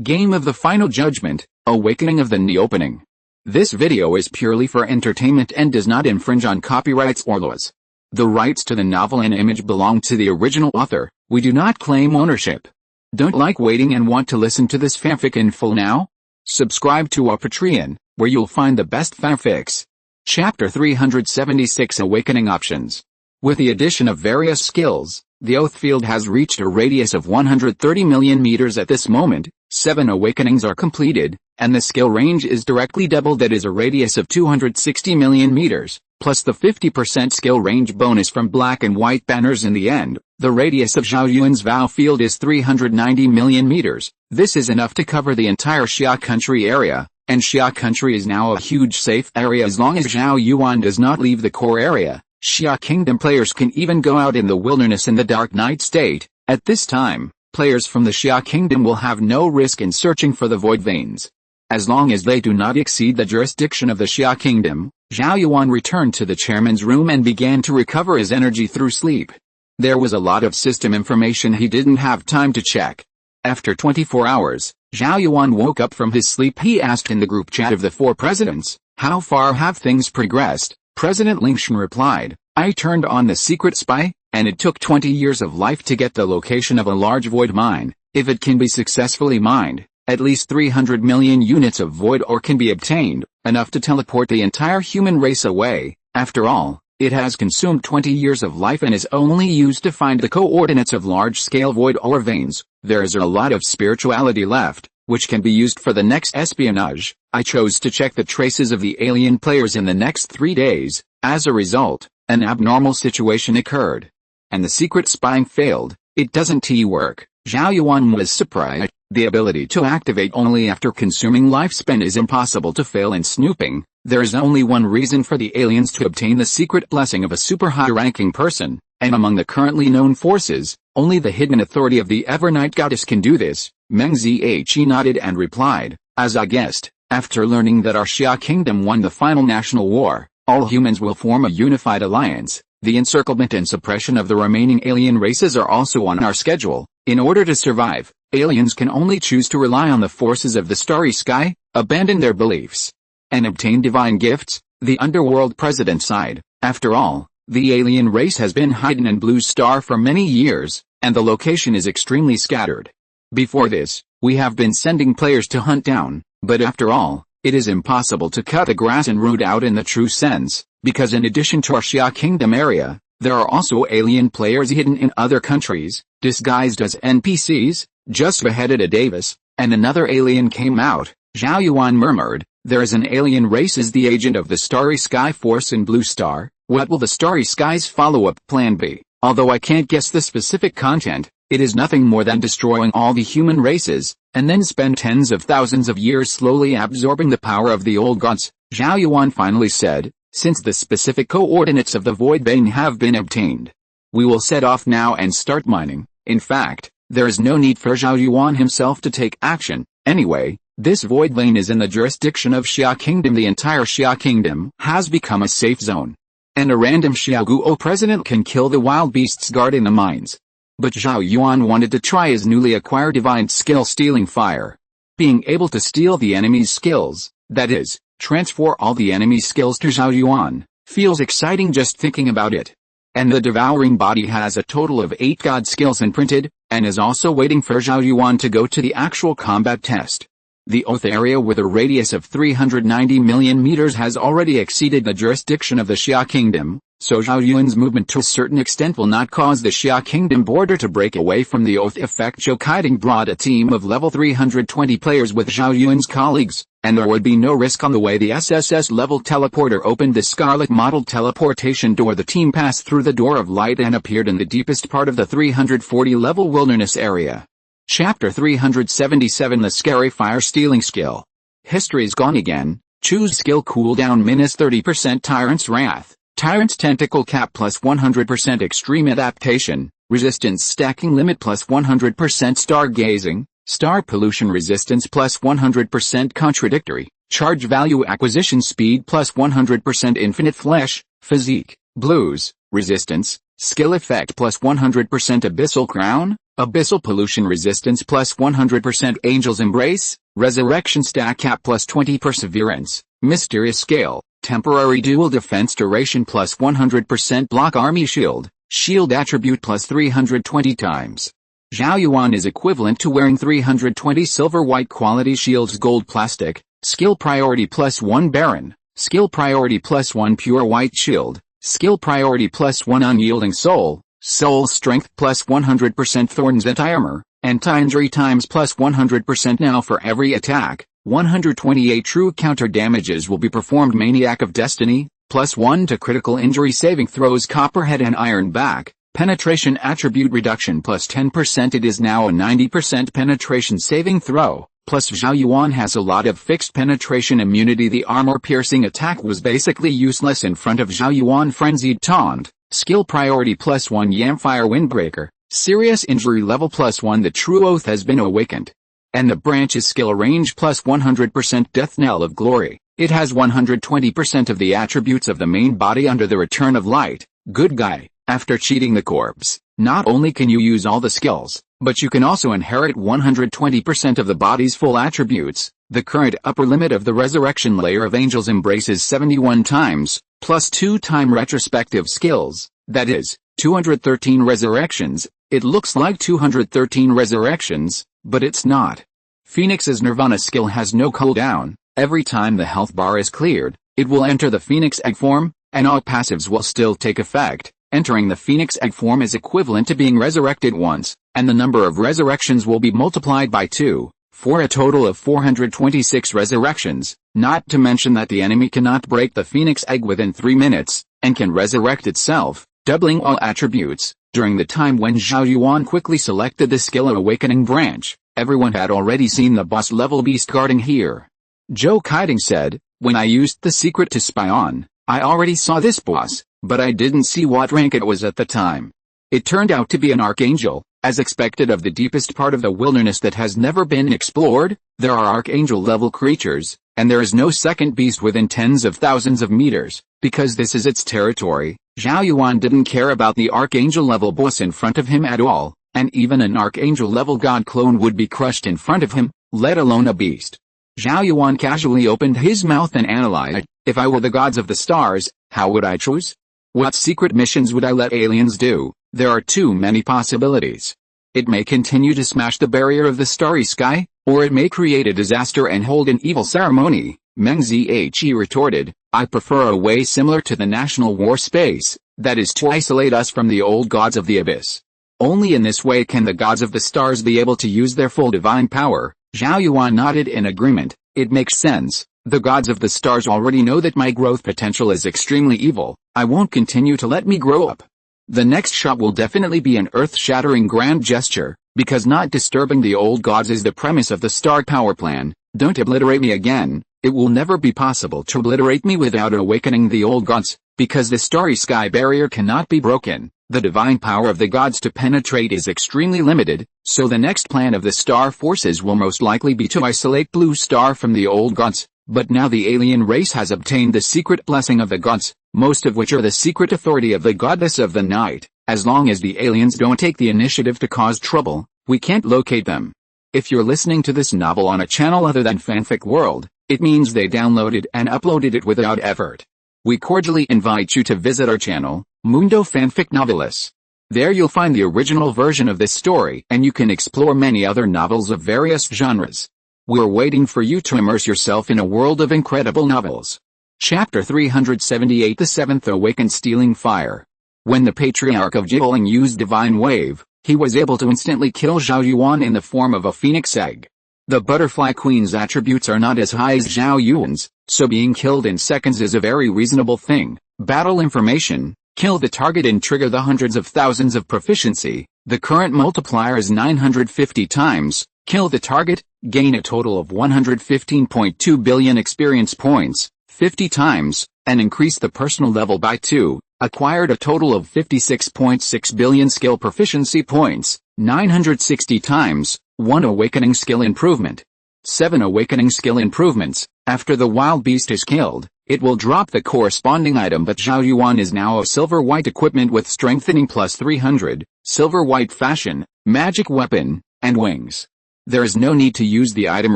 Game of the Final Judgment, Awakening of the Neopening. This video is purely for entertainment and does not infringe on copyrights or laws. The rights to the novel and image belong to the original author. We do not claim ownership. Don't like waiting and want to listen to this fanfic in full now? Subscribe to our Patreon, where you'll find the best fanfics. Chapter 376 Awakening Options. With the addition of various skills, the Oath field has reached a radius of 130 million meters at this moment. 7 awakenings are completed, and the skill range is directly doubled, that is a radius of 260 million meters, plus the 50% skill range bonus from black and white banners in the end. The radius of Zhao Yuan's vow field is 390 million meters. This is enough to cover the entire Xia country area, and Xia country is now a huge safe area as long as Zhao Yuan does not leave the core area. Xia Kingdom players can even go out in the wilderness in the Dark Night state. At this time, players from the Xia Kingdom will have no risk in searching for the Void Veins. As long as they do not exceed the jurisdiction of the Xia Kingdom. Zhao Yuan returned to the chairman's room and began to recover his energy through sleep. There was a lot of system information he didn't have time to check. After 24 hours, Zhao Yuan woke up from his sleep. He asked in the group chat of the 4 presidents, "How far have things progressed?" President Lingshan replied, "I turned on the secret spy, and it took 20 years of life to get the location of a large void mine. If it can be successfully mined, at least 300 million units of void ore can be obtained, enough to teleport the entire human race away. After all, it has consumed 20 years of life and is only used to find the coordinates of large-scale void ore veins. There is a lot of spirituality left, which can be used for the next espionage. I chose to check the traces of the alien players in the next 3 days. As a result, an abnormal situation occurred, and the secret spying failed. It doesn't work." Zhao Yuan was surprised. The ability to activate only after consuming lifespan is impossible to fail in snooping. There is only one reason for the aliens to obtain the secret blessing of a super high-ranking person, and among the currently known forces, only the hidden authority of the Evernight Goddess can do this. Meng Zhe nodded and replied, "As I guessed, after learning that our Xia Kingdom won the final national war, all humans will form a unified alliance. The encirclement and suppression of the remaining alien races are also on our schedule. In order to survive, aliens can only choose to rely on the forces of the starry sky, abandon their beliefs, and obtain divine gifts." The underworld president sighed. After all, the alien race has been hidden in Blue Star for many years, and the location is extremely scattered. Before this, we have been sending players to hunt down, but after all, it is impossible to cut the grass and root out in the true sense, because in addition to our Xia Kingdom area, there are also alien players hidden in other countries, disguised as NPCs. Just beheaded a Davis, and another alien came out. Zhao Yuan murmured, "There is an alien race as the agent of the Starry Sky Force in Blue Star. What will the Starry Skies follow-up plan be? Although I can't guess the specific content, it is nothing more than destroying all the human races, and then spend tens of thousands of years slowly absorbing the power of the old gods." Zhao Yuan finally said, "Since the specific coordinates of the Void Vein have been obtained, we will set off now and start mining." In fact, there is no need for Zhao Yuan himself to take action. Anyway, this Void Vein is in the jurisdiction of Xia Kingdom. The entire Xia Kingdom has become a safe zone, and a random Xiaoguo president can kill the wild beasts guarding the mines. But Zhao Yuan wanted to try his newly acquired divine skill, stealing fire. Being able to steal the enemy's skills, that is, transfer all the enemy's skills to Zhao Yuan, feels exciting just thinking about it. And the devouring body has a total of 8 god skills imprinted, and is also waiting for Zhao Yuan to go to the actual combat test. The Oath area with a radius of 390 million meters has already exceeded the jurisdiction of the Xia Kingdom, so Zhao Yuan's movement to a certain extent will not cause the Xia Kingdom border to break away from the Oath effect. Zhou Kaiding brought a team of level 320 players with Zhao Yuan's colleagues, and there would be no risk on the way. The SSS level teleporter opened the Scarlet model teleportation door. The team passed through the door of light and appeared in the deepest part of the 340 level wilderness area. Chapter 377 The Scary Fire Stealing Skill. History's gone again. Choose skill cooldown -30% Tyrant's Wrath. Tyrant's Tentacle Cap plus 100% Extreme Adaptation. Resistance Stacking Limit plus 100% Stargazing. Star Pollution Resistance plus 100% Contradictory. Charge Value Acquisition Speed plus 100% Infinite Flesh. Physique. Blues. Resistance. Skill Effect plus 100% Abyssal Crown. Abyssal pollution resistance plus 100% Angel's Embrace, resurrection stack cap plus 20 perseverance, mysterious scale, temporary dual defense duration plus 100% block army shield, shield attribute plus 320 times. Zhao Yuan is equivalent to wearing 320 silver white quality shields gold plastic, skill priority plus 1 Baron, skill priority plus 1 pure white shield, skill priority plus 1 unyielding soul, soul strength plus 100% thorns anti-armor, anti-injury times plus 100%. Now for every attack, 128 true counter damages will be performed. Maniac of Destiny, plus 1 to critical injury saving throws Copperhead and Iron Back, penetration attribute reduction plus 10%. It is now a 90% penetration saving throw, plus Zhao Yuan has a lot of fixed penetration immunity. The armor-piercing attack was basically useless in front of Zhao Yuan. Frenzied Taunt, skill priority plus 1 Yamfire Windbreaker, serious injury level plus 1 The True Oath has been awakened. And the branch's skill range plus 100% Death Knell of Glory. It has 120% of the attributes of the main body under the Return of Light, Good Guy. After cheating the corpse, not only can you use all the skills, but you can also inherit 120% of the body's full attributes. The current upper limit of the resurrection layer of Angel's Embrace is 71 times, plus 2-time retrospective skills, that is, 213 resurrections. It looks like 213 resurrections, but it's not. Phoenix's Nirvana skill has no cooldown. Every time the health bar is cleared, it will enter the Phoenix Egg form, and all passives will still take effect. Entering the Phoenix Egg form is equivalent to being resurrected once, and the number of resurrections will be multiplied by 2, for a total of 426 resurrections, not to mention that the enemy cannot break the Phoenix Egg within 3 minutes, and can resurrect itself, doubling all attributes. During the time when Zhao Yuan quickly selected the skill Awakening branch, everyone had already seen the boss level beast guarding here. Zhou Kaiding said, when I used the secret to spy on, I already saw this boss, but I didn't see what rank it was at the time. It turned out to be an archangel, as expected of the deepest part of the wilderness that has never been explored. There are archangel level creatures, and there is no second beast within tens of thousands of meters, because this is its territory. Zhao Yuan didn't care about the archangel level boss in front of him at all, and even an archangel level god clone would be crushed in front of him, let alone a beast. Zhao Yuan casually opened his mouth and analyzed, if I were the gods of the stars, how would I choose? What secret missions would I let aliens do? There are too many possibilities. It may continue to smash the barrier of the starry sky, or it may create a disaster and hold an evil ceremony. Meng Zhe retorted, I prefer a way similar to the national war space, that is to isolate us from the old gods of the abyss. Only in this way can the gods of the stars be able to use their full divine power. Zhao Yuan nodded in agreement. It makes sense. The gods of the stars already know that my growth potential is extremely evil. I won't continue to let me grow up. The next shot will definitely be an earth-shattering grand gesture, because not disturbing the old gods is the premise of the star power plan. Don't obliterate me again. It will never be possible to obliterate me without awakening the old gods, because the starry sky barrier cannot be broken. The divine power of the gods to penetrate is extremely limited, so the next plan of the star forces will most likely be to isolate Blue Star from the old gods. But now the alien race has obtained the secret blessing of the gods, most of which are the secret authority of the goddess of the night. As long as the aliens don't take the initiative to cause trouble, we can't locate them. If you're listening to this novel on a channel other than Fanfic World, it means they downloaded and uploaded it without effort. We cordially invite you to visit our channel, Mundo Fanfic Novelis. There you'll find the original version of this story, and you can explore many other novels of various genres. We're waiting for you to immerse yourself in a world of incredible novels. Chapter 378 The Seventh Awakened Stealing Fire. When the Patriarch of Jiling used Divine Wave, he was able to instantly kill Zhao Yuan in the form of a phoenix egg. The Butterfly Queen's attributes are not as high as Zhao Yuan's, so being killed in seconds is a very reasonable thing. Battle information: kill the target and trigger the hundreds of thousands of proficiency. The current multiplier is 950 times. Kill the target, gain a total of 115.2 billion experience points, 50 times, and increase the personal level by 2. Acquired a total of 56.6 billion skill proficiency points, 960 times, 1 awakening skill improvement. 7 awakening skill improvements. After the wild beast is killed, it will drop the corresponding item, but Zhao Yuan is now a silver white equipment with strengthening plus 300, silver white fashion, magic weapon, and wings. There is no need to use the item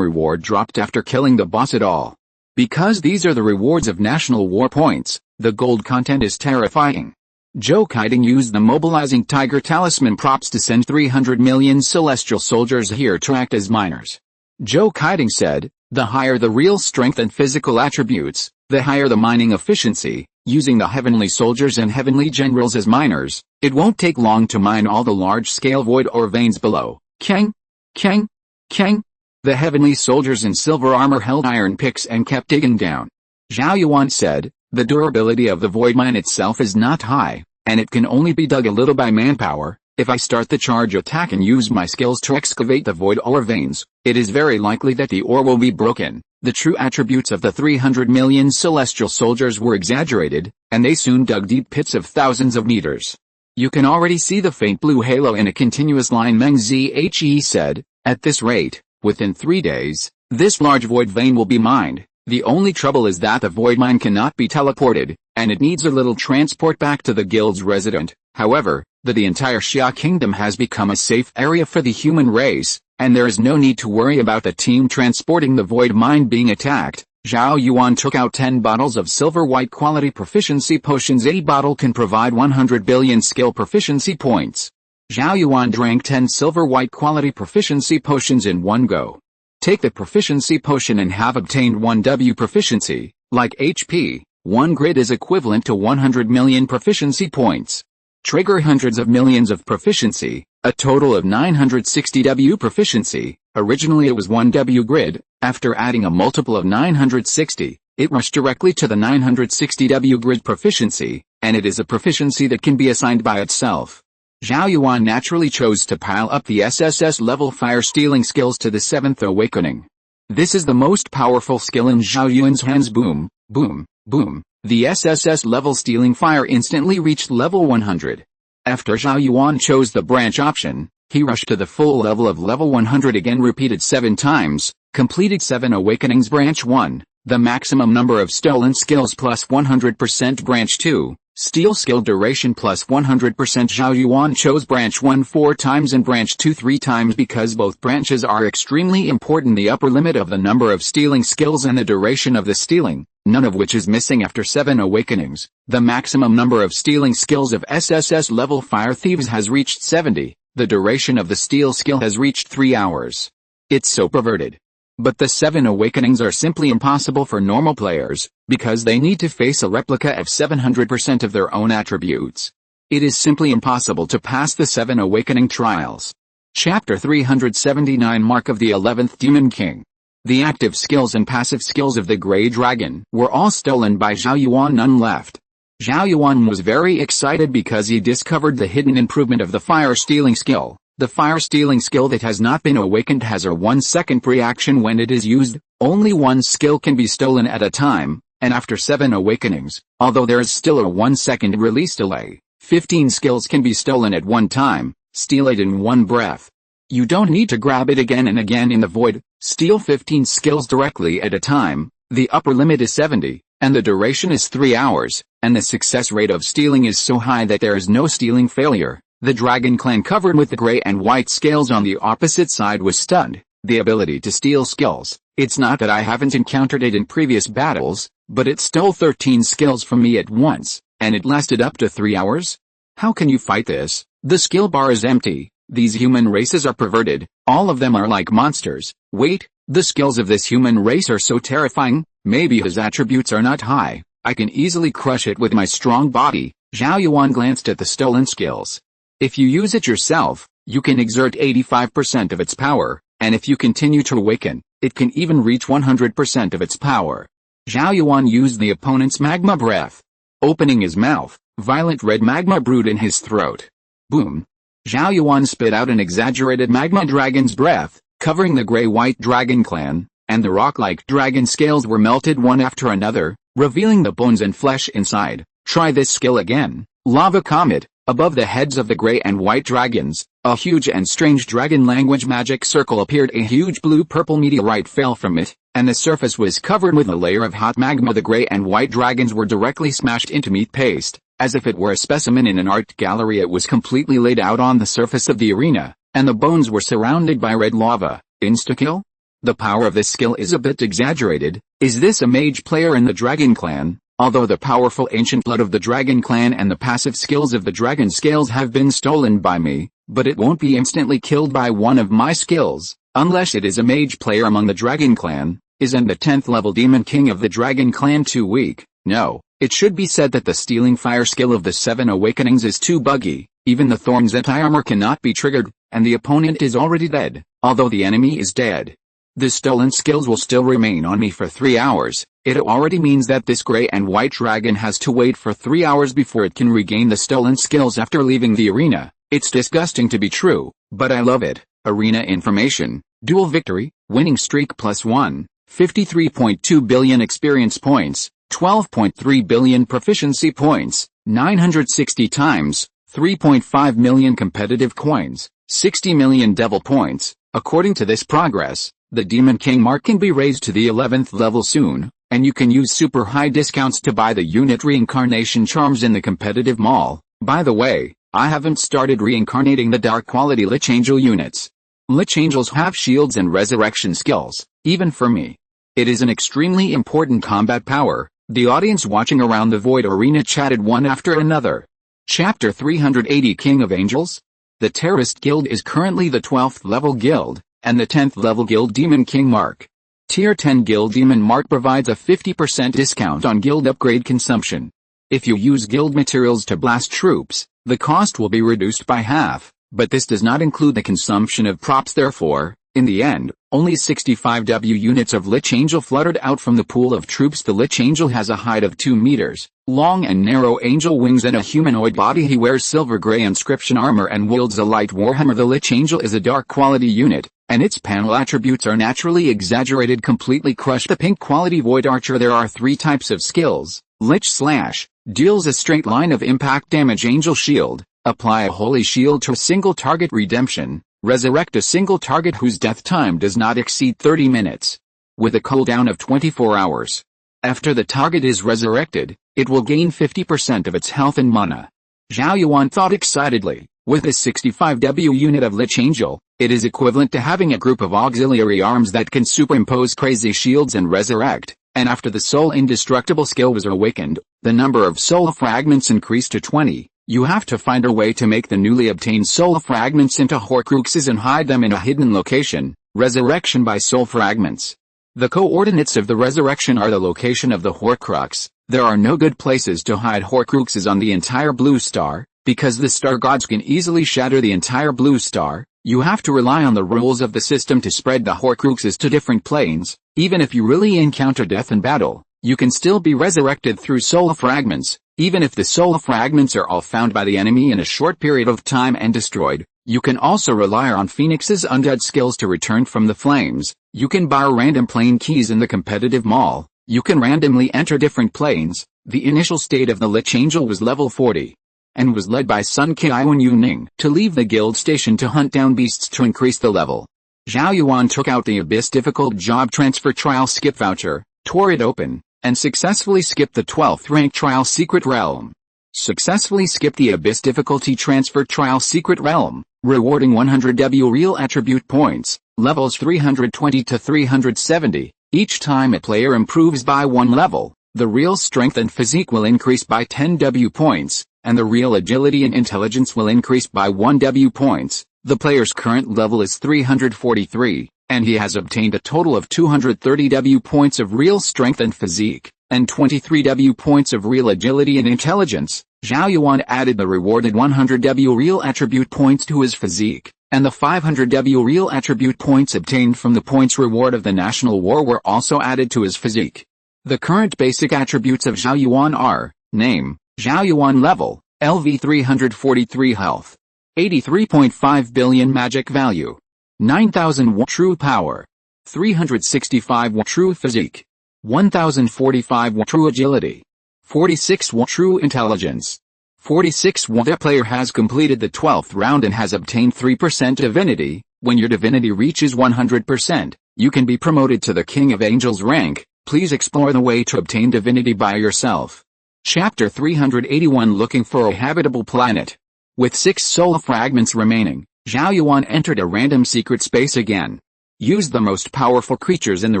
reward dropped after killing the boss at all. Because these are the rewards of national war points, the gold content is terrifying. Zhou Kaiting used the mobilizing tiger talisman props to send 300 million celestial soldiers here to act as miners. Zhou Kaiting said, the higher the real strength and physical attributes, the higher the mining efficiency. Using the heavenly soldiers and heavenly generals as miners, it won't take long to mine all the large-scale void ore veins below. Kang, Kang, Kang. The heavenly soldiers in silver armor held iron picks and kept digging down. Zhao Yuan said, the durability of the void mine itself is not high, and it can only be dug a little by manpower. If I start the charge attack and use my skills to excavate the void ore veins, it is very likely that the ore will be broken. The true attributes of the 300 million celestial soldiers were exaggerated, and they soon dug deep pits of thousands of meters. You can already see the faint blue halo in a continuous line, Meng Zhe said. At this rate, within 3 days, this large void vein will be mined. The only trouble is that the void mine cannot be teleported, and it needs a little transport back to the guild's resident. However, the entire Xia kingdom has become a safe area for the human race, and there is no need to worry about the team transporting the void mine being attacked. Zhao Yuan took out 10 bottles of silver white quality proficiency potions. A bottle can provide 100 billion skill proficiency points. Zhao Yuan drank 10 silver white quality proficiency potions in one go. Take the proficiency potion and have obtained 1 W proficiency. Like HP, 1 grid is equivalent to 100 million proficiency points. Trigger hundreds of millions of proficiency, a total of 960 W proficiency. Originally it was 1 W grid. After adding a multiple of 960, it rushed directly to the 960 W grid proficiency, and it is a proficiency that can be assigned by itself. Zhao Yuan naturally chose to pile up the SSS level fire stealing skills to the 7th awakening. This is the most powerful skill in Zhao Yuan's hands. Boom, boom, boom. The SSS level stealing fire instantly reached level 100. After Zhao Yuan chose the branch option, he rushed to the full level of level 100 again, repeated 7 times, completed 7 awakenings. Branch 1, the maximum number of stolen skills plus 100%. Branch 2, steal skill duration plus 100%. Zhao Yuan chose branch 1 4 times and branch 2 3 times because both branches are extremely important. The upper limit of the number of stealing skills and the duration of the stealing, none of which is missing after 7 awakenings. The maximum number of stealing skills of SSS level fire thieves has reached 70. The duration of the steal skill has reached 3 hours. It's so perverted. But the 7 awakenings are simply impossible for normal players, because they need to face a replica of 700% of their own attributes. It is simply impossible to pass the 7 awakening trials. Chapter 379 Mark of the 11th Demon King. The active skills and passive skills of the Grey Dragon were all stolen by Zhao Yuan, none left. Zhao Yuan was very excited because he discovered the hidden improvement of the fire stealing skill. The fire stealing skill that has not been awakened has a 1-second reaction when it is used. Only 1 skill can be stolen at a time, and after 7 awakenings, although there is still a 1-second release delay, 15 skills can be stolen at one time. Steal it in one breath. You don't need to grab it again and again in the void. Steal 15 skills directly at a time. The upper limit is 70, and the duration is 3 hours, and the success rate of stealing is so high that there is no stealing failure. The dragon clan covered with the gray and white scales on the opposite side was stunned. The ability to steal skills. It's not that I haven't encountered it in previous battles, but it stole 13 skills from me at once, and it lasted up to 3 hours? How can you fight this? The skill bar is empty. These human races are perverted. All of them are like monsters. Wait, the skills of this human race are so terrifying. Maybe his attributes are not high. I can easily crush it with my strong body. Zhao Yuan glanced at the stolen skills. If you use it yourself, you can exert 85% of its power, and if you continue to awaken, it can even reach 100% of its power. Zhao Yuan used the opponent's magma breath. Opening his mouth, violent red magma brewed in his throat. Boom. Zhao Yuan spit out an exaggerated magma dragon's breath, covering the gray-white dragon clan, and the rock-like dragon scales were melted one after another, revealing the bones and flesh inside. Try this skill again. Lava comet. Above the heads of the gray and white dragons, a huge and strange dragon language magic circle appeared. A huge blue-purple meteorite fell from it, and the surface was covered with a layer of hot magma. The gray and white dragons were directly smashed into meat paste. As if it were a specimen in an art gallery, it was completely laid out on the surface of the arena, and the bones were surrounded by red lava. Insta-kill? The power of this skill is a bit exaggerated. Is this a mage player in the Dragon Clan? Although the powerful ancient blood of the Dragon Clan and the passive skills of the Dragon Scales have been stolen by me, but it won't be instantly killed by one of my skills, unless it is a mage player among the Dragon Clan. Isn't the 10th level Demon King of the Dragon Clan too weak? No, it should be said that the Stealing Fire skill of the 7 Awakenings is too buggy. Even the Thorn's anti-armor cannot be triggered, and the opponent is already dead, although the enemy is dead. The stolen skills will still remain on me for 3 hours. It already means that this gray and white dragon has to wait for 3 hours before it can regain the stolen skills after leaving the arena. It's disgusting to be true, but I love it. Arena information. Dual victory, winning streak +1, 53.2 billion experience points, 12.3 billion proficiency points, 960 times, 3.5 million competitive coins, 60 million devil points. According to this progress, the Demon King mark can be raised to the 11th level soon, and you can use super high discounts to buy the unit reincarnation charms in the competitive mall. By the way, I haven't started reincarnating the dark quality Lich Angel units. Lich Angels have shields and resurrection skills, even for me. It is an extremely important combat power. The audience watching around the Void Arena chatted one after another. Chapter 380 King of Angels? The Terrorist Guild is currently the 12th level guild, and the 10th level guild Demon King mark. Tier 10 Guild Demon mark provides a 50% discount on guild upgrade consumption. If you use guild materials to blast troops, the cost will be reduced by half, but this does not include the consumption of props. Therefore, in the end, only 65 W units of Lich Angel fluttered out from the pool of troops. The Lich Angel has a height of 2 meters, long and narrow angel wings and a humanoid body. He wears silver gray inscription armor and wields a light warhammer. The Lich Angel is a dark quality unit, and its panel attributes are naturally exaggerated. Completely crush the pink quality Void Archer. There are 3 types of skills. Lich Slash, deals a straight line of impact damage. Angel Shield, apply a holy shield to a single target. Redemption, resurrect a single target whose death time does not exceed 30 minutes. With a cooldown of 24 hours. After the target is resurrected, it will gain 50% of its health and mana. Zhao Yuan thought excitedly. With a 65 W unit of Lich Angel, it is equivalent to having a group of auxiliary arms that can superimpose crazy shields and resurrect, and after the Soul Indestructible skill was awakened, the number of soul fragments increased to 20. You have to find a way to make the newly obtained soul fragments into Horcruxes and hide them in a hidden location. Resurrection by soul fragments. The coordinates of the resurrection are the location of the Horcrux. There are no good places to hide Horcruxes on the entire blue star, because the star gods can easily shatter the entire blue star. You have to rely on the rules of the system to spread the Horcruxes to different planes. Even if you really encounter death in battle, you can still be resurrected through soul fragments. Even if the soul fragments are all found by the enemy in a short period of time and destroyed, you can also rely on Phoenix's undead skills to return from the flames. You can buy random plane keys in the competitive mall. You can randomly enter different planes. The initial state of the Lich Angel was level 40. And was led by Sun Kaiwan Yuning to leave the guild station to hunt down beasts to increase the level. Zhao Yuan took out the Abyss Difficult Job Transfer Trial Skip Voucher, tore it open, and successfully skipped the 12th rank Trial Secret Realm. Successfully skipped the Abyss Difficulty Transfer Trial Secret Realm, rewarding 100 W real attribute points, levels 320 to 370. Each time a player improves by 1 level, the real strength and physique will increase by 10 W points, and the real agility and intelligence will increase by 1 W points. The player's current level is 343, and he has obtained a total of 230 W points of real strength and physique, and 23 W points of real agility and intelligence. Zhao Yuan added the rewarded 100 W real attribute points to his physique, and the 500 W real attribute points obtained from the points reward of the National War were also added to his physique. The current basic attributes of Zhao Yuan are, name, Zhao Yuan level, LV 343 health, 83.5 billion magic value, 9,000 true power, 365 true physique, 1,045 true agility, 46 true intelligence, 46 The player has completed the 12th round and has obtained 3% divinity. When your divinity reaches 100%, you can be promoted to the King of Angels rank. Please explore the way to obtain divinity by yourself. Chapter 381 Looking for a habitable planet. With 6 soul fragments remaining, Zhao Yuan entered a random secret space again. Used the most powerful creatures in the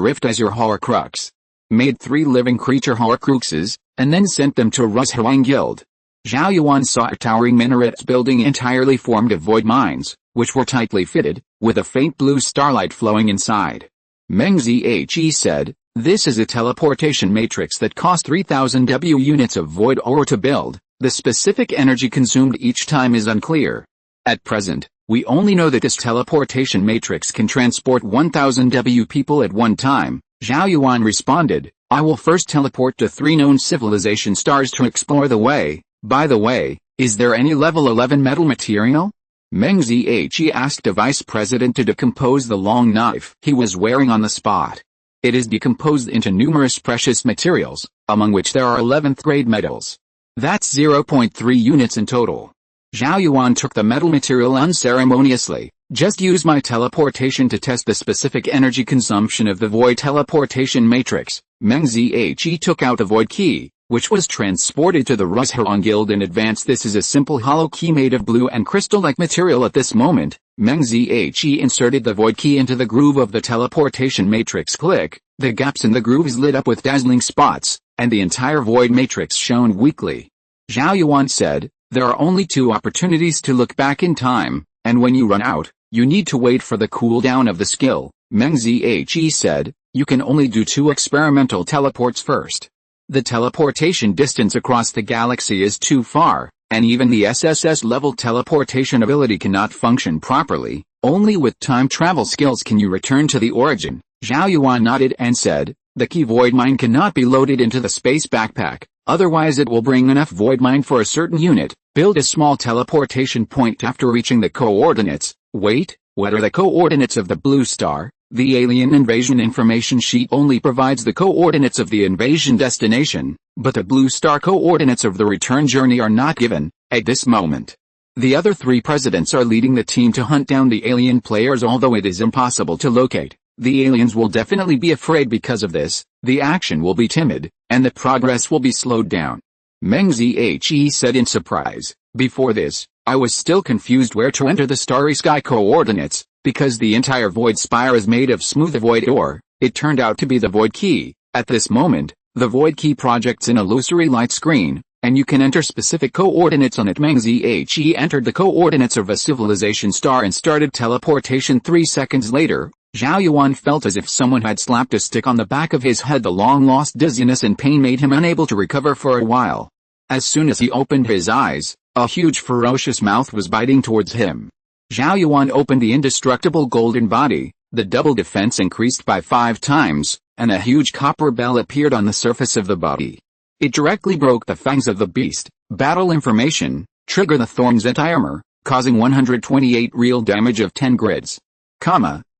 rift as your Horcrux. Made 3 living creature Horcruxes, and then sent them to Ruzhuang Guild. Zhao Yuan saw a towering minaret building entirely formed of void mines, which were tightly fitted, with a faint blue starlight flowing inside. Meng Zhe said, "This is a teleportation matrix that cost 3,000 W units of void ore to build. The specific energy consumed each time is unclear. At present, we only know that this teleportation matrix can transport 1,000 W people at one time." Zhao Yuan responded, "I will first teleport to 3 known civilization stars to explore the way. By the way, is there any level 11 metal material?" Meng Zhe asked a vice president to decompose the long knife he was wearing on the spot. It is decomposed into numerous precious materials, among which there are 11th grade metals. That's 0.3 units in total. Zhao Yuan took the metal material unceremoniously. "Just use my teleportation to test the specific energy consumption of the void teleportation matrix." Meng Zhe took out the void key, which was transported to the Ruzhuang Guild in advance. "This is a simple hollow key made of blue and crystal-like material." At this moment, Meng Zhe inserted the void key into the groove of the teleportation matrix. Click, the gaps in the grooves lit up with dazzling spots, and the entire void matrix shone weakly. Zhao Yuan said, "There are only 2 opportunities to look back in time, and when you run out, you need to wait for the cooldown of the skill." Meng Zhe said, "You can only do 2 experimental teleports first. The teleportation distance across the galaxy is too far, and even the SSS-level teleportation ability cannot function properly. Only with time travel skills can you return to the origin." Zhao Yuan nodded and said, "The key void mine cannot be loaded into the space backpack, otherwise it will bring enough void mine for a certain unit. Build a small teleportation point after reaching the coordinates." "Wait, what are the coordinates of the blue star?" The alien invasion information sheet only provides the coordinates of the invasion destination, but the blue star coordinates of the return journey are not given at this moment. The other 3 presidents are leading the team to hunt down the alien players. Although it is impossible to locate, the aliens will definitely be afraid. Because of this, the action will be timid, and the progress will be slowed down. Meng Zhe said in surprise, "Before this, I was still confused where to enter the starry sky coordinates. Because the entire void spire is made of smooth void ore, it turned out to be the void key. At this moment, the void key projects an illusory light screen, and you can enter specific coordinates on it." Meng Zhe entered the coordinates of a civilization star and started teleportation. 3 seconds later, Zhao Yuan felt as if someone had slapped a stick on the back of his head. The long-lost dizziness and pain made him unable to recover for a while. As soon as he opened his eyes, a huge ferocious mouth was biting towards him. Zhao Yuan opened the indestructible golden body, the double defense increased by 5 times, and a huge copper bell appeared on the surface of the body. It directly broke the fangs of the beast. Battle information, trigger the thorns at armor, causing 128 real damage of 10 grids.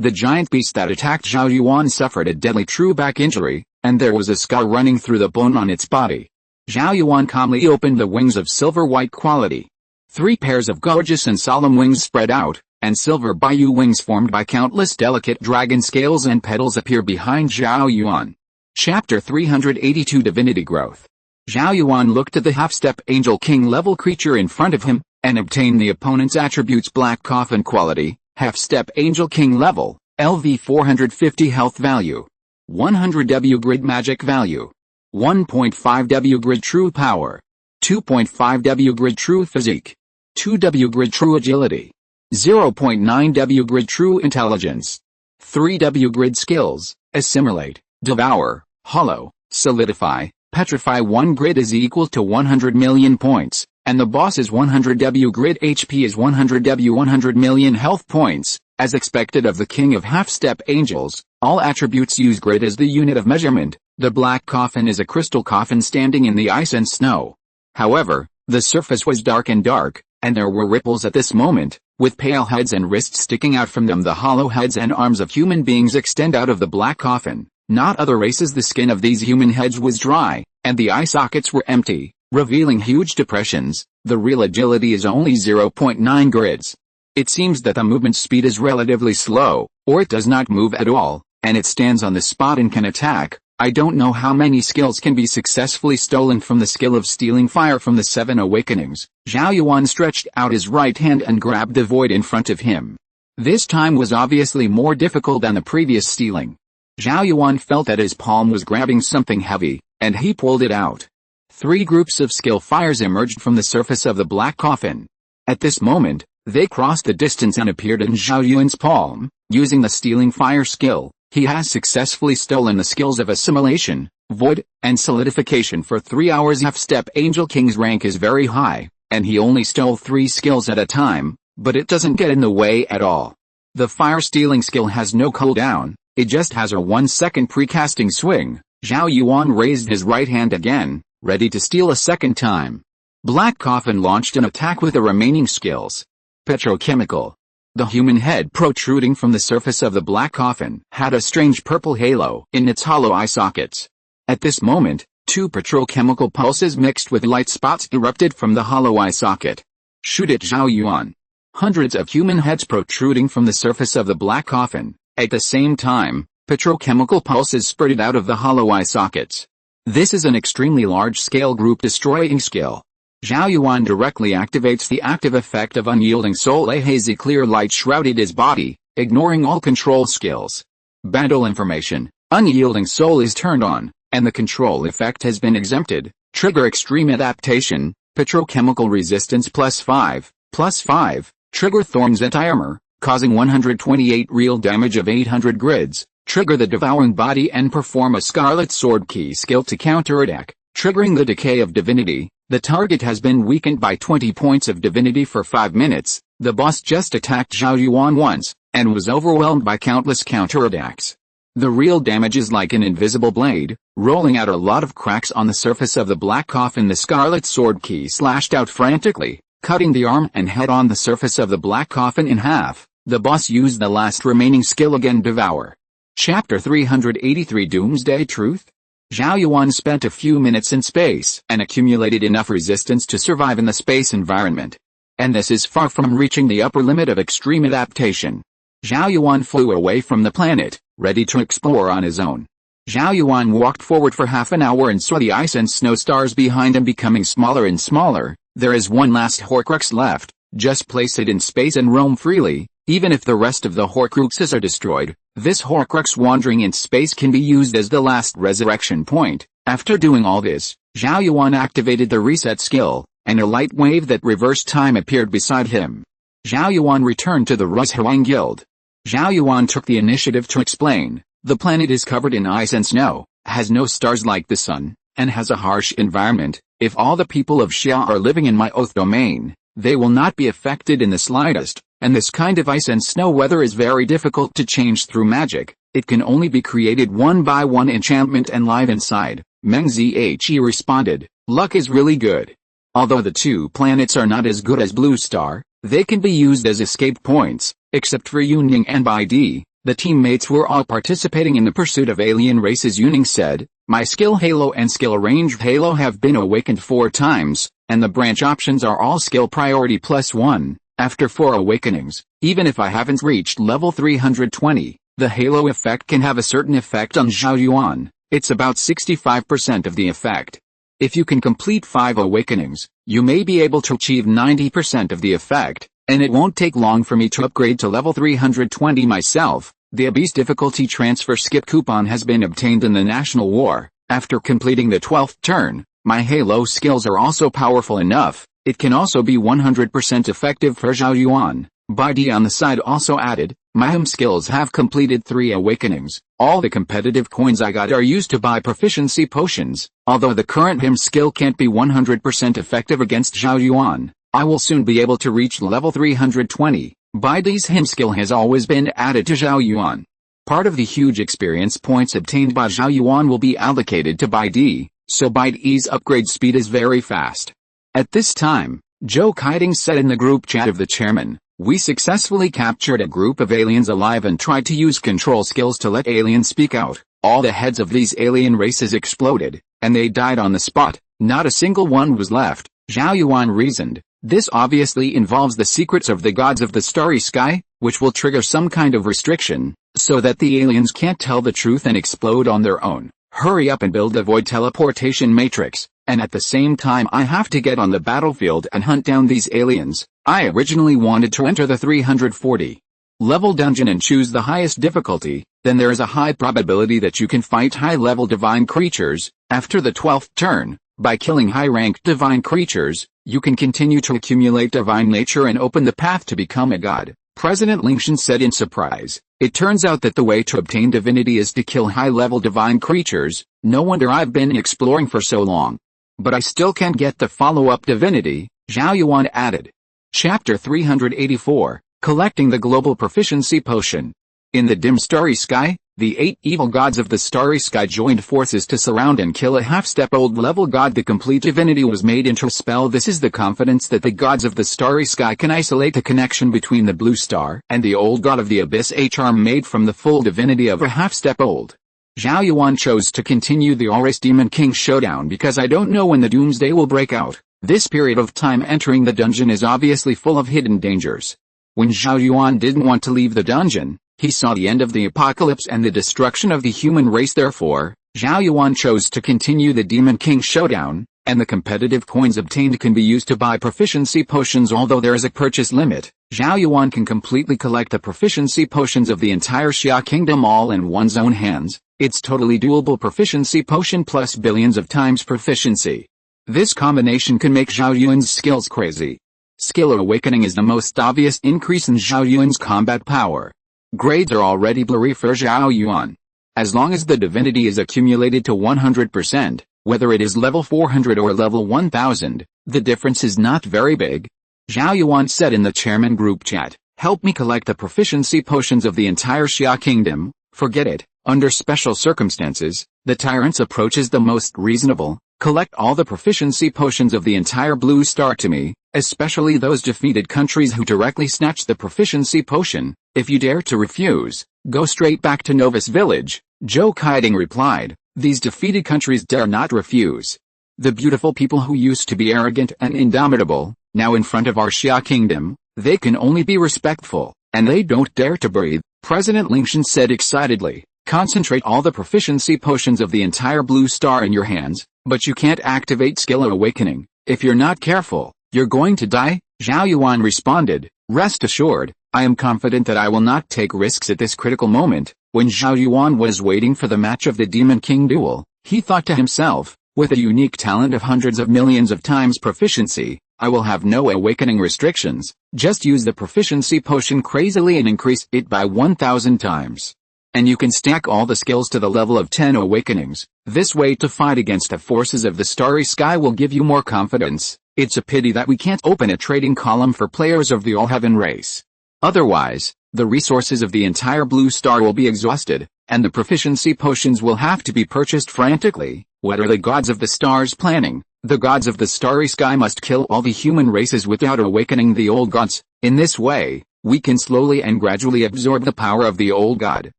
The giant beast that attacked Zhao Yuan suffered a deadly true back injury, and there was a scar running through the bone on its body. Zhao Yuan calmly opened the wings of silver-white quality. 3 pairs of gorgeous and solemn wings spread out, and silver bayou wings formed by countless delicate dragon scales and petals appear behind Zhao Yuan. Chapter 382 Divinity Growth. Zhao Yuan looked at the half-step Angel King level creature in front of him, and obtained the opponent's attributes. Black Coffin quality, half-step Angel King level, LV 450 health value. 100 W grid magic value. 1.5 W grid true power. 2.5 W grid true physique. 2 W grid true agility. 0.9 W grid true intelligence. 3 W grid skills, assimilate, devour, hollow, solidify, petrify. 1 grid is equal to 100 million points, and the boss is 100 W grid. HP is 100 W 100 million health points. As expected of the king of half-step angels, all attributes use grid as the unit of measurement. The black coffin is a crystal coffin standing in the ice and snow. However, the surface was dark, and there were ripples at this moment, with pale heads and wrists sticking out from them. The hollow heads and arms of human beings extend out of the black coffin, not other races. The skin of these human heads was dry, and the eye sockets were empty, revealing huge depressions. The real agility is only 0.9 grids. It seems that the movement speed is relatively slow, or it does not move at all, and it stands on the spot and can attack, I don't know how many skills can be successfully stolen from the skill of stealing fire from the 7 awakenings. Zhao Yuan stretched out his right hand and grabbed the void in front of him. This time was obviously more difficult than the previous stealing. Zhao Yuan felt that his palm was grabbing something heavy, and he pulled it out. 3 groups of skill fires emerged from the surface of the black coffin. At this moment, they crossed the distance and appeared in Zhao Yuan's palm. Using the stealing fire skill, he has successfully stolen the skills of assimilation, void, and solidification for 3 hours. F-step Angel King's rank is very high, and he only stole 3 skills at a time, but it doesn't get in the way at all. The fire stealing skill has no cooldown, it just has a 1-second precasting swing. Zhao Yuan raised his right hand again, ready to steal a second time. Black Coffin launched an attack with the remaining skills. Petrochemical. The human head protruding from the surface of the black coffin had a strange purple halo in its hollow eye sockets. At this moment, 2 petrochemical pulses mixed with light spots erupted from the hollow eye socket. Shoot it, Zhao Yuan. Hundreds of human heads protruding from the surface of the black coffin. At the same time, petrochemical pulses spurted out of the hollow eye sockets. This is an extremely large-scale group-destroying skill. Zhao Yuan directly activates the active effect of Unyielding Soul. A hazy clear light shrouded his body, ignoring all control skills. Battle information. Unyielding Soul is turned on, and the control effect has been exempted. Trigger extreme adaptation, petrochemical resistance +5. Trigger Thorn's anti-armor, causing 128 real damage of 800 grids. Trigger the Devouring Body and perform a Scarlet Sword key skill to counterattack, triggering the Decay of Divinity. The target has been weakened by 20 points of divinity for 5 minutes. The boss just attacked Zhao Yuan once, and was overwhelmed by countless counterattacks. The real damage is like an invisible blade, rolling out a lot of cracks on the surface of the black coffin. The Scarlet Sword key slashed out frantically, cutting the arm and head on the surface of the black coffin in half. The boss used the last remaining skill again, Devour. Chapter 383 Doomsday Truth. Zhao Yuan spent a few minutes in space and accumulated enough resistance to survive in the space environment. And this is far from reaching the upper limit of extreme adaptation. Zhao Yuan flew away from the planet, ready to explore on his own. Zhao Yuan walked forward for half an hour and saw the ice and snow stars behind him becoming smaller and smaller. There is one last Horcrux left, just place it in space and roam freely. Even if the rest of the Horcruxes are destroyed, this Horcrux wandering in space can be used as the last resurrection point. After doing all this, Zhao Yuan activated the reset skill, and a light wave that reversed time appeared beside him. Zhao Yuan returned to the Ruzhuang Guild. Zhao Yuan took the initiative to explain. The planet is covered in ice and snow, has no stars like the sun, and has a harsh environment. If all the people of Xia are living in my oath domain, they will not be affected in the slightest. And this kind of ice and snow weather is very difficult to change through magic. It can only be created one by one enchantment and live inside. Meng Zhe responded, luck is really good. Although the 2 planets are not as good as Blue Star, they can be used as escape points, except for Yuning and Bai Di. The teammates were all participating in the pursuit of alien races. Yuning said, my skill Halo and skill range Halo have been awakened 4 times, and the branch options are all skill priority +1. After 4 awakenings, even if I haven't reached level 320, the halo effect can have a certain effect on Zhao Yuan. It's about 65% of the effect. If you can complete 5 awakenings, you may be able to achieve 90% of the effect, and it won't take long for me to upgrade to level 320 myself. The Abyss difficulty transfer skip coupon has been obtained in the National War. After completing the 12th turn, my halo skills are also powerful enough. It can also be 100% effective for Zhao Yuan. Bai Di on the side also added, my him skills have completed 3 awakenings. All the competitive coins I got are used to buy proficiency potions. Although the current him skill can't be 100% effective against Zhao Yuan, I will soon be able to reach level 320. Bai Di's him skill has always been added to Zhao Yuan. Part of the huge experience points obtained by Zhao Yuan will be allocated to Bai Di, so Bai Di's upgrade speed is very fast. At this time, Zhou Kaiding said in the group chat of the chairman, we successfully captured a group of aliens alive and tried to use control skills to let aliens speak out. All the heads of these alien races exploded, and they died on the spot. Not a single one was left. Zhao Yuan reasoned, this obviously involves the secrets of the gods of the starry sky, which will trigger some kind of restriction, so that the aliens can't tell the truth and explode on their own. Hurry up and build the void teleportation matrix, and at the same time I have to get on the battlefield and hunt down these aliens. I originally wanted to enter the 340 level dungeon and choose the highest difficulty, then there is a high probability that you can fight high-level divine creatures. After the 12th turn, by killing high-ranked divine creatures, you can continue to accumulate divine nature and open the path to become a god. President Lincoln said in surprise, "It turns out that the way to obtain divinity is to kill high-level divine creatures. No wonder I've been exploring for so long. But I still can't get the follow-up divinity," Zhao Yuan added. Chapter 384, Collecting the Global Proficiency Potion. In the dim starry sky, the 8 evil gods of the starry sky joined forces to surround and kill a half-step-old level god. The complete divinity was made into a spell. This is the confidence that the gods of the starry sky can isolate the connection between the blue star and the old god of the abyss, a charm made from the full divinity of a half-step-old. Zhao Yuan chose to continue the All-Race Demon King showdown because I don't know when the Doomsday will break out. This period of time entering the dungeon is obviously full of hidden dangers. When Zhao Yuan didn't want to leave the dungeon, he saw the end of the apocalypse and the destruction of the human race. Therefore, Zhao Yuan chose to continue the Demon King showdown, and the competitive coins obtained can be used to buy proficiency potions. Although there is a purchase limit, Zhao Yuan can completely collect the proficiency potions of the entire Xia Kingdom all in one's own hands. It's totally doable. Proficiency potion plus billions of times proficiency. This combination can make Zhao Yuan's skills crazy. Skill Awakening is the most obvious increase in Zhao Yuan's combat power. Grades are already blurry for Zhao Yuan. As long as the divinity is accumulated to 100%, whether it is level 400 or level 1000, the difference is not very big. Zhao Yuan said in the chairman group chat, "Help me collect the proficiency potions of the entire Xia Kingdom." Forget it. Under special circumstances, the tyrant's approach is the most reasonable. Collect all the proficiency potions of the entire blue star to me, especially those defeated countries who directly snatch the proficiency potion. If you dare to refuse, go straight back to Novus Village, Zhou Kaiding replied. These defeated countries dare not refuse. The beautiful people who used to be arrogant and indomitable, now in front of our Xia Kingdom, they can only be respectful, and they don't dare to breathe, President Lincoln said excitedly. Concentrate all the proficiency potions of the entire blue star in your hands, but you can't activate Skill Awakening. If you're not careful, you're going to die, Zhao Yuan responded. Rest assured, I am confident that I will not take risks at this critical moment. When Zhao Yuan was waiting for the match of the Demon King duel, he thought to himself, with a unique talent of hundreds of millions of times proficiency, I will have no awakening restrictions. Just use the proficiency potion crazily and increase it by 1000 times. And you can stack all the skills to the level of 10 awakenings. This way to fight against the forces of the starry sky will give you more confidence. It's a pity that we can't open a trading column for players of the all-heaven race. Otherwise, the resources of the entire blue star will be exhausted, and the proficiency potions will have to be purchased frantically. What are the gods of the stars planning? The gods of the starry sky must kill all the human races without awakening the old gods. In this way, we can slowly and gradually absorb the power of the old god.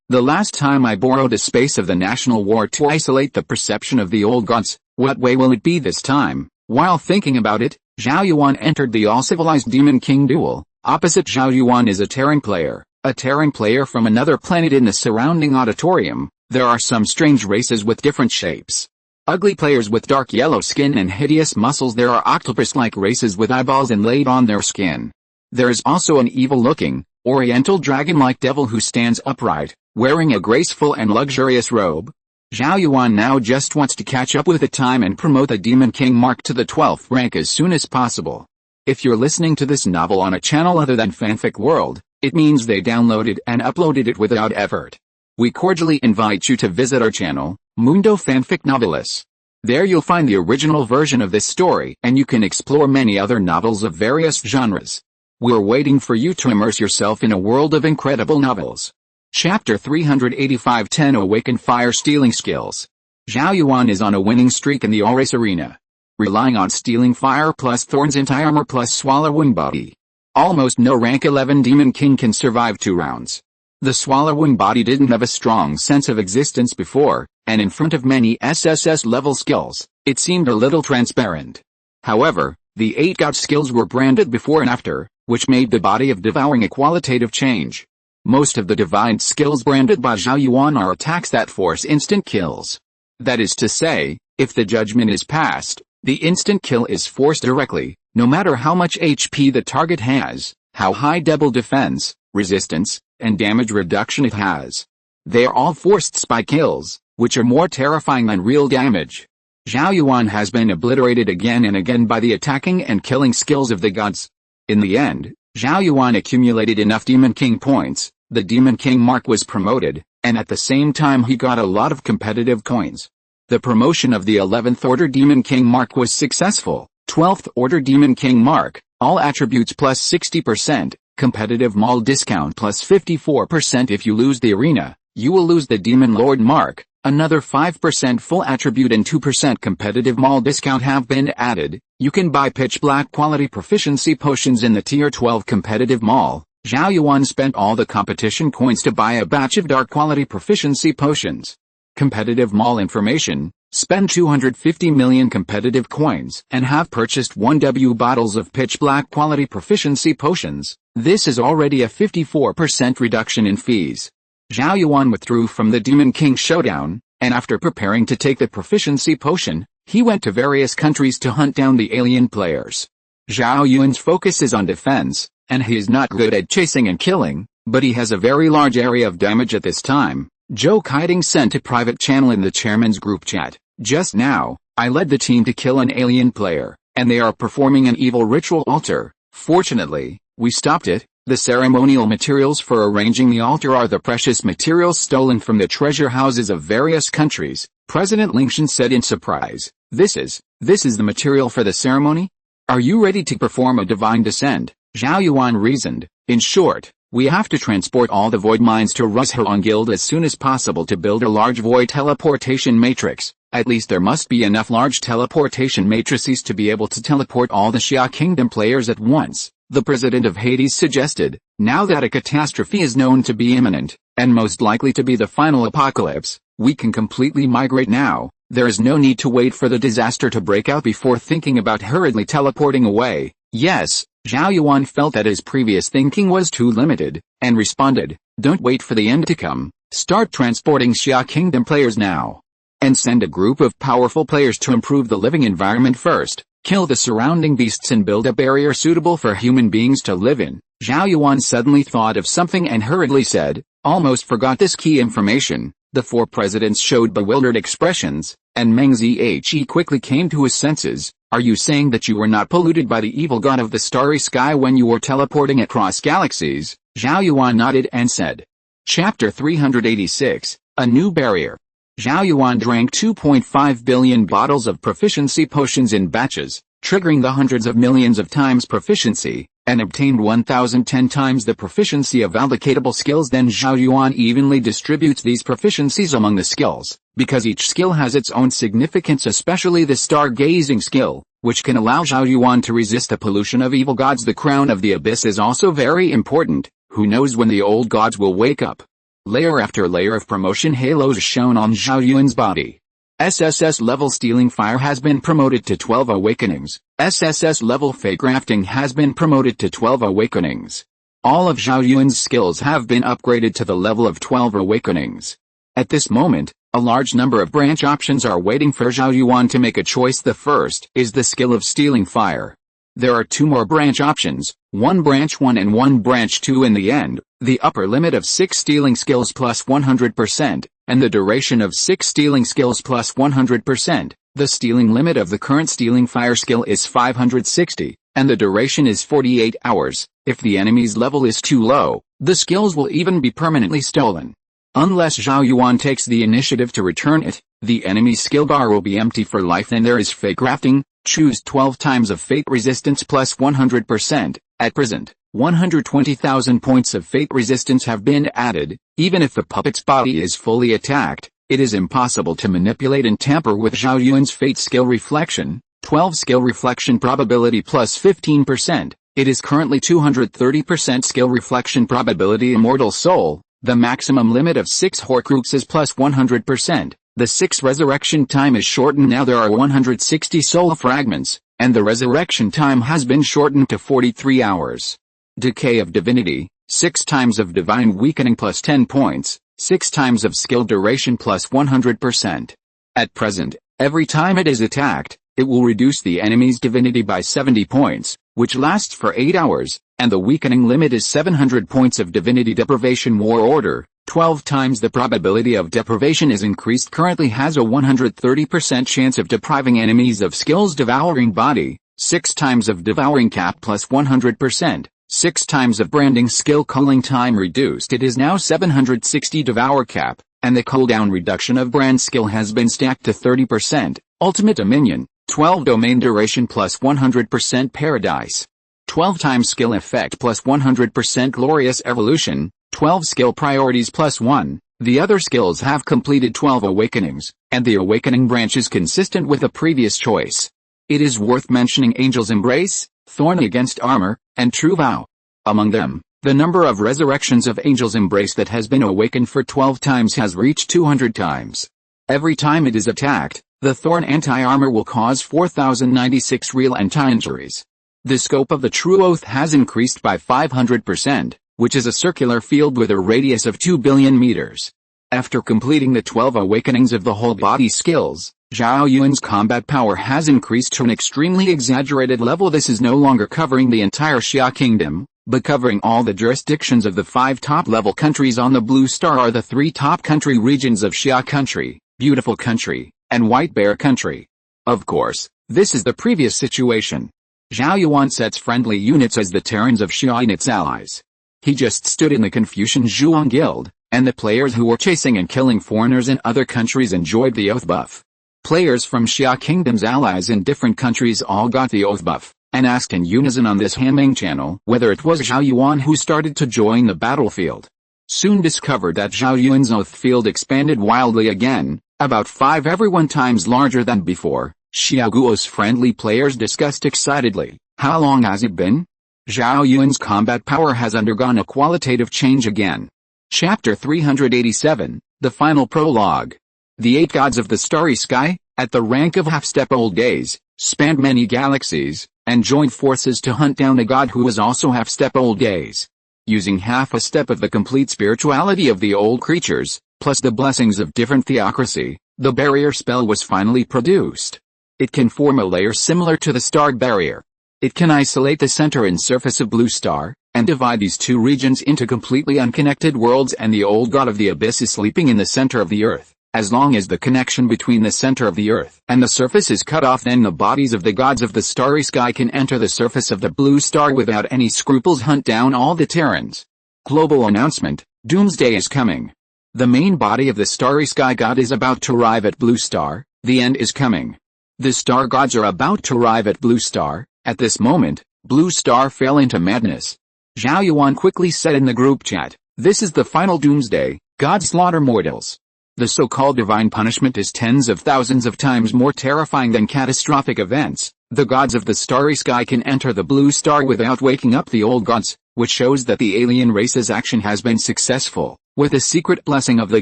The last time I borrowed a space of the national war to isolate the perception of the old gods. What way will it be this time? While thinking about it, Zhao Yuan entered the all-civilized Demon King duel. Opposite Zhao Yuan is a Terran player from another planet. In the surrounding auditorium, there are some strange races with different shapes. Ugly players with dark yellow skin and hideous muscles. There are octopus-like races with eyeballs inlaid on their skin. There is also an evil-looking, oriental dragon-like devil who stands upright, wearing a graceful and luxurious robe. Zhao Yuan now just wants to catch up with the time and promote the Demon King mark to the 12th rank as soon as possible. If you're listening to this novel on a channel other than Fanfic World, it means they downloaded and uploaded it without effort. We cordially invite you to visit our channel, Mundo Fanfic Novelis. There you'll find the original version of this story, and you can explore many other novels of various genres. We're waiting for you to immerse yourself in a world of incredible novels. Chapter 385 10 Awaken Fire Stealing Skills. Zhao Yuan is on a winning streak in the all-race arena, relying on stealing fire plus thorns into armor plus swallowing body. Almost no rank 11 Demon King can survive 2 rounds. The swallowing body didn't have a strong sense of existence before, and in front of many SSS level skills, it seemed a little transparent. However, the 8 god skills were branded before and after, which made the body of devouring a qualitative change. Most of the divine skills branded by Zhao Yuan are attacks that force instant kills. That is to say, if the judgment is passed, the instant kill is forced directly, no matter how much HP the target has, how high double defense, resistance, and damage reduction it has. They are all forced spy kills, which are more terrifying than real damage. Zhao Yuan has been obliterated again and again by the attacking and killing skills of the gods. In the end, Zhao Yuan accumulated enough Demon King points, the Demon King mark was promoted, and at the same time he got a lot of competitive coins. The promotion of the 11th Order Demon King mark was successful. 12th Order Demon King mark, all attributes plus 60%, competitive mall discount plus 54%. If you lose the arena, you will lose the Demon Lord mark. Another 5% full attribute and 2% competitive mall discount have been added. You can buy pitch black quality proficiency potions in the tier 12 competitive mall. Zhao Yuan spent all the competition coins to buy a batch of dark quality proficiency potions. Competitive mall information: spend 250 million competitive coins and have purchased 1W bottles of pitch black quality proficiency potions. This is already a 54% reduction in fees. Zhao Yuan withdrew from the Demon King showdown, and after preparing to take the proficiency potion, he went to various countries to hunt down the alien players. Zhao Yuan's focus is on defense, and he is not good at chasing and killing, but he has a very large area of damage at this time. Zhou Kaiding sent a private channel in the chairman's group chat. Just now, I led the team to kill an alien player, and they are performing an evil ritual altar. Fortunately, we stopped it. The ceremonial materials for arranging the altar are the precious materials stolen from the treasure houses of various countries, President Lingshan said in surprise. This is the material for the ceremony? Are you ready to perform a divine descent? Zhao Yuan reasoned. In short, we have to transport all the void mines to Rushan Guild as soon as possible to build a large void teleportation matrix. At least there must be enough large teleportation matrices to be able to teleport all the Xia Kingdom players at once, the president of Hades suggested. Now that a catastrophe is known to be imminent, and most likely to be the final apocalypse, we can completely migrate now. There is no need to wait for the disaster to break out before thinking about hurriedly teleporting away. Yes, Zhao Yuan felt that his previous thinking was too limited, and responded, don't wait for the end to come, start transporting Xia Kingdom players now. And send a group of powerful players to improve the living environment first, kill the surrounding beasts and build a barrier suitable for human beings to live in. Zhao Yuan suddenly thought of something and hurriedly said, almost forgot this key information. The four presidents showed bewildered expressions, and Meng Zhe quickly came to his senses. Are you saying that you were not polluted by the evil god of the starry sky when you were teleporting across galaxies? Zhao Yuan nodded and said. Chapter 386, A New Barrier. Zhao Yuan drank 2.5 billion bottles of proficiency potions in batches, triggering the hundreds of millions of times proficiency, and obtained 1010 times the proficiency of allocatable skills. Then Zhao Yuan evenly distributes these proficiencies among the skills, because each skill has its own significance, especially the stargazing skill, which can allow Zhao Yuan to resist the pollution of evil gods. The crown of the abyss is also very important. Who knows when the old gods will wake up? Layer after layer of promotion halos shone on Zhao Yuan's body. SSS level Stealing Fire has been promoted to 12 awakenings. SSS level Fate Grafting has been promoted to 12 awakenings. All of Zhao Yuan's skills have been upgraded to the level of 12 awakenings. At this moment, a large number of branch options are waiting for Zhao Yuan to make a choice. The first is the skill of Stealing Fire. There are two more branch options, one branch 1 and one branch 2. In the end, the upper limit of 6 stealing skills plus 100%, and the duration of 6 stealing skills plus 100%. The stealing limit of the current Stealing Fire skill is 560, and the duration is 48 hours. If the enemy's level is too low, the skills will even be permanently stolen. Unless Zhao Yuan takes the initiative to return it, the enemy's skill bar will be empty for life. Then there is Fate Grafting. Choose 12 times of Fate Resistance plus 100%. At present, 120,000 points of Fate Resistance have been added. Even if the puppet's body is fully attacked, it is impossible to manipulate and tamper with Zhao Yuan's Fate Skill Reflection. 12 Skill Reflection Probability plus 15%. It is currently 230% Skill Reflection Probability. Immortal Soul. The maximum limit of 6 Horcruxes is plus 100%. The 6 resurrection time is shortened. Now there are 160 soul fragments, and the resurrection time has been shortened to 43 hours. Decay of Divinity, 6 times of Divine Weakening plus 10 points, 6 times of Skill Duration plus 100%. At present, every time it is attacked, it will reduce the enemy's divinity by 70 points, which lasts for 8 hours, and the weakening limit is 700 points of divinity deprivation war order. 12 times the probability of deprivation is increased. Currently has a 130% chance of depriving enemies of skills devouring body, 6 times of devouring cap plus 100%, 6 times of branding skill cooling time reduced. It is now 760 devour cap, and the cooldown reduction of brand skill has been stacked to 30%, ultimate dominion, 12 domain duration plus 100% paradise, 12 times skill effect plus 100% glorious evolution, 12 skill priorities plus 1, the other skills have completed 12 awakenings, and the awakening branch is consistent with the previous choice. It is worth mentioning Angel's Embrace, Thorn Against Armor, and True Vow. Among them, the number of resurrections of Angel's Embrace that has been awakened for 12 times has reached 200 times. Every time it is attacked, the Thorn anti-armor will cause 4,096 real anti-injuries. The scope of the True Oath has increased by 500%, which is a circular field with a radius of 2 billion meters. After completing the 12 awakenings of the whole body skills, Zhao Yuan's combat power has increased to an extremely exaggerated level. This is no longer covering the entire Xia Kingdom, but covering all the jurisdictions of the 5 top-level countries on the Blue Star are the 3 top country regions of Xia Country, Beautiful Country, and White Bear Country. Of course, this is the previous situation. Zhao Yuan sets friendly units as the Terrans of Xia and its allies. He just stood in the Confucian Zhuang Guild, and the players who were chasing and killing foreigners in other countries enjoyed the Oath buff. Players from Xia Kingdom's allies in different countries all got the Oath buff, and asked in unison on this Hamming channel whether it was Zhao Yuan who started to join the battlefield. Soon discovered that Zhao Yuan's Oath field expanded wildly again, about 5 everyone times larger than before. Xiaoguo's friendly players discussed excitedly, how long has it been? Zhao Yuan's combat power has undergone a qualitative change again. Chapter 387, the final prologue. The 8 gods of the starry sky, at the rank of half-step-old days, spanned many galaxies, and joined forces to hunt down a god who was also half-step-old days. Using half a step of the complete spirituality of the old creatures, plus the blessings of different theocracy, the barrier spell was finally produced. It can form a layer similar to the star barrier. It can isolate the center and surface of Blue Star, and divide these 2 regions into completely unconnected worlds, and the old god of the abyss is sleeping in the center of the earth. As long as the connection between the center of the earth and the surface is cut off, then the bodies of the gods of the starry sky can enter the surface of the Blue Star without any scruples, hunt down all the Terrans. Global announcement, Doomsday is coming. The main body of the starry sky god is about to arrive at Blue Star, the end is coming. The star gods are about to arrive at Blue Star. At this moment, Blue Star fell into madness. Zhao Yuan quickly said in the group chat, "This is the final doomsday, gods slaughter mortals." The so-called divine punishment is tens of thousands of times more terrifying than catastrophic events. The gods of the starry sky can enter the Blue Star without waking up the old gods, which shows that the alien race's action has been successful. With the secret blessing of the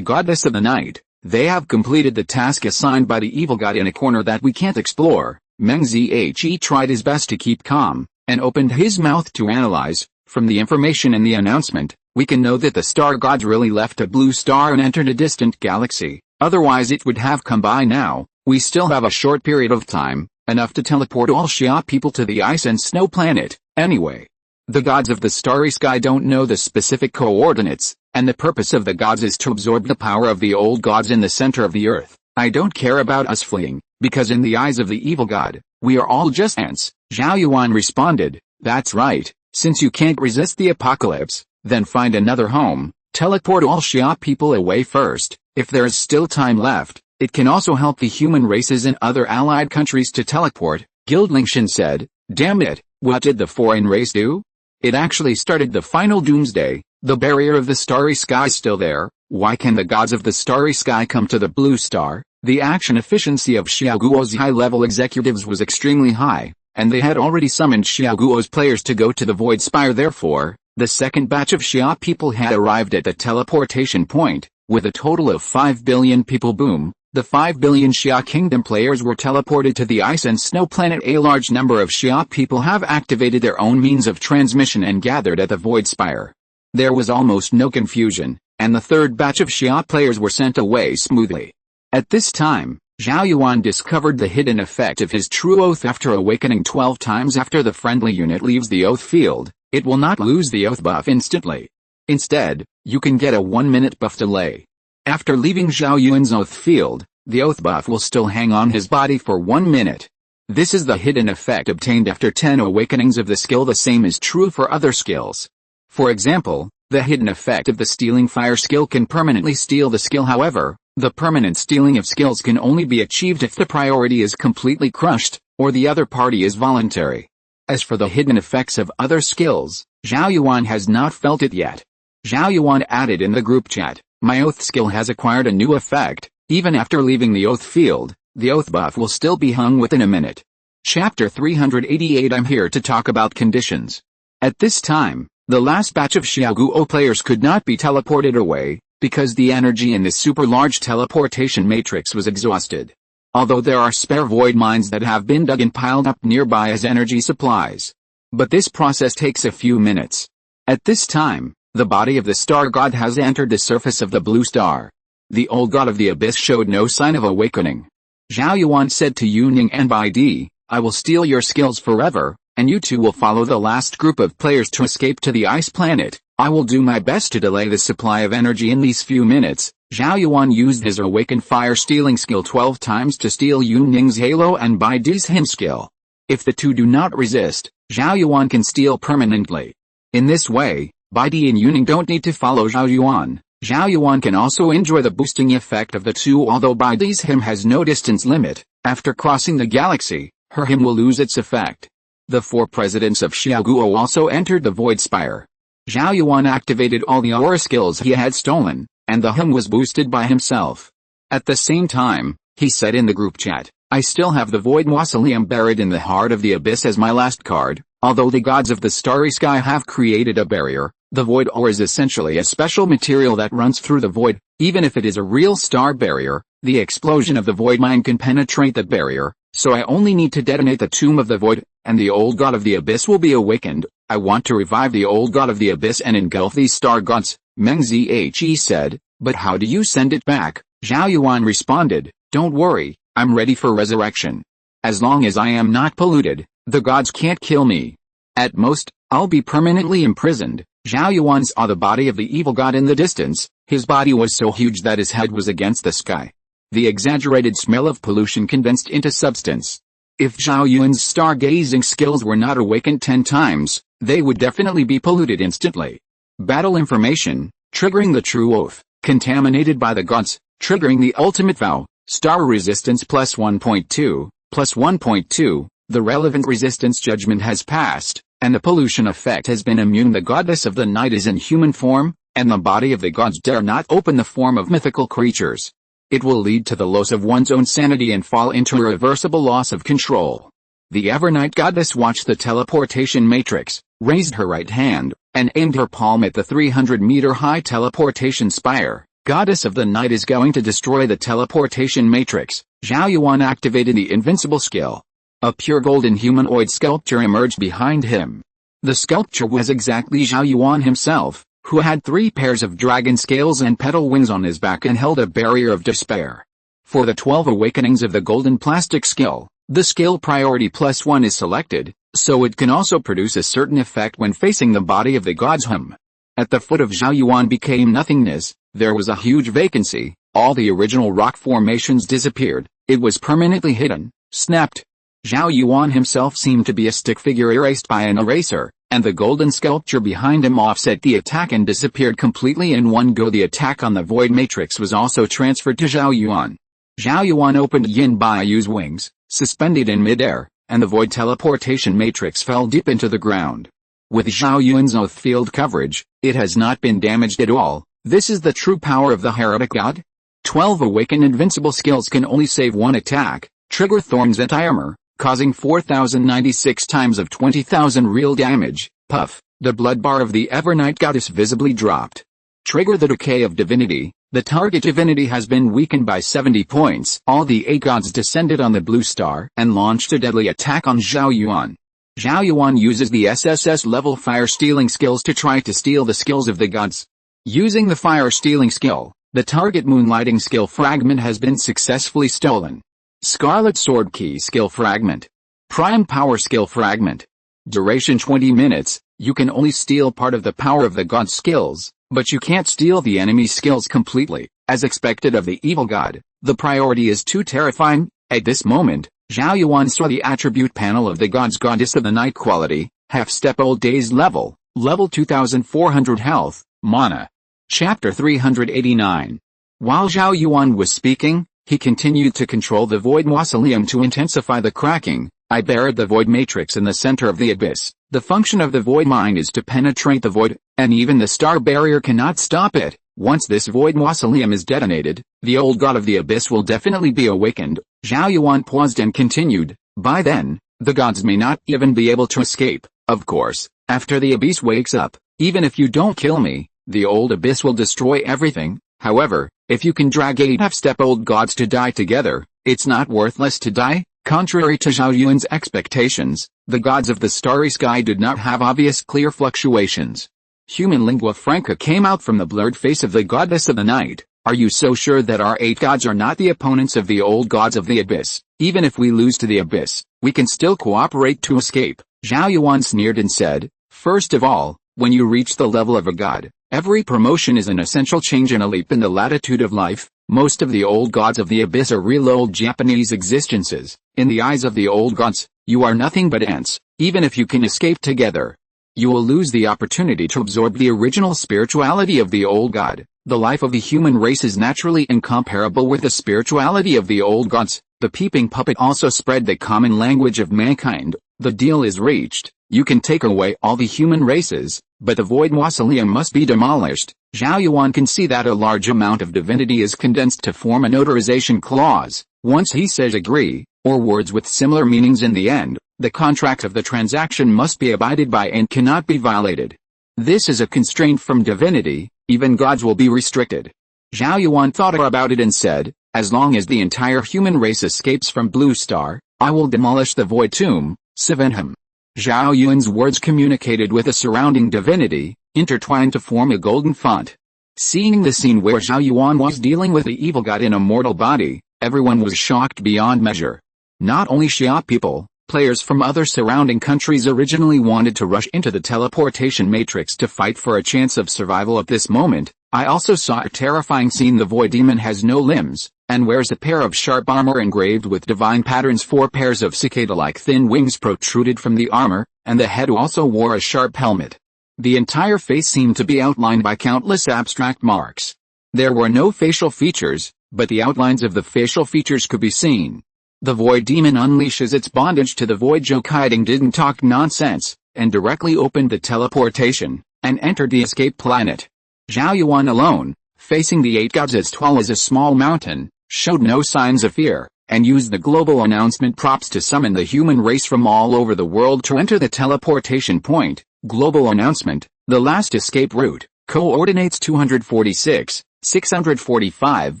goddess of the night, they have completed the task assigned by the evil god in a corner that we can't explore. Meng Zhe tried his best to keep calm, and opened his mouth to analyze. From the information in the announcement, we can know that the star gods really left a Blue Star and entered a distant galaxy, otherwise it would have come by now. We still have a short period of time, enough to teleport all Xia people to the ice and snow planet. Anyway, the gods of the starry sky don't know the specific coordinates, and the purpose of the gods is to absorb the power of the old gods in the center of the earth. I don't care about us fleeing, because in the eyes of the evil god, we are all just ants. Zhao Yuan responded, "That's right, since you can't resist the apocalypse, then find another home, teleport all Xia people away first. If there is still time left, it can also help the human races in other allied countries to teleport." Guild Lingshan said, "Damn it, what did the foreign race do? It actually started the final doomsday. The barrier of the starry sky is still there. Why can the gods of the starry sky come to the Blue Star?" The action efficiency of Xiaoguo's high-level executives was extremely high, and they had already summoned Xiaoguo's players to go to the Void Spire. Therefore, the second batch of Xia people had arrived at the teleportation point, with a total of 5 billion people. Boom! The 5 billion Xia Kingdom players were teleported to the ice and snow planet. A large number of Xia people have activated their own means of transmission and gathered at the Void Spire. There was almost no confusion, and the third batch of Xia players were sent away smoothly. At this time, Zhao Yuan discovered the hidden effect of his true oath after awakening 12 times after the friendly unit leaves the oath field. It will not lose the oath buff instantly. Instead, you can get a 1-minute buff delay. After leaving Zhao Yuan's oath field, the oath buff will still hang on his body for 1 minute. This is the hidden effect obtained after 10 awakenings of the skill. The same is true for other skills. For example, the hidden effect of the stealing fire skill can permanently steal the skill. However, the permanent stealing of skills can only be achieved if the priority is completely crushed, or the other party is voluntary. As for the hidden effects of other skills, Zhao Yuan has not felt it yet. Zhao Yuan added in the group chat, "My oath skill has acquired a new effect. Even after leaving the oath field, the oath buff will still be hung within a minute." Chapter 388. I'm here to talk about conditions. At this time, the last batch of Xiaoguo players could not be teleported away, because the energy in this super large teleportation matrix was exhausted. Although there are spare void mines that have been dug and piled up nearby as energy supplies. But this process takes a few minutes. At this time, the body of the star god has entered the surface of the blue star. The old god of the abyss showed no sign of awakening. Zhao Yuan said to Yuning and Bai Di, "I will steal your skills forever, and you two will follow the last group of players to escape to the ice planet. I will do my best to delay the supply of energy in these few minutes." Zhao Yuan used his awakened fire stealing skill 12 times to steal Yuning's halo and Bai Di's him skill. If the two do not resist, Zhao Yuan can steal permanently. In this way, Bai Di and Yuning don't need to follow Zhao Yuan. Zhao Yuan can also enjoy the boosting effect of the two. Although Bai Di's him has no distance limit, after crossing the galaxy, her him will lose its effect. The 4 presidents of Xiaoguo also entered the Void Spire. Zhao Yuan activated all the aura skills he had stolen, and the him was boosted by himself. At the same time, he said in the group chat, "I still have the Void Mausoleum buried in the heart of the abyss as my last card. Although the gods of the starry sky have created a barrier, the void ore is essentially a special material that runs through the void. Even if it is a real star barrier, the explosion of the void mine can penetrate the barrier, so I only need to detonate the tomb of the void, and the old god of the abyss will be awakened. I want to revive the old god of the abyss and engulf these star gods," Meng Zhe said. "But how do you send it back?" Zhao Yuan responded, "Don't worry, I'm ready for resurrection. As long as I am not polluted, the gods can't kill me. At most, I'll be permanently imprisoned." Zhao Yuan saw the body of the evil god in the distance. His body was so huge that his head was against the sky. The exaggerated smell of pollution condensed into substance. If Zhao Yuan's stargazing skills were not awakened 10 times, they would definitely be polluted instantly. Battle information, triggering the true oath, contaminated by the gods, triggering the ultimate vow, star resistance plus 1.2, plus 1.2, the relevant resistance judgment has passed, and the pollution effect has been immune. The goddess of the night is in human form, and the body of the gods dare not open the form of mythical creatures. It will lead to the loss of one's own sanity and fall into irreversible loss of control. The Evernight goddess watched the teleportation matrix, raised her right hand, and aimed her palm at the 300-meter-high teleportation spire. Goddess of the night is going to destroy the teleportation matrix. Zhao Yuan activated the invincible skill. A pure golden humanoid sculpture emerged behind him. The sculpture was exactly Zhao Yuan himself, who had 3 pairs of dragon scales and petal wings on his back and held a barrier of despair. For the 12 awakenings of the golden plastic skill, the skill priority +1 is selected, so it can also produce a certain effect when facing the body of the god's hum. At the foot of Zhao Yuan became nothingness. There was a huge vacancy. All the original rock formations disappeared. It was permanently hidden, snapped. Zhao Yuan himself seemed to be a stick figure erased by an eraser, and the golden sculpture behind him offset the attack and disappeared completely in one go. The attack on the void matrix was also transferred to Zhao Yuan. Zhao Yuan opened Yin Baiyu's wings, suspended in midair, and the void teleportation matrix fell deep into the ground. With Zhao Yuan's oath field coverage, it has not been damaged at all. This is the true power of the heretic god. 12 awakened invincible skills can only save one attack, trigger Thorn's anti-armor, causing 4,096 times of 20,000 real damage. Puff, the blood bar of the Evernight goddess visibly dropped. Trigger the decay of divinity. The target divinity has been weakened by 70 points. All the 8 gods descended on the blue star and launched a deadly attack on Zhao Yuan. Zhao Yuan uses the SSS level fire stealing skills to try to steal the skills of the gods. Using the fire stealing skill, the target moonlighting skill fragment has been successfully stolen. Scarlet Sword Key Skill Fragment. Prime Power Skill Fragment. Duration 20 minutes, you can only steal part of the power of the god's skills, but you can't steal the enemy's skills completely. As expected of the evil god, the priority is too terrifying. At this moment, Zhao Yuan saw the attribute panel of the god's goddess of the night quality, half-step old days level 2400 health, mana. Chapter 389. While Zhao Yuan was speaking, he continued to control the void mausoleum to intensify the cracking. I buried the void matrix in the center of the abyss. The function of the void mine is to penetrate the void, and even the star barrier cannot stop it. Once this void mausoleum is detonated, the old god of the abyss will definitely be awakened. Zhao Yuan paused and continued, by then, the gods may not even be able to escape. Of course, after the abyss wakes up, even if you don't kill me, the old abyss will destroy everything. However, if you can drag 8 half-step old gods to die together, it's not worthless to die. Contrary to Zhao Yuan's expectations, the gods of the starry sky did not have obvious clear fluctuations. Human lingua franca came out from the blurred face of the goddess of the night. Are you so sure that our 8 gods are not the opponents of the old gods of the abyss? Even if we lose to the abyss, we can still cooperate to escape. Zhao Yuan sneered and said, first of all, when you reach the level of a god, every promotion is an essential change and a leap in the latitude of life. Most of the old gods of the abyss are real old Japanese existences. In the eyes of the old gods, you are nothing but ants. Even if you can escape together, you will lose the opportunity to absorb the original spirituality of the old god. The life of the human race is naturally incomparable with the spirituality of the old gods. The peeping puppet also spread the common language of mankind. The deal is reached. You can take away all the human races, but the void mausoleum must be demolished. Zhao Yuan can see that a large amount of divinity is condensed to form a notarization clause. Once he says agree, or words with similar meanings in the end, the contract of the transaction must be abided by and cannot be violated. This is a constraint from divinity. Even gods will be restricted. Zhao Yuan thought about it and said, as long as the entire human race escapes from Blue Star, I will demolish the void tomb, Savenham. Zhao Yuan's words communicated with a surrounding divinity, intertwined to form a golden font. Seeing the scene where Zhao Yuan was dealing with the evil god in a mortal body, everyone was shocked beyond measure. Not only Xia people, players from other surrounding countries originally wanted to rush into the teleportation matrix to fight for a chance of survival at this moment. I also saw a terrifying scene. The void demon has no limbs, and wears a pair of sharp armor engraved with divine patterns. 4 pairs of cicada-like thin wings protruded from the armor, and the head also wore a sharp helmet. The entire face seemed to be outlined by countless abstract marks. There were no facial features, but the outlines of the facial features could be seen. The void demon unleashes its bondage to the void Jokaiding didn't talk nonsense, and directly opened the teleportation, and entered the escape planet. Zhao Yuan alone, facing the 8 gods as tall as a small mountain, showed no signs of fear, and used the global announcement props to summon the human race from all over the world to enter the teleportation point. Global announcement, the last escape route, coordinates 246, 645,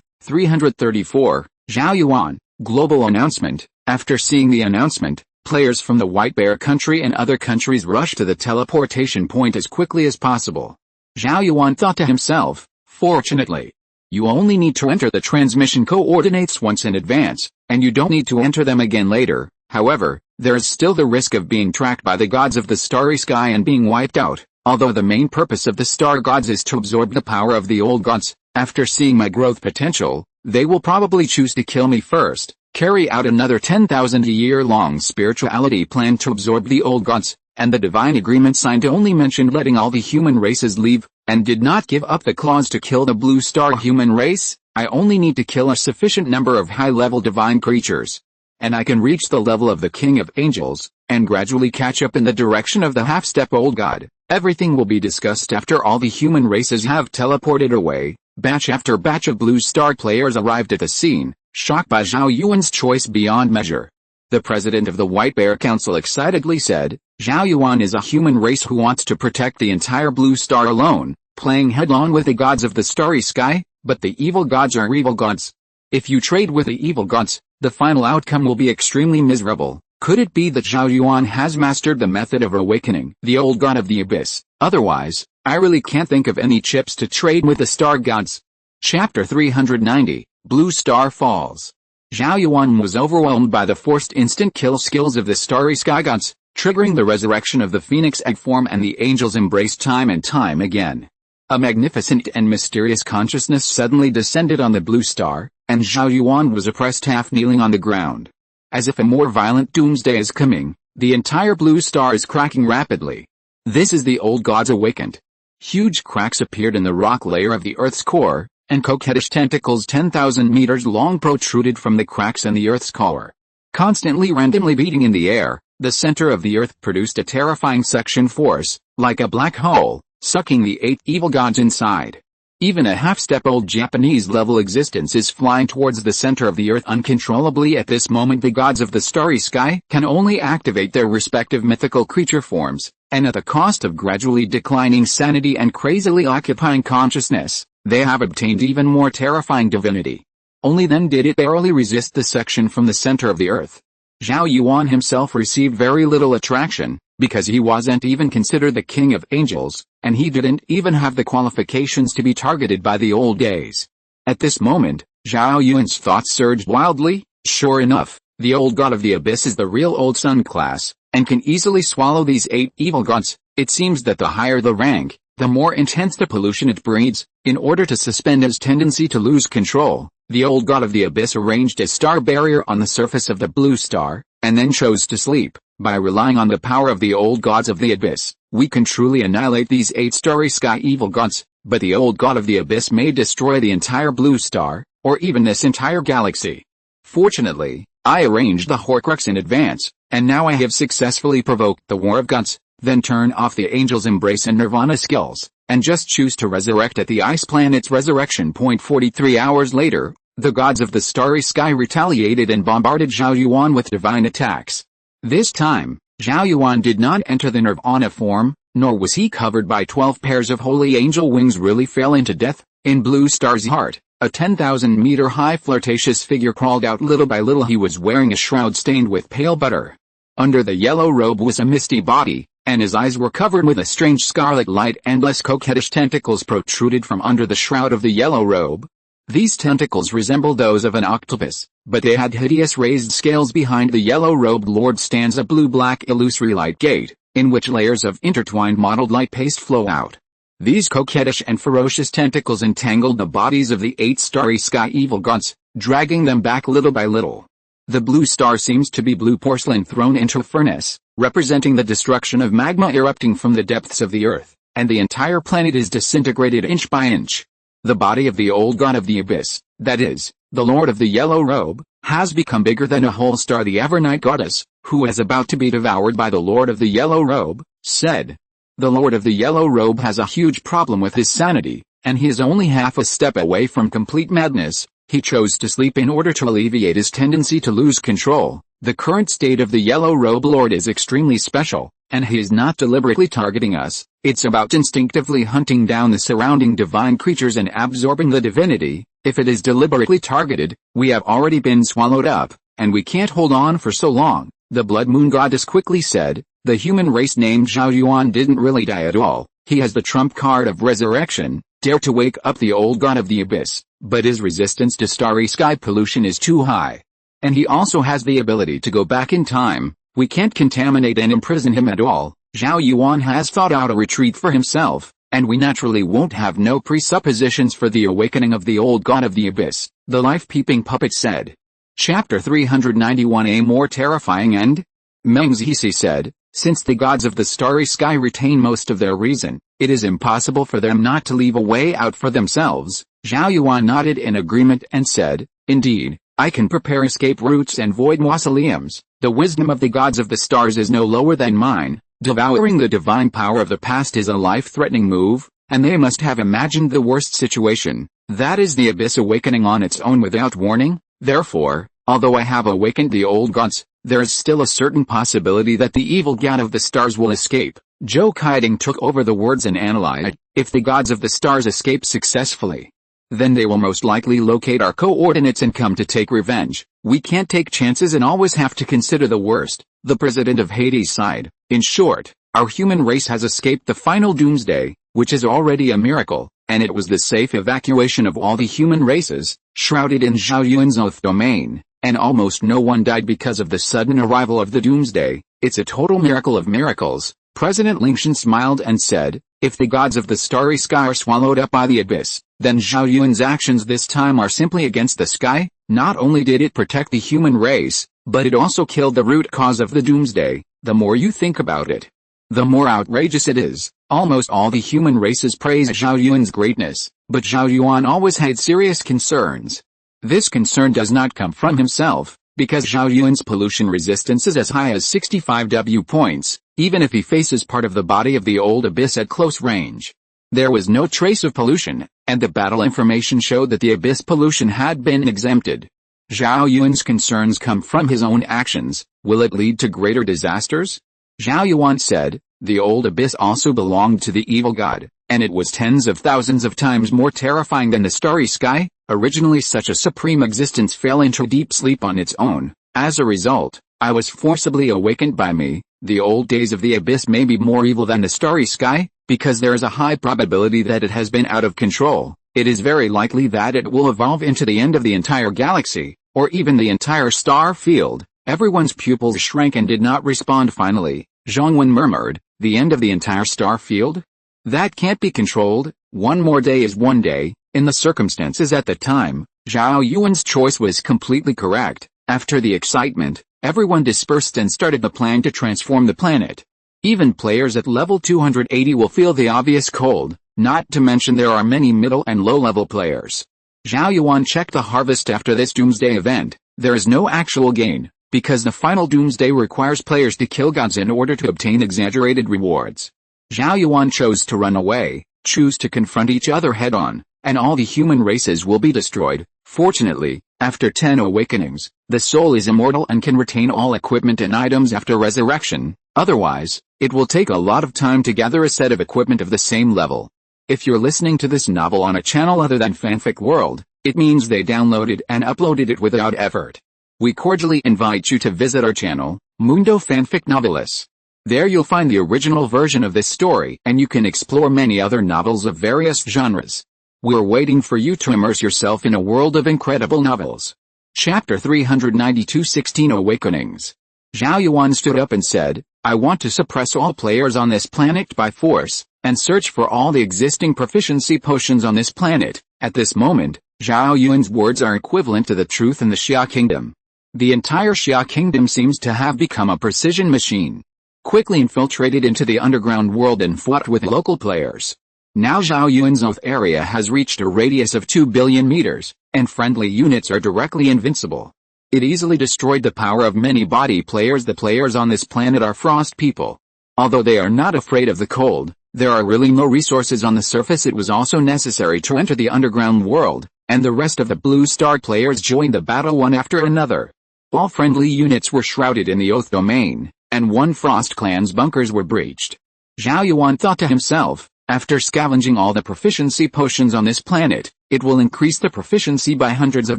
334, Zhao Yuan. Global announcement. After seeing the announcement, players from the White Bear country and other countries rushed to the teleportation point as quickly as possible. Zhao Yuan thought to himself, fortunately, you only need to enter the transmission coordinates once in advance, and you don't need to enter them again later. However, there is still the risk of being tracked by the gods of the starry sky and being wiped out. Although the main purpose of the star gods is to absorb the power of the old gods, after seeing my growth potential, they will probably choose to kill me first, carry out another 10,000-year-long spirituality plan to absorb the old gods, and the divine agreement signed only mentioned letting all the human races leave, and did not give up the clause to kill the blue star human race. I only need to kill a sufficient number of high-level divine creatures, and I can reach the level of the King of Angels, and gradually catch up in the direction of the half-step old god. Everything will be discussed after all the human races have teleported away. Batch after batch of Blue Star players arrived at the scene, shocked by Zhao Yuan's choice beyond measure. The president of the White Bear Council excitedly said, Zhao Yuan is a human race who wants to protect the entire Blue Star alone, playing head-on with the gods of the starry sky, but the evil gods are evil gods. If you trade with the evil gods, the final outcome will be extremely miserable. Could it be that Zhao Yuan has mastered the method of awakening the old god of the abyss? Otherwise, I really can't think of any chips to trade with the star gods. Chapter 390, Blue Star Falls. Zhao Yuan was overwhelmed by the forced instant kill skills of the starry sky gods, triggering the resurrection of the phoenix egg form, and the angels embraced time and time again. A magnificent and mysterious consciousness suddenly descended on the blue star, and Zhao Yuan was oppressed, half kneeling on the ground. As if a more violent doomsday is coming, the entire blue star is cracking rapidly. This is the old gods awakened. Huge cracks appeared in the rock layer of the Earth's core, and coquettish tentacles 10,000 meters long protruded from the cracks in the Earth's core. Constantly randomly beating in the air, the center of the Earth produced a terrifying suction force, like a black hole, sucking the 8 evil gods inside. Even a half-step-old Japanese-level existence is flying towards the center of the Earth uncontrollably. At this moment, the gods of the starry sky can only activate their respective mythical creature forms, and at the cost of gradually declining sanity and crazily occupying consciousness, they have obtained even more terrifying divinity. Only then did it barely resist the suction from the center of the Earth. Zhao Yuan himself received very little attraction, because he wasn't even considered the king of angels, and he didn't even have the qualifications to be targeted by the old days. At this moment, Zhao Yuan's thoughts surged wildly. Sure enough, the old god of the abyss is the real old sun class, and can easily swallow these 8 evil gods. It seems that the higher the rank, the more intense the pollution it breeds. In order to suspend his tendency to lose control, the old god of the abyss arranged a star barrier on the surface of the blue star, and then chose to sleep. By relying on the power of the old gods of the abyss, we can truly annihilate these 8 starry sky evil gods, but the old god of the abyss may destroy the entire blue star, or even this entire galaxy. Fortunately, I arranged the Horcrux in advance, and now I have successfully provoked the war of gods. Then turn off the angel's embrace and nirvana skills, and just choose to resurrect at the ice planet's resurrection point. 43 hours later, the gods of the starry sky retaliated and bombarded Zhao Yuan with divine attacks. This time, Zhao Yuan did not enter the nirvana form, nor was he covered by 12 pairs of holy angel wings. Really fell into death. In Blue Star's heart, a 10,000-meter high flirtatious figure crawled out. Little by little he was wearing a shroud stained with pale butter. Under the yellow robe was a misty body, and his eyes were covered with a strange scarlet light. Endless coquettish tentacles protruded from under the shroud of the yellow robe. These tentacles resembled those of an octopus, but they had hideous raised scales. Behind the yellow-robed lord stands a blue-black illusory light gate, in which layers of intertwined mottled light paste flow out. These coquettish and ferocious tentacles entangled the bodies of the 8 starry sky evil gods, dragging them back little by little. The blue star seems to be blue porcelain thrown into a furnace, representing the destruction of magma erupting from the depths of the Earth, and the entire planet is disintegrated inch by inch. The body of the old god of the abyss, that is, the lord of the yellow robe, has become bigger than a whole star. The Evernight goddess, who is about to be devoured by the lord of the yellow robe, said. The lord of the yellow robe has a huge problem with his sanity, and he is only half a step away from complete madness. He chose to sleep in order to alleviate his tendency to lose control. The current state of the yellow robe lord is extremely special, and he is not deliberately targeting us. It's about instinctively hunting down the surrounding divine creatures and absorbing the divinity. If it is deliberately targeted, we have already been swallowed up, and we can't hold on for so long. The Blood Moon goddess quickly said. The human race named Zhao Yuan didn't really die at all. He has the trump card of resurrection, dare to wake up the old god of the abyss, but his resistance to starry sky pollution is too high. And he also has the ability to go back in time. We can't contaminate and imprison him at all. Zhao Yuan has thought out a retreat for himself, and we naturally won't have no presuppositions for the awakening of the old god of the abyss, the life-peeping puppet said. Chapter 391. A more terrifying end? Meng Zixi said, since the gods of the starry sky retain most of their reason, it is impossible for them not to leave a way out for themselves. Zhao Yuan nodded in agreement and said, indeed, I can prepare escape routes and void mausoleums. The wisdom of the gods of the stars is no lower than mine. Devouring the divine power of the past is a life-threatening move, and they must have imagined the worst situation. That is the abyss awakening on its own without warning. Therefore, although I have awakened the old gods, there is still a certain possibility that the evil god of the stars will escape. Zhou Kaiding took over the words and analyzed. If the gods of the stars escape successfully, then they will most likely locate our coordinates and come to take revenge. We can't take chances and always have to consider the worst. The president of Hades sighed. In short, our human race has escaped the final doomsday, which is already a miracle, and it was the safe evacuation of all the human races, shrouded in Zhao Yuan's oath domain. and almost no one died because of the sudden arrival of the Doomsday. It's a total miracle of miracles. President Lingshan smiled and said, if the gods of the starry sky are swallowed up by the abyss, then Zhao Yuan's actions this time are simply against the sky. Not only did it protect the human race, but it also killed the root cause of the Doomsday. The more you think about it, the more outrageous it is. Almost all the human races praise Zhao Yuan's greatness, but Zhao Yuan always had serious concerns. This concern does not come from himself, because Zhao Yuan's pollution resistance is as high as 65 W points, even if he faces part of the body of the old abyss at close range. There was no trace of pollution, and the battle information showed that the abyss pollution had been exempted. Zhao Yuan's concerns come from his own actions. Will it lead to greater disasters? Zhao Yuan said, the old abyss also belonged to the evil god, and it was tens of thousands of times more terrifying than the starry sky. Originally such a supreme existence fell into deep sleep on its own. As a result, I was forcibly awakened by me. The old days of the abyss may be more evil than the starry sky, because there is a high probability that it has been out of control. It is very likely that it will evolve into the end of the entire galaxy, or even the entire star field. Everyone's pupils shrank and did not respond. Finally, Zhong Wen murmured, the end of the entire star field? That can't be controlled. One more day is one day. In the circumstances at the time, Zhao Yuan's choice was completely correct. After the excitement, everyone dispersed and started the plan to transform the planet. Even players at level 280 will feel the obvious cold, not to mention there are many middle and low-level players. Zhao Yuan checked the harvest after this Doomsday event. There is no actual gain, because the final Doomsday requires players to kill gods in order to obtain exaggerated rewards. Zhao Yuan chose to run away, choose to confront each other head-on, and all the human races will be destroyed. Fortunately, after 10 awakenings, the soul is immortal and can retain all equipment and items after resurrection. Otherwise, it will take a lot of time to gather a set of equipment of the same level. If you're listening to this novel on a channel other than Fanfic World, it means they downloaded and uploaded it without effort. We cordially invite you to visit our channel, Mundo Fanfic Novelis. There you'll find the original version of this story, and you can explore many other novels of various genres. We're waiting for you to immerse yourself in a world of incredible novels. Chapter 392, 16 Awakenings. Zhao Yuan stood up and said, I want to suppress all players on this planet by force, and search for all the existing proficiency potions on this planet. At this moment, Zhao Yuan's words are equivalent to the truth in the Xia Kingdom. The entire Xia Kingdom seems to have become a precision machine. Quickly infiltrated into the underground world and fought with local players. Now Zhao Yuan's oath area has reached a radius of 2 billion meters, and friendly units are directly invincible. It easily destroyed the power of many body players. The players on this planet are frost people. Although they are not afraid of the cold, there are really no resources on the surface. It was also necessary to enter the underground world, and the rest of the Blue Star players joined the battle one after another. All friendly units were shrouded in the Oath domain, and one Frost clan's bunkers were breached. Zhao Yuan thought to himself, after scavenging all the proficiency potions on this planet, it will increase the proficiency by hundreds of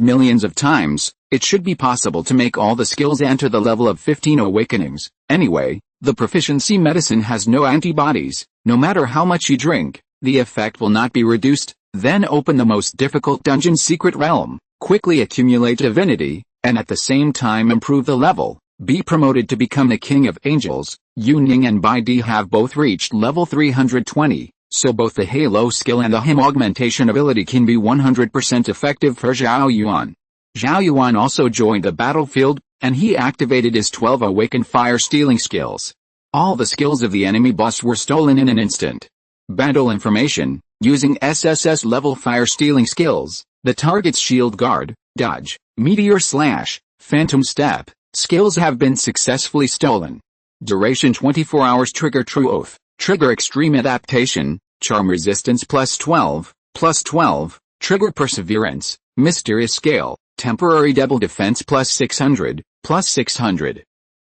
millions of times. It should be possible to make all the skills enter the level of 15 awakenings. Anyway, the proficiency medicine has no antibodies. No matter how much you drink, the effect will not be reduced. Then open the most difficult dungeon Secret Realm, quickly accumulate divinity, and at the same time improve the level. Be promoted to become the King of Angels. Yu Ning and Bai Di have both reached level 320. So both the Halo skill and the Him augmentation ability can be 100% effective for Zhao Yuan. Zhao Yuan also joined the battlefield, and he activated his 12 awakened fire-stealing skills. All the skills of the enemy boss were stolen in an instant. Battle information. Using SSS level fire-stealing skills, the target's shield guard, dodge, meteor slash, phantom step, skills have been successfully stolen. Duration 24 hours. Trigger True Oath. Trigger Extreme Adaptation, Charm Resistance +12, Trigger Perseverance, Mysterious Scale, Temporary Double Defense +600,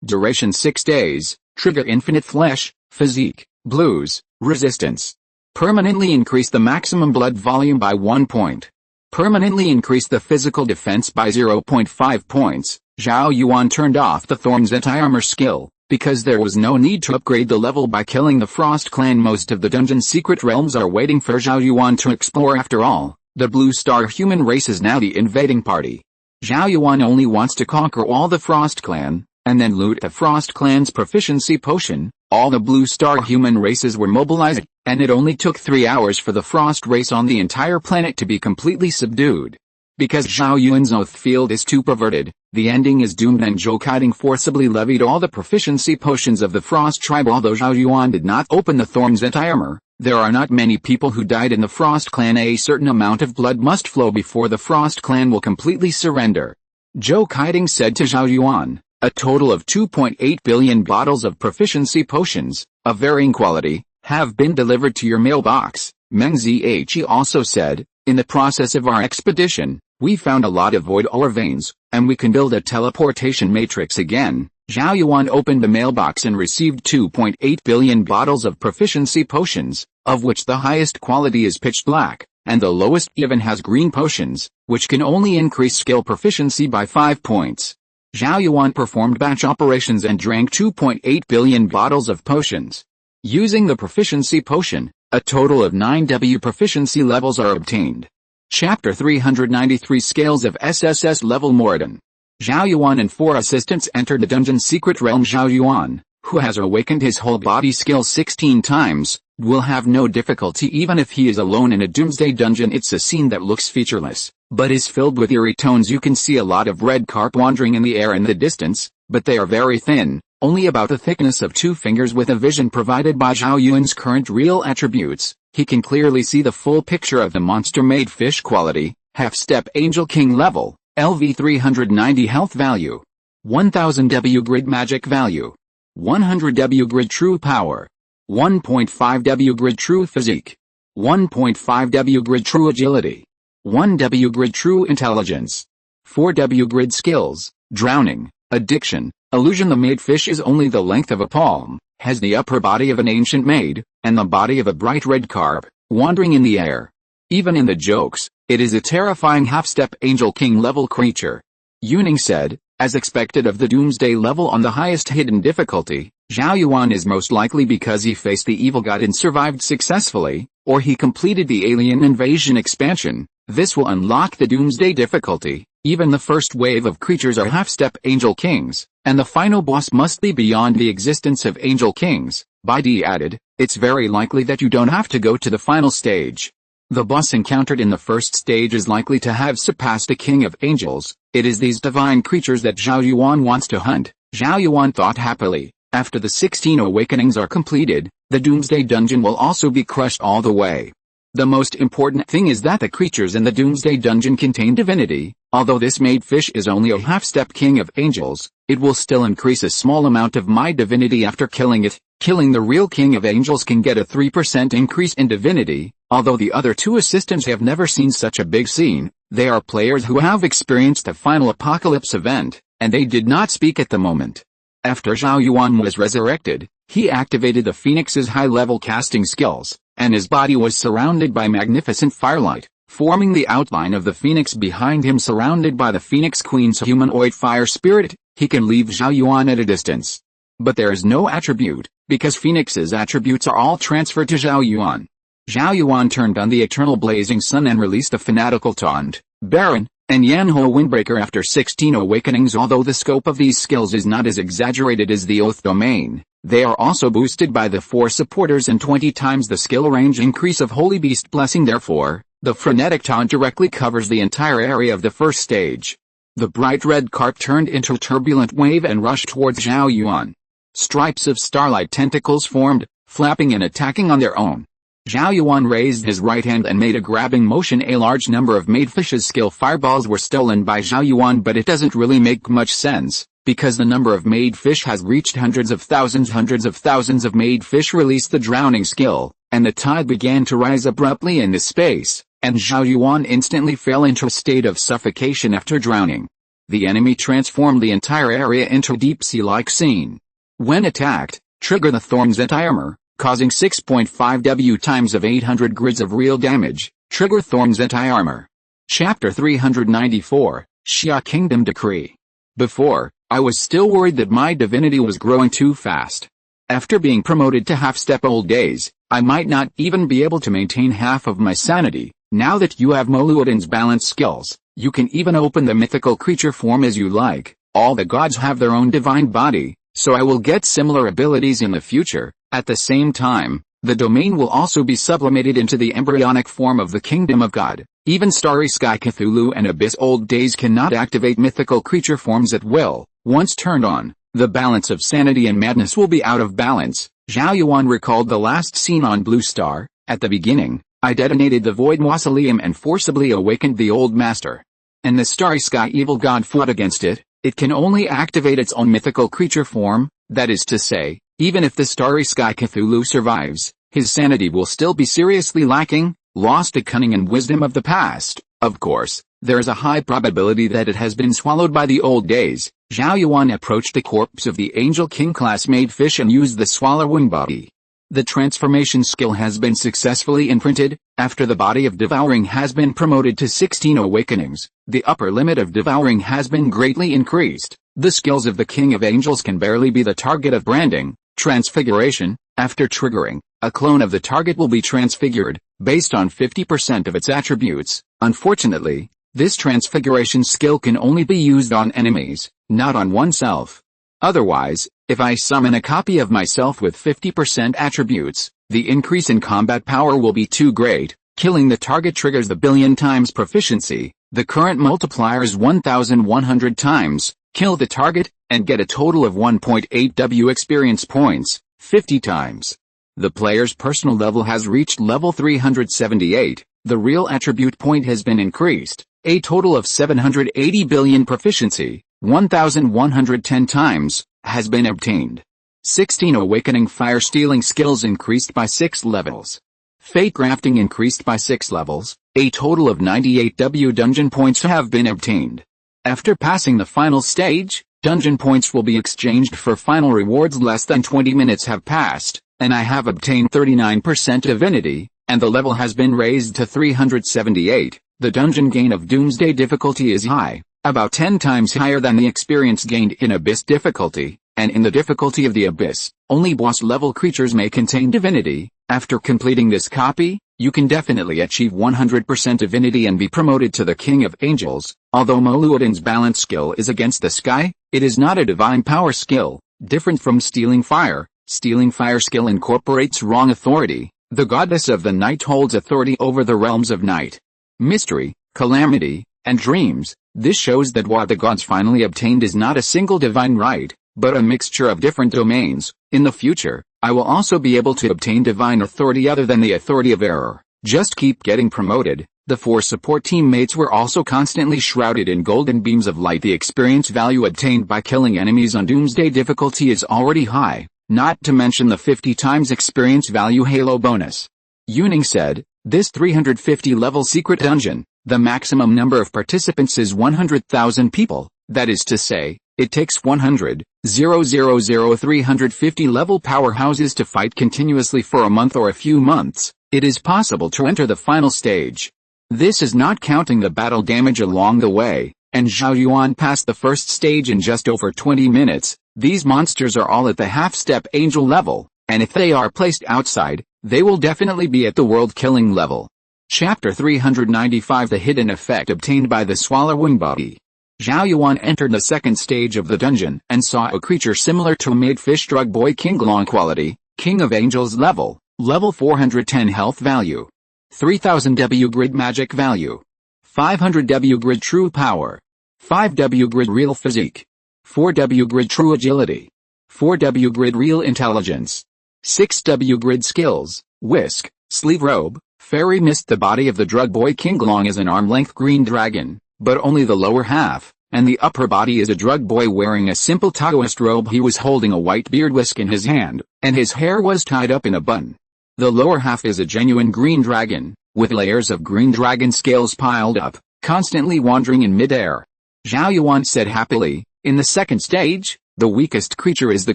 Duration 6 days, Trigger Infinite Flesh, Physique, Blues, Resistance. Permanently increase the maximum blood volume by 1 point. Permanently increase the physical defense by 0.5 points. Zhao Yuan turned off the Thorn's anti-armor skill, because there was no need to upgrade the level by killing the Frost clan. Most of the dungeon secret realms are waiting for Zhao Yuan to explore. After all, the Blue Star human race is now the invading party. Zhao Yuan only wants to conquer all the Frost Clan, and then loot the Frost Clan's proficiency potion. All the Blue Star human races were mobilized, and it only took 3 hours for the Frost race on the entire planet to be completely subdued. Because Zhao Yuan's oath field is too perverted, the ending is doomed, and Zhou Kaiding forcibly levied all the proficiency potions of the Frost tribe. Although Zhao Yuan did not open the Thorn's armor, there are not many people who died in the Frost Clan. A certain amount of blood must flow before the Frost Clan will completely surrender. Zhou Kaiding said to Zhao Yuan, a total of 2.8 billion bottles of proficiency potions, of varying quality, have been delivered to your mailbox. Meng Zhe also said, in the process of our expedition, we found a lot of void ore veins, and we can build a teleportation matrix again. Zhao Yuan opened the mailbox and received 2.8 billion bottles of proficiency potions, of which the highest quality is pitch black, and the lowest even has green potions, which can only increase skill proficiency by 5 points. Zhao Yuan performed batch operations and drank 2.8 billion bottles of potions. Using the proficiency potion, a total of 9 W proficiency levels are obtained. Chapter 393 Scales of SSS Level Moradin. Zhao Yuan and 4 assistants entered the dungeon secret realm. Zhao Yuan, who has awakened his whole body skill 16 times, will have no difficulty even if he is alone in a Doomsday dungeon. It's a scene that looks featureless, but is filled with eerie tones. You can see a lot of red carp wandering in the air in the distance, but they are very thin, only about the thickness of 2 fingers. With a vision provided by Zhao Yuan's current real attributes, he can clearly see the full picture of the monster-made fish quality, half-step Angel King level, LV 390 health value, 1000 W grid magic value, 100 W grid true power, 1.5 W grid true physique, 1.5 W grid true agility, 1 W grid true intelligence, 4 W grid skills, drowning, addiction, illusion. The made fish is only the length of a palm, has the upper body of an ancient maid, and the body of a bright red carp, wandering in the air. Even in the jokes, it is a terrifying half-step Angel King level creature. Yuning said, as expected of the Doomsday level on the highest hidden difficulty, Zhao Yuan is most likely because he faced the evil god and survived successfully, or he completed the alien invasion expansion. This will unlock the Doomsday difficulty. Even the first wave of creatures are half-step Angel Kings, and the final boss must be beyond the existence of Angel Kings. Baidu added, it's very likely that you don't have to go to the final stage. The boss encountered in the first stage is likely to have surpassed a king of angels. It is these divine creatures that Zhao Yuan wants to hunt. Zhao Yuan thought happily, after the 16 awakenings are completed, the Doomsday dungeon will also be crushed all the way. The most important thing is that the creatures in the Doomsday dungeon contain divinity. Although this made fish is only a half-step king of angels, it will still increase a small amount of my divinity after killing it. Killing the real king of angels can get a 3% increase in divinity. Although the other 2 assistants have never seen such a big scene, they are players who have experienced the final apocalypse event, and they did not speak at the moment. After Zhao Yuan was resurrected, he activated the Phoenix's high-level casting skills, and his body was surrounded by magnificent firelight, forming the outline of the Phoenix behind him. Surrounded by the Phoenix Queen's humanoid fire spirit, he can leave Zhao Yuan at a distance. But there is no attribute, because Phoenix's attributes are all transferred to Zhao Yuan. Zhao Yuan turned on the eternal blazing sun and released a fanatical taunt, Baron, and Yanho Windbreaker after 16 awakenings. Although the scope of these skills is not as exaggerated as the Oath domain, they are also boosted by the 4 supporters and 20 times the skill range increase of Holy Beast Blessing. Therefore, the frenetic taunt directly covers the entire area of the first stage. The bright red carp turned into a turbulent wave and rushed towards Zhao Yuan. Stripes of starlight tentacles formed, flapping and attacking on their own. Zhao Yuan raised his right hand and made a grabbing motion. A large number of made fish's skill fireballs were stolen by Zhao Yuan, but it doesn't really make much sense, because the number of made fish has reached hundreds of thousands. Hundreds of thousands of made fish released the drowning skill, and the tide began to rise abruptly in this space, and Zhao Yuan instantly fell into a state of suffocation after drowning. The enemy transformed the entire area into a deep sea-like scene. When attacked, trigger the Thorn's anti-armor, causing 6.5 W times of 800 grids of real damage. Trigger Thorn's anti-armor. Chapter 394, Xia Kingdom Decree. Before, I was still worried that my divinity was growing too fast. After being promoted to half-step old days, I might not even be able to maintain half of my sanity, Now that you have Moluoden's balance skills, you can even open the mythical creature form as you like. All the gods have their own divine body, so I will get similar abilities in the future. At the same time, the domain will also be sublimated into the embryonic form of the Kingdom of God. Even Starry Sky Cthulhu and Abyss Old Days cannot activate mythical creature forms at will. Once turned on, the balance of sanity and madness will be out of balance. Zhao Yuan recalled the last scene on Blue Star. At the beginning, I detonated the Void Mausoleum and forcibly awakened the Old Master. And the Starry Sky Evil God fought against it. It can only activate its own mythical creature form, that is to say, even if the Starry Sky Cthulhu survives, his sanity will still be seriously lacking, lost to cunning and wisdom of the past. Of course, there is a high probability that it has been swallowed by the old days. Zhao Yuan approached the corpse of the Angel King class made fish and used the swallowing body. The transformation skill has been successfully imprinted. After the body of devouring has been promoted to 16 awakenings, the upper limit of devouring has been greatly increased. The skills of the King of Angels can barely be the target of branding. Transfiguration. After triggering, a clone of the target will be transfigured, based on 50% of its attributes. Unfortunately, this transfiguration skill can only be used on enemies, not on oneself. Otherwise, if I summon a copy of myself with 50% attributes, the increase in combat power will be too great. Killing the target triggers the billion times proficiency. The current multiplier is 1100 times. Kill the target, and get a total of 1.8 W experience points, 50 times. The player's personal level has reached level 378. The real attribute point has been increased. A total of 780 billion proficiency, 1110 times, has been obtained. 16 awakening fire stealing skills increased by 6 levels. Fate crafting increased by 6 levels. A total of 98 W dungeon points have been obtained. After passing the final stage, dungeon points will be exchanged for final rewards. Less than 20 minutes have passed, and I have obtained 39% divinity, and the level has been raised to 378. The dungeon gain of Doomsday difficulty is high, about 10 times higher than the experience gained in Abyss difficulty, and in the difficulty of the Abyss, only boss-level creatures may contain divinity. After completing this copy, you can definitely achieve 100% divinity and be promoted to the King of Angels. Although Moluoden's balance skill is against the sky, it is not a divine power skill. Different from Stealing Fire skill incorporates wrong authority. The goddess of the night holds authority over the realms of night, mystery, calamity, and dreams. This shows that what the gods finally obtained is not a single divine right, but a mixture of different domains. In the future, I will also be able to obtain divine authority other than the authority of error. Just keep getting promoted. The 4 support teammates were also constantly shrouded in golden beams of light. The experience value obtained by killing enemies on Doomsday difficulty is already high, not to mention the 50 times experience value Halo bonus. Yuning said, this 350 level secret dungeon, the maximum number of participants is 100,000 people, that is to say, it takes 350 level powerhouses to fight continuously for a month or a few months. It is possible to enter the final stage. This is not counting the battle damage along the way, and Zhao Yuan passed the first stage in just over 20 minutes. These monsters are all at the half-step angel level, and if they are placed outside, they will definitely be at the world-killing level. Chapter 395 The Hidden Effect Obtained by the Swallowing Body. Zhao Yuan entered the second stage of the dungeon and saw a creature similar to a made fish drug boy King Long quality, King of Angels level 410 health value, 3000 W grid magic value, 500 W grid true power, 5 W grid real physique, 4 W grid true agility, 4 W grid real intelligence, 6 W grid skills, whisk, sleeve robe, fairy mist. The body of the drug boy King Long is an arm-length green dragon, but only the lower half, and the upper body is a drug boy wearing a simple Taoist robe. He was holding a white beard whisk in his hand, and his hair was tied up in a bun. The lower half is a genuine green dragon, with layers of green dragon scales piled up, constantly wandering in midair. Zhao Yuan said happily, in the second stage, the weakest creature is the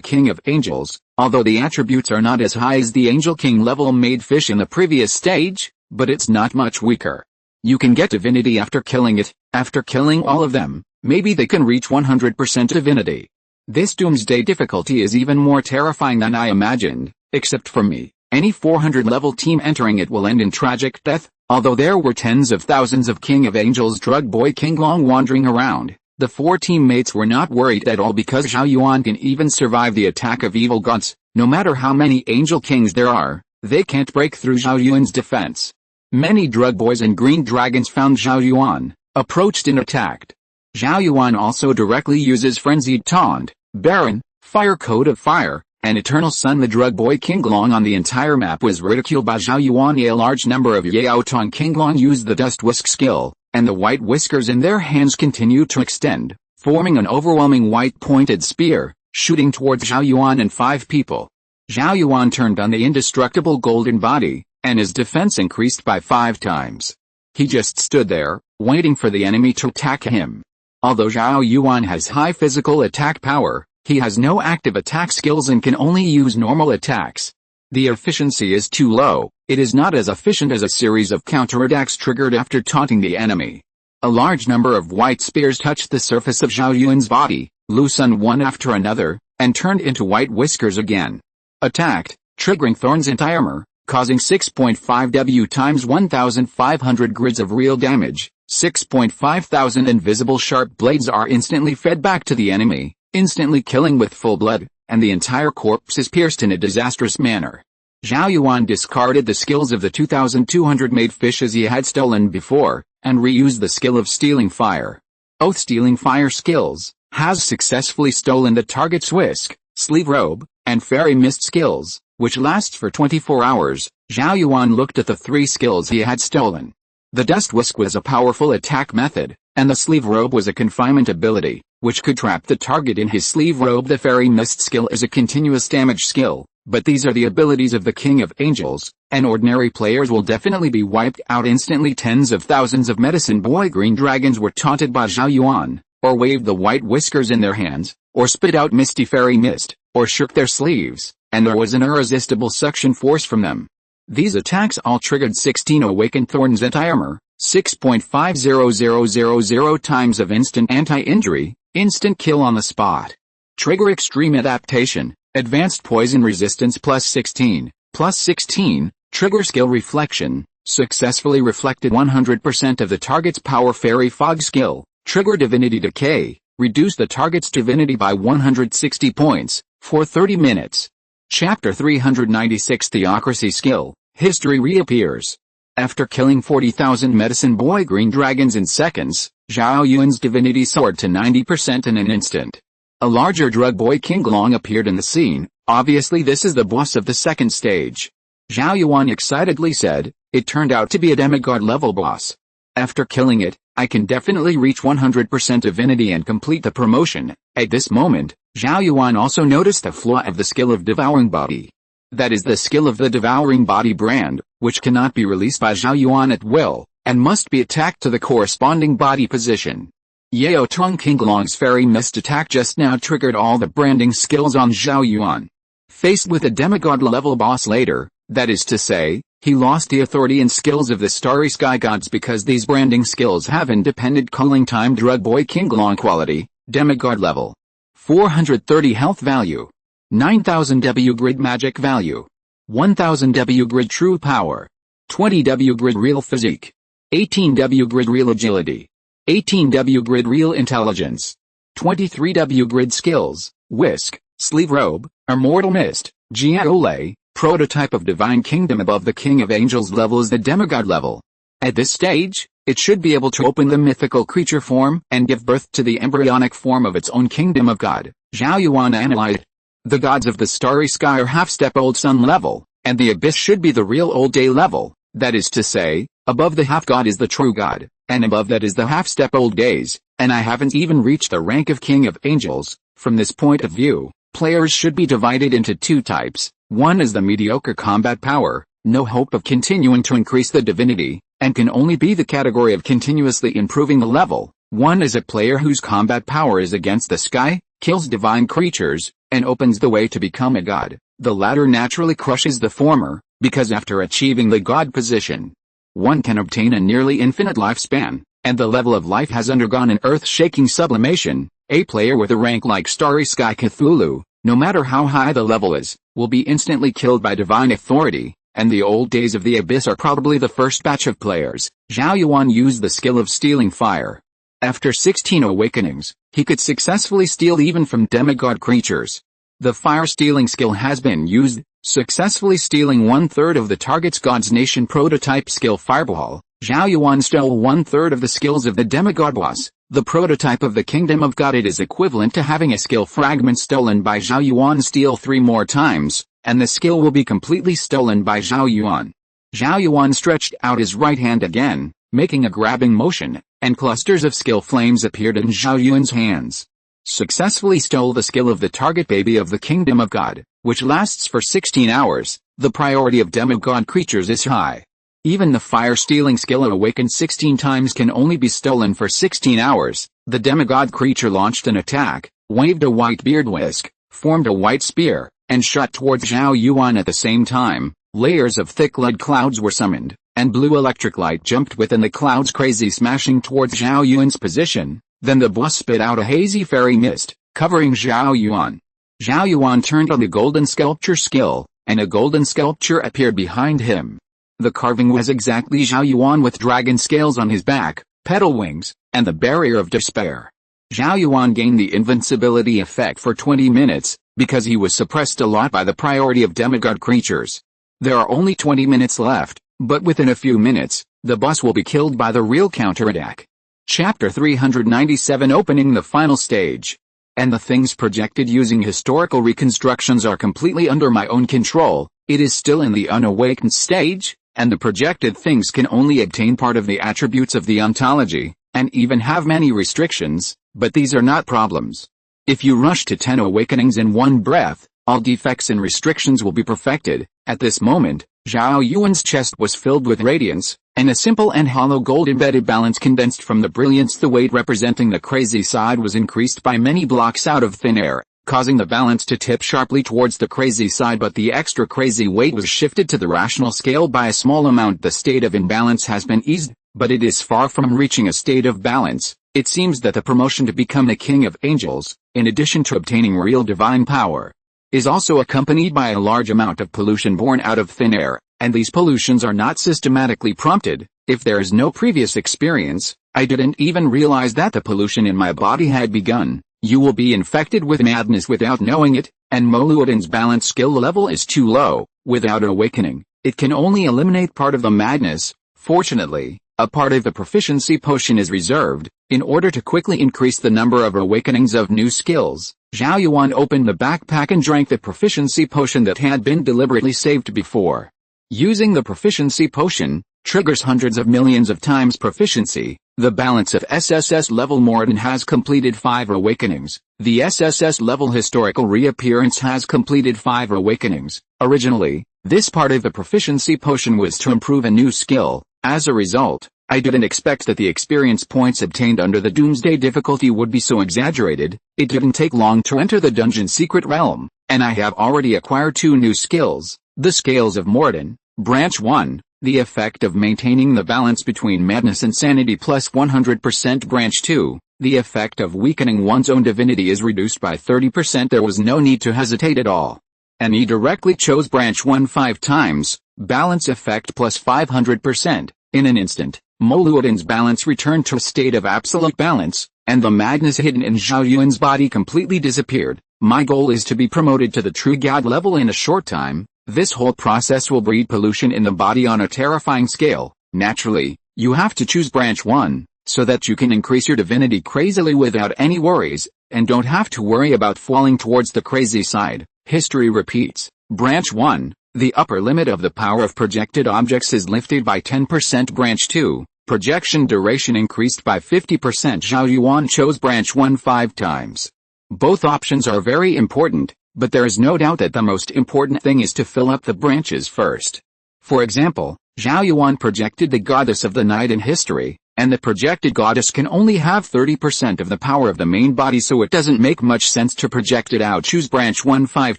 King of Angels, although the attributes are not as high as the Angel King level made fish in the previous stage, but it's not much weaker. You can get divinity after killing it. After killing all of them, maybe they can reach 100% divinity. This Doomsday difficulty is even more terrifying than I imagined. Except for me, any 400 level team entering it will end in tragic death. Although there were tens of thousands of King of Angels drug boy Qinglong wandering around, the four teammates were not worried at all because Zhao Yuan can even survive the attack of evil gods. No matter how many angel kings there are, they can't break through Zhao Yuan's defense. Many drug boys and green dragons found Zhao Yuan, approached and attacked. Zhao Yuan also directly uses Frenzied Taunt, Baron, Fire Code of Fire, and Eternal Sun. The drug boy Qinglong on the entire map was ridiculed by Zhao Yuan. A large number of Yao Tong Qinglong used the Dust Whisk skill, and the white whiskers in their hands continued to extend, forming an overwhelming white-pointed spear, shooting towards Zhao Yuan and 5 people. Zhao Yuan turned on the indestructible golden body, and his defense increased by 5 times. He just stood there, waiting for the enemy to attack him. Although Zhao Yuan has high physical attack power, he has no active attack skills and can only use normal attacks. The efficiency is too low. It is not as efficient as a series of counterattacks triggered after taunting the enemy. A large number of white spears touched the surface of Zhao Yuan's body, loosened one after another, and turned into white whiskers again. Attacked, triggering thorns into armor, causing 6.5 W times 1,500 grids of real damage. 6.5 thousand invisible sharp blades are instantly fed back to the enemy, instantly killing with full blood, and the entire corpse is pierced in a disastrous manner. Zhao Yuan discarded the skills of the 2,200 made fish as he had stolen before, and reused the skill of Stealing Fire. Both Stealing Fire skills has successfully stolen the target's whisk, sleeve robe, and fairy mist skills, which lasts for 24 hours. Zhao Yuan looked at the 3 skills he had stolen. The Dust Whisk was a powerful attack method, and the Sleeve Robe was a confinement ability, which could trap the target in his sleeve robe. The Fairy Mist skill is a continuous damage skill, but these are the abilities of the King of Angels, and ordinary players will definitely be wiped out instantly. Tens of thousands of Medicine Boy Green Dragons were taunted by Zhao Yuan, or waved the white whiskers in their hands, or spit out misty fairy mist, or shook their sleeves, and there was an irresistible suction force from them. These attacks all triggered 16 Awakened Thorns anti-armor, 6.50000 times of instant anti-injury, instant kill on the spot. Trigger Extreme Adaptation, Advanced Poison Resistance +16, +16, Trigger Skill Reflection, successfully reflected 100% of the target's power. Fairy Fog skill, Trigger Divinity Decay, reduce the target's divinity by 160 points, for 30 minutes. Chapter 396 Theocracy skill, History reappears. After killing 40,000 Medicine Boy Green Dragons in seconds, Zhao Yuan's divinity soared to 90% in an instant. A larger drug boy Qinglong appeared in the scene. Obviously this is the boss of the second stage. Zhao Yuan excitedly said, it turned out to be a demigod level boss. After killing it, I can definitely reach 100% divinity and complete the promotion. At this moment, Zhao Yuan also noticed the flaw of the skill of Devouring Body. That is the skill of the Devouring Body brand, which cannot be released by Zhao Yuan at will, and must be attacked to the corresponding body position. Yao Tong Qinglong's Fairy Mist attack just now triggered all the branding skills on Zhao Yuan. Faced with a demigod level boss later, that is to say, he lost the authority and skills of the Starry Sky Gods because these branding skills have independent culling time. Drug Boy Qinglong quality, demigod level. 430 health value. 9000 W grid magic value. 1000 W grid true power. 20 W grid real physique. 18 W grid real agility. 18 W grid real intelligence. 23 W grid skills, whisk, sleeve robe, immortal mist, Jiaole, prototype of divine kingdom. Above the King of Angels level is the demigod level. At this stage, it should be able to open the mythical creature form and give birth to the embryonic form of its own kingdom of God. Zhao Yuan analyzed. The gods of the starry sky are half-step old sun level, and the abyss should be the real old day level. That is to say, above the half-god is the true god, and above that is the half-step old days, and I haven't even reached the rank of King of Angels. From this point of view, players should be divided into 2 types. One is the mediocre combat power, no hope of continuing to increase the divinity, and can only be the category of continuously improving the level. One is a player whose combat power is against the sky, kills divine creatures, and opens the way to become a god. The latter naturally crushes the former, because after achieving the god position, one can obtain a nearly infinite lifespan, and the level of life has undergone an earth-shaking sublimation. A player with a rank like Starry Sky Cthulhu, no matter how high the level is, will be instantly killed by divine authority, and the old days of the Abyss are probably the first batch of players. Zhao Yuan used the skill of stealing fire. After 16 awakenings, he could successfully steal even from demigod creatures. The fire-stealing skill has been used, successfully stealing 1/3 of the target's god's nation prototype skill Fireball. Zhao Yuan stole 1/3 of the skills of the demigod boss, the prototype of the Kingdom of God. It is equivalent to having a skill fragment stolen by Zhao Yuan steal 3 more times, and the skill will be completely stolen by Zhao Yuan. Zhao Yuan stretched out his right hand again, making a grabbing motion, and clusters of skill flames appeared in Zhao Yuan's hands. Successfully stole the skill of the target baby of the Kingdom of God, which lasts for 16 hours. The priority of demigod creatures is high. Even the fire-stealing skill awakened 16 times can only be stolen for 16 hours. The demigod creature launched an attack, waved a white beard whisk, formed a white spear, and shot towards Zhao Yuan at the same time. Layers of thick lead clouds were summoned, and blue electric light jumped within the clouds, crazy smashing towards Zhao Yuan's position. Then the boss spit out a hazy fairy mist, covering Zhao Yuan. Zhao Yuan turned on the golden sculpture skill, and a golden sculpture appeared behind him. The carving was exactly Zhao Yuan with dragon scales on his back, petal wings, and the barrier of despair. Zhao Yuan gained the invincibility effect for 20 minutes, because he was suppressed a lot by the priority of demigod creatures. There are only 20 minutes left, but within a few minutes, the boss will be killed by the real counterattack. Chapter 397 Opening the final stage. And the things projected using historical reconstructions are completely under my own control. It is still in the unawakened stage, and the projected things can only obtain part of the attributes of the ontology, and even have many restrictions, but these are not problems. If you rush to 10 awakenings in one breath, all defects and restrictions will be perfected. At this moment, Zhao Yuan's chest was filled with radiance, and a simple and hollow gold-embedded balance condensed from the brilliance. The weight representing the crazy side was increased by many blocks out of thin air, causing the balance to tip sharply towards the crazy side, but the extra crazy weight was shifted to the rational scale by a small amount. The state of imbalance has been eased, but it is far from reaching a state of balance. It seems that the promotion to become the king of angels, in addition to obtaining real divine power, is also accompanied by a large amount of pollution born out of thin air, and these pollutions are not systematically prompted. If there is no previous experience, I didn't even realize that the pollution in my body had begun. You will be infected with madness without knowing it, and Moluoden's balance skill level is too low. Without awakening, it can only eliminate part of the madness. Fortunately, a part of the proficiency potion is reserved, in order to quickly increase the number of awakenings of new skills. Zhao Yuan opened the backpack and drank the proficiency potion that had been deliberately saved before. Using the proficiency potion, triggers hundreds of millions of times proficiency. The balance of SSS level Morden has completed 5 awakenings. The SSS level historical reappearance has completed 5 awakenings. Originally, this part of the proficiency potion was to improve a new skill. As a result, I didn't expect that the experience points obtained under the Doomsday difficulty would be so exaggerated. It didn't take long to enter the dungeon secret realm, and I have already acquired 2 new skills. The Scales of Morden, Branch 1, the effect of maintaining the balance between madness and sanity plus 100%. Branch 2, the effect of weakening one's own divinity is reduced by 30%. There was no need to hesitate at all. And he directly chose Branch 1 5 times, balance effect plus 500%. In an instant, Moluoden's balance returned to a state of absolute balance, and the madness hidden in Zhao Yuan's body completely disappeared. My goal is to be promoted to the true god level in a short time. This whole process will breed pollution in the body on a terrifying scale. Naturally, you have to choose Branch 1, so that you can increase your divinity crazily without any worries, and don't have to worry about falling towards the crazy side. History repeats. Branch 1, the upper limit of the power of projected objects is lifted by 10%. Branch 2, projection duration increased by 50%. Zhao Yuan chose Branch 1 5 times. Both options are very important, but there is no doubt that the most important thing is to fill up the branches first. For example, Zhao Yuan projected the goddess of the night in history, and the projected goddess can only have 30% of the power of the main body, so it doesn't make much sense to project it out. Choose Branch 1 5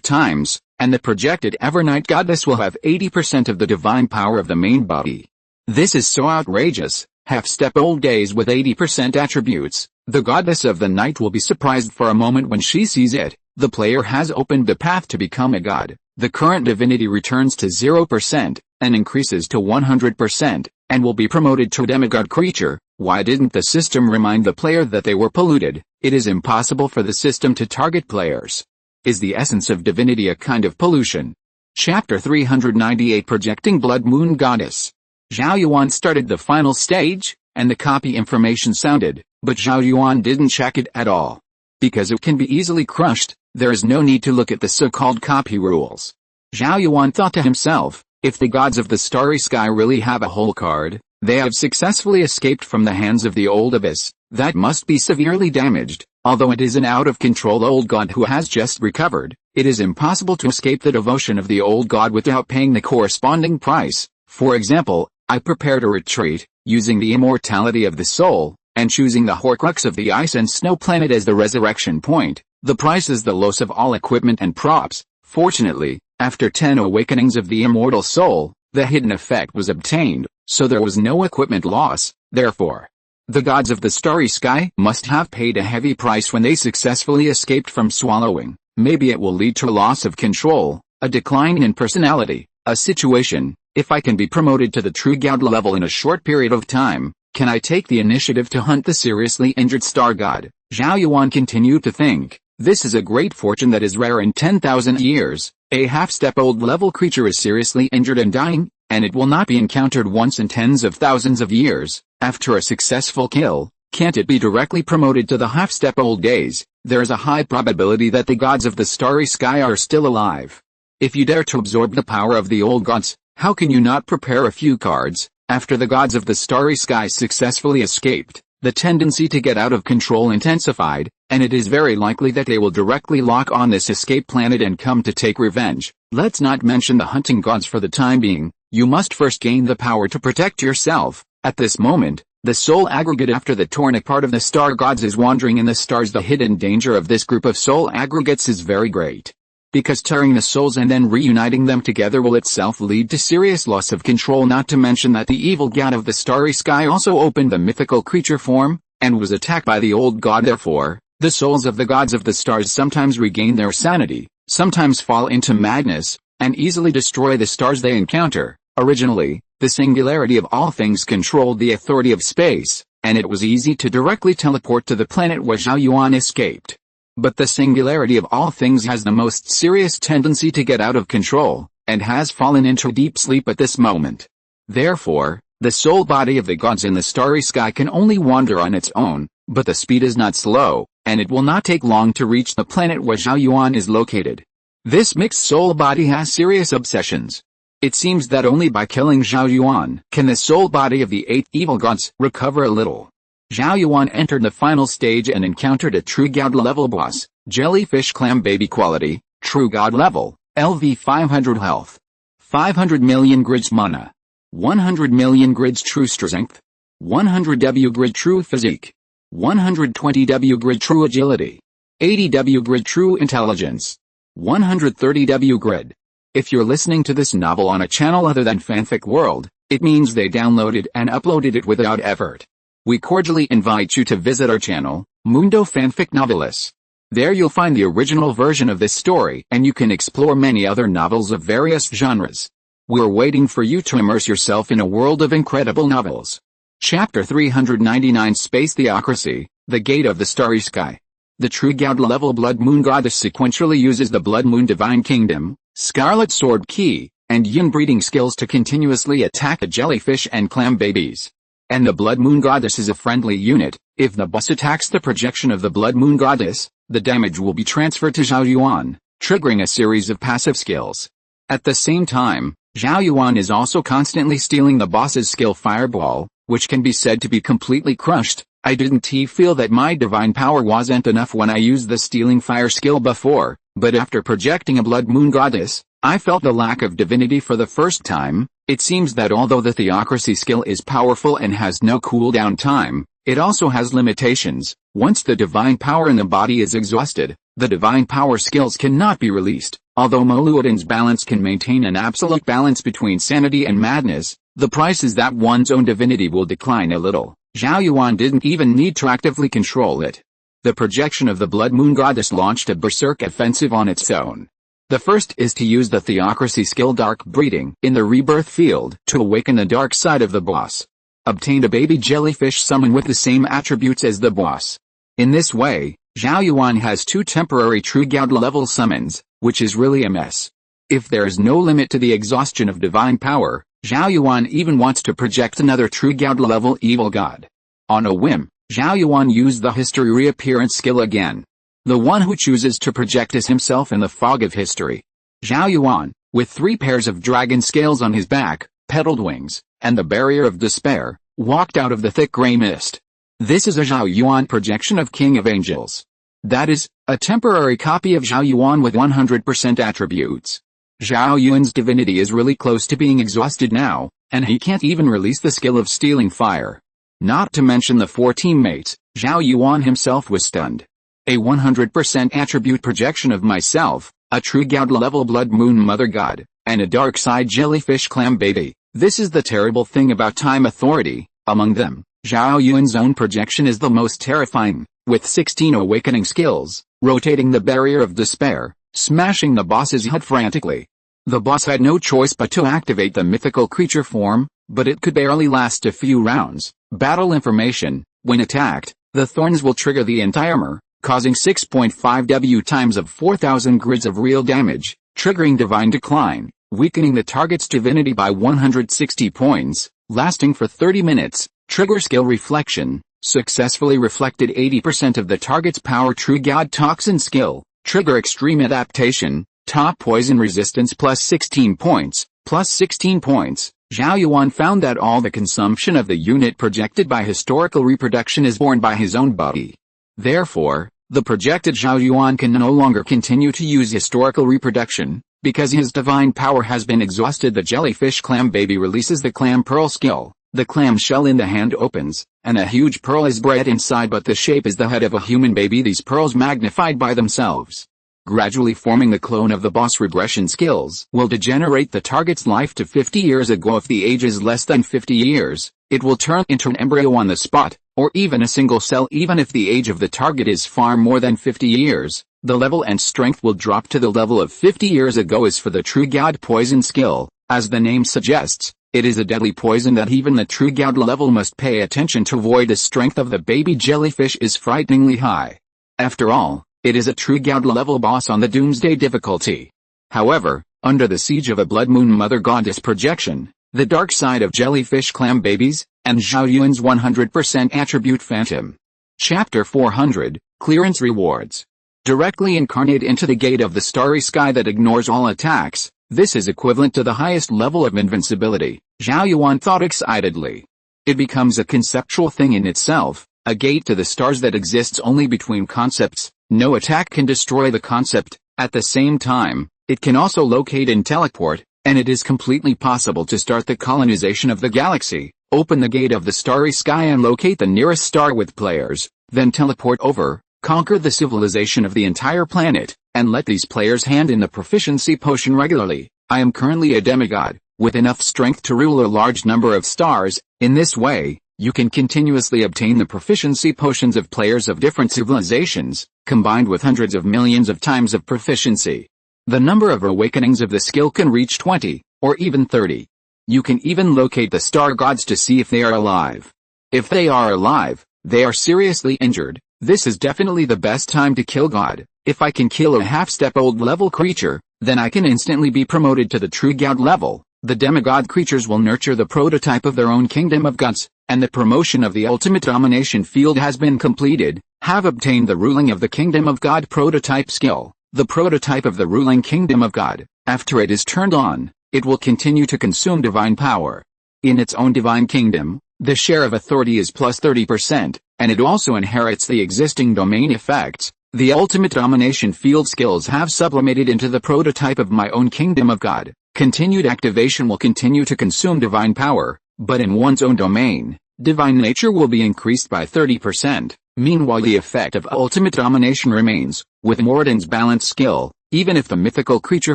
times, and the projected Evernight goddess will have 80% of the divine power of the main body. This is so outrageous. Half-step old days with 80% attributes. The goddess of the night will be surprised for a moment when she sees it. The player has opened the path to become a god. The current divinity returns to 0%, and increases to 100%, and will be promoted to demigod creature. Why didn't the system remind the player that they were polluted? It is impossible for the system to target players. Is the essence of divinity a kind of pollution? Chapter 398 Projecting Blood Moon Goddess. Zhao Yuan started the final stage, and the copy information sounded, but Zhao Yuan didn't check it at all. Because it can be easily crushed, there is no need to look at the so-called copy rules. Zhao Yuan thought to himself, if the gods of the starry sky really have a whole card, they have successfully escaped from the hands of the old abyss, that must be severely damaged. Although it is an out-of-control old god who has just recovered, it is impossible to escape the devotion of the old god without paying the corresponding price. For example, I prepared a retreat, using the immortality of the soul, and choosing the Horcrux of the ice and snow planet as the resurrection point. The price is the loss of all equipment and props. Fortunately, after 10 awakenings of the immortal soul, the hidden effect was obtained, so there was no equipment loss. Therefore, the gods of the starry sky must have paid a heavy price when they successfully escaped from swallowing. Maybe it will lead to a loss of control, a decline in personality, a situation. If I can be promoted to the true god level in a short period of time, can I take the initiative to hunt the seriously injured star god? Zhao Yuan continued to think, this is a great fortune that is rare in 10,000 years. A half-step-old level creature is seriously injured and dying, and it will not be encountered once in tens of thousands of years. After a successful kill, can't it be directly promoted to the half-step-old days? There is a high probability that the gods of the starry sky are still alive. If you dare to absorb the power of the old gods, how can you not prepare a few cards? After the gods of the starry sky successfully escaped, the tendency to get out of control intensified, and it is very likely that they will directly lock on this escape planet and come to take revenge. Let's not mention the hunting gods for the time being. You must first gain the power to protect yourself. At this moment, the soul aggregate after the torn apart of the star gods is wandering in the stars. The hidden danger of this group of soul aggregates is very great. Because tearing the souls and then reuniting them together will itself lead to serious loss of control, not to mention that the evil god of the starry sky also opened the mythical creature form, and was attacked by the old god. Therefore, the souls of the gods of the stars sometimes regain their sanity, sometimes fall into madness, and easily destroy the stars they encounter. Originally, the singularity of all things controlled the authority of space, and it was easy to directly teleport to the planet where Zhao Yuan escaped. But the singularity of all things has the most serious tendency to get out of control, and has fallen into deep sleep at this moment. Therefore, the soul body of the gods in the starry sky can only wander on its own, but the speed is not slow, and it will not take long to reach the planet where Zhao Yuan is located. This mixed soul body has serious obsessions. It seems that only by killing Zhao Yuan can the soul body of the 8 evil gods recover a little. Zhao Yuan entered the final stage and encountered a true god level boss, jellyfish clam baby quality, true god level, LV 500 health, 500 million grids mana, 100 million grids true strength, 100 W grid true physique, 120 W grid true agility, 80 W grid true intelligence, 130 W grid. If you're listening to this novel on a channel other than Fanfic World, it means they downloaded and uploaded it without effort. We cordially invite you to visit our channel, Mundo Fanfic Novelis. There you'll find the original version of this story, and you can explore many other novels of various genres. We're waiting for you to immerse yourself in a world of incredible novels. Chapter 399 Space Theocracy, The Gate of the Starry Sky. The true god level Blood Moon Goddess sequentially uses the Blood Moon Divine Kingdom, Scarlet Sword Key, and Yin breeding skills to continuously attack the jellyfish and clam babies. And the Blood Moon Goddess is a friendly unit. If the boss attacks the projection of the Blood Moon Goddess, the damage will be transferred to Zhao Yuan, triggering a series of passive skills. At the same time, Zhao Yuan is also constantly stealing the boss's skill Fireball, which can be said to be completely crushed. I didn't feel that my divine power wasn't enough when I used the stealing fire skill before, but after projecting a Blood Moon Goddess, I felt the lack of divinity for the first time. It seems that although the Theocracy skill is powerful and has no cooldown time, it also has limitations. Once the divine power in the body is exhausted, the divine power skills cannot be released. Although Moluoden's balance can maintain an absolute balance between sanity and madness, the price is that one's own divinity will decline a little. Zhao Yuan didn't even need to actively control it. The projection of the Blood Moon Goddess launched a berserk offensive on its own. The first is to use the theocracy skill Dark Breeding in the rebirth field to awaken the dark side of the boss. Obtain a baby jellyfish summon with the same attributes as the boss. In this way, Zhao Yuan has 2 temporary true god level summons, which is really a mess. If there is no limit to the exhaustion of divine power, Zhao Yuan even wants to project another true god level evil god. On a whim, Zhao Yuan used the history reappearance skill again. The one who chooses to project is himself in the fog of history. Zhao Yuan, with 3 pairs of dragon scales on his back, petaled wings, and the barrier of despair, walked out of the thick gray mist. This is a Zhao Yuan projection of King of Angels. That is, a temporary copy of Zhao Yuan with 100% attributes. Zhao Yuan's divinity is really close to being exhausted now, and he can't even release the skill of stealing fire. Not to mention the 4 teammates, Zhao Yuan himself was stunned. A 100% attribute projection of myself, a true god level blood moon mother god, and a dark side jellyfish clam baby. This is the terrible thing about Time Authority. Among them, Zhao Yuan's own projection is the most terrifying, with 16 awakening skills, rotating the barrier of despair, smashing the boss's head frantically. The boss had no choice but to activate the mythical creature form, but it could barely last a few rounds. Battle information: when attacked, the thorns will trigger the entire armor, causing 6.5 W times of 4,000 grids of real damage, triggering divine decline, weakening the target's divinity by 160 points, lasting for 30 minutes. Trigger skill reflection: successfully reflected 80% of the target's power. True god toxin skill: trigger extreme adaptation, top poison resistance plus 16 points, plus 16 points. Zhao Yuan found that all the consumption of the unit projected by historical reproduction is borne by his own body. Therefore, the projected Zhao Yuan can no longer continue to use historical reproduction, because his divine power has been exhausted. The jellyfish clam baby releases the clam pearl skill. The clam shell in the hand opens, and a huge pearl is bred inside, but the shape is the head of a human baby. These pearls magnified by themselves, gradually forming the clone of the boss. Regression skills will degenerate the target's life to 50 years ago. If the age is less than 50 years, it will turn into an embryo on the spot, or even a single cell. Even if the age of the target is far more than 50 years, the level and strength will drop to the level of 50 years ago. As for the true god poison skill, as the name suggests, it is a deadly poison that even the true god level must pay attention to avoid. The strength of the baby jellyfish is frighteningly high. After all, it is a true god level boss on the Doomsday difficulty. However, under the siege of a blood moon mother goddess projection, the dark side of jellyfish clam babies, and Zhao Yuan's 100% attribute phantom. Chapter 400, Clearance Rewards. Directly incarnate into the gate of the starry sky that ignores all attacks. This is equivalent to the highest level of invincibility, Zhao Yuan thought excitedly. It becomes a conceptual thing in itself, a gate to the stars that exists only between concepts. No attack can destroy the concept. At the same time, it can also locate and teleport, and it is completely possible to start the colonization of the galaxy, open the gate of the starry sky and locate the nearest star with players, then teleport over, conquer the civilization of the entire planet, and let these players hand in the proficiency potion regularly. I am currently a demigod, with enough strength to rule a large number of stars. In this way, you can continuously obtain the proficiency potions of players of different civilizations, combined with hundreds of millions of times of proficiency. The number of awakenings of the skill can reach 20, or even 30. You can even locate the star gods to see if they are alive. If they are alive, they are seriously injured. This is definitely the best time to kill God. If I can kill a half-step-old level creature, then I can instantly be promoted to the true god level. The demigod creatures will nurture the prototype of their own kingdom of gods, and the promotion of the ultimate domination field has been completed. Have obtained the ruling of the kingdom of God prototype skill. The prototype of the ruling kingdom of God, after it is turned on, it will continue to consume divine power. In its own divine kingdom, the share of authority is plus 30%, and it also inherits the existing domain effects. The ultimate domination field skills have sublimated into the prototype of my own kingdom of God. Continued activation will continue to consume divine power, but in one's own domain, divine nature will be increased by 30%. Meanwhile, the effect of ultimate domination remains. With Morden's balanced skill, even if the mythical creature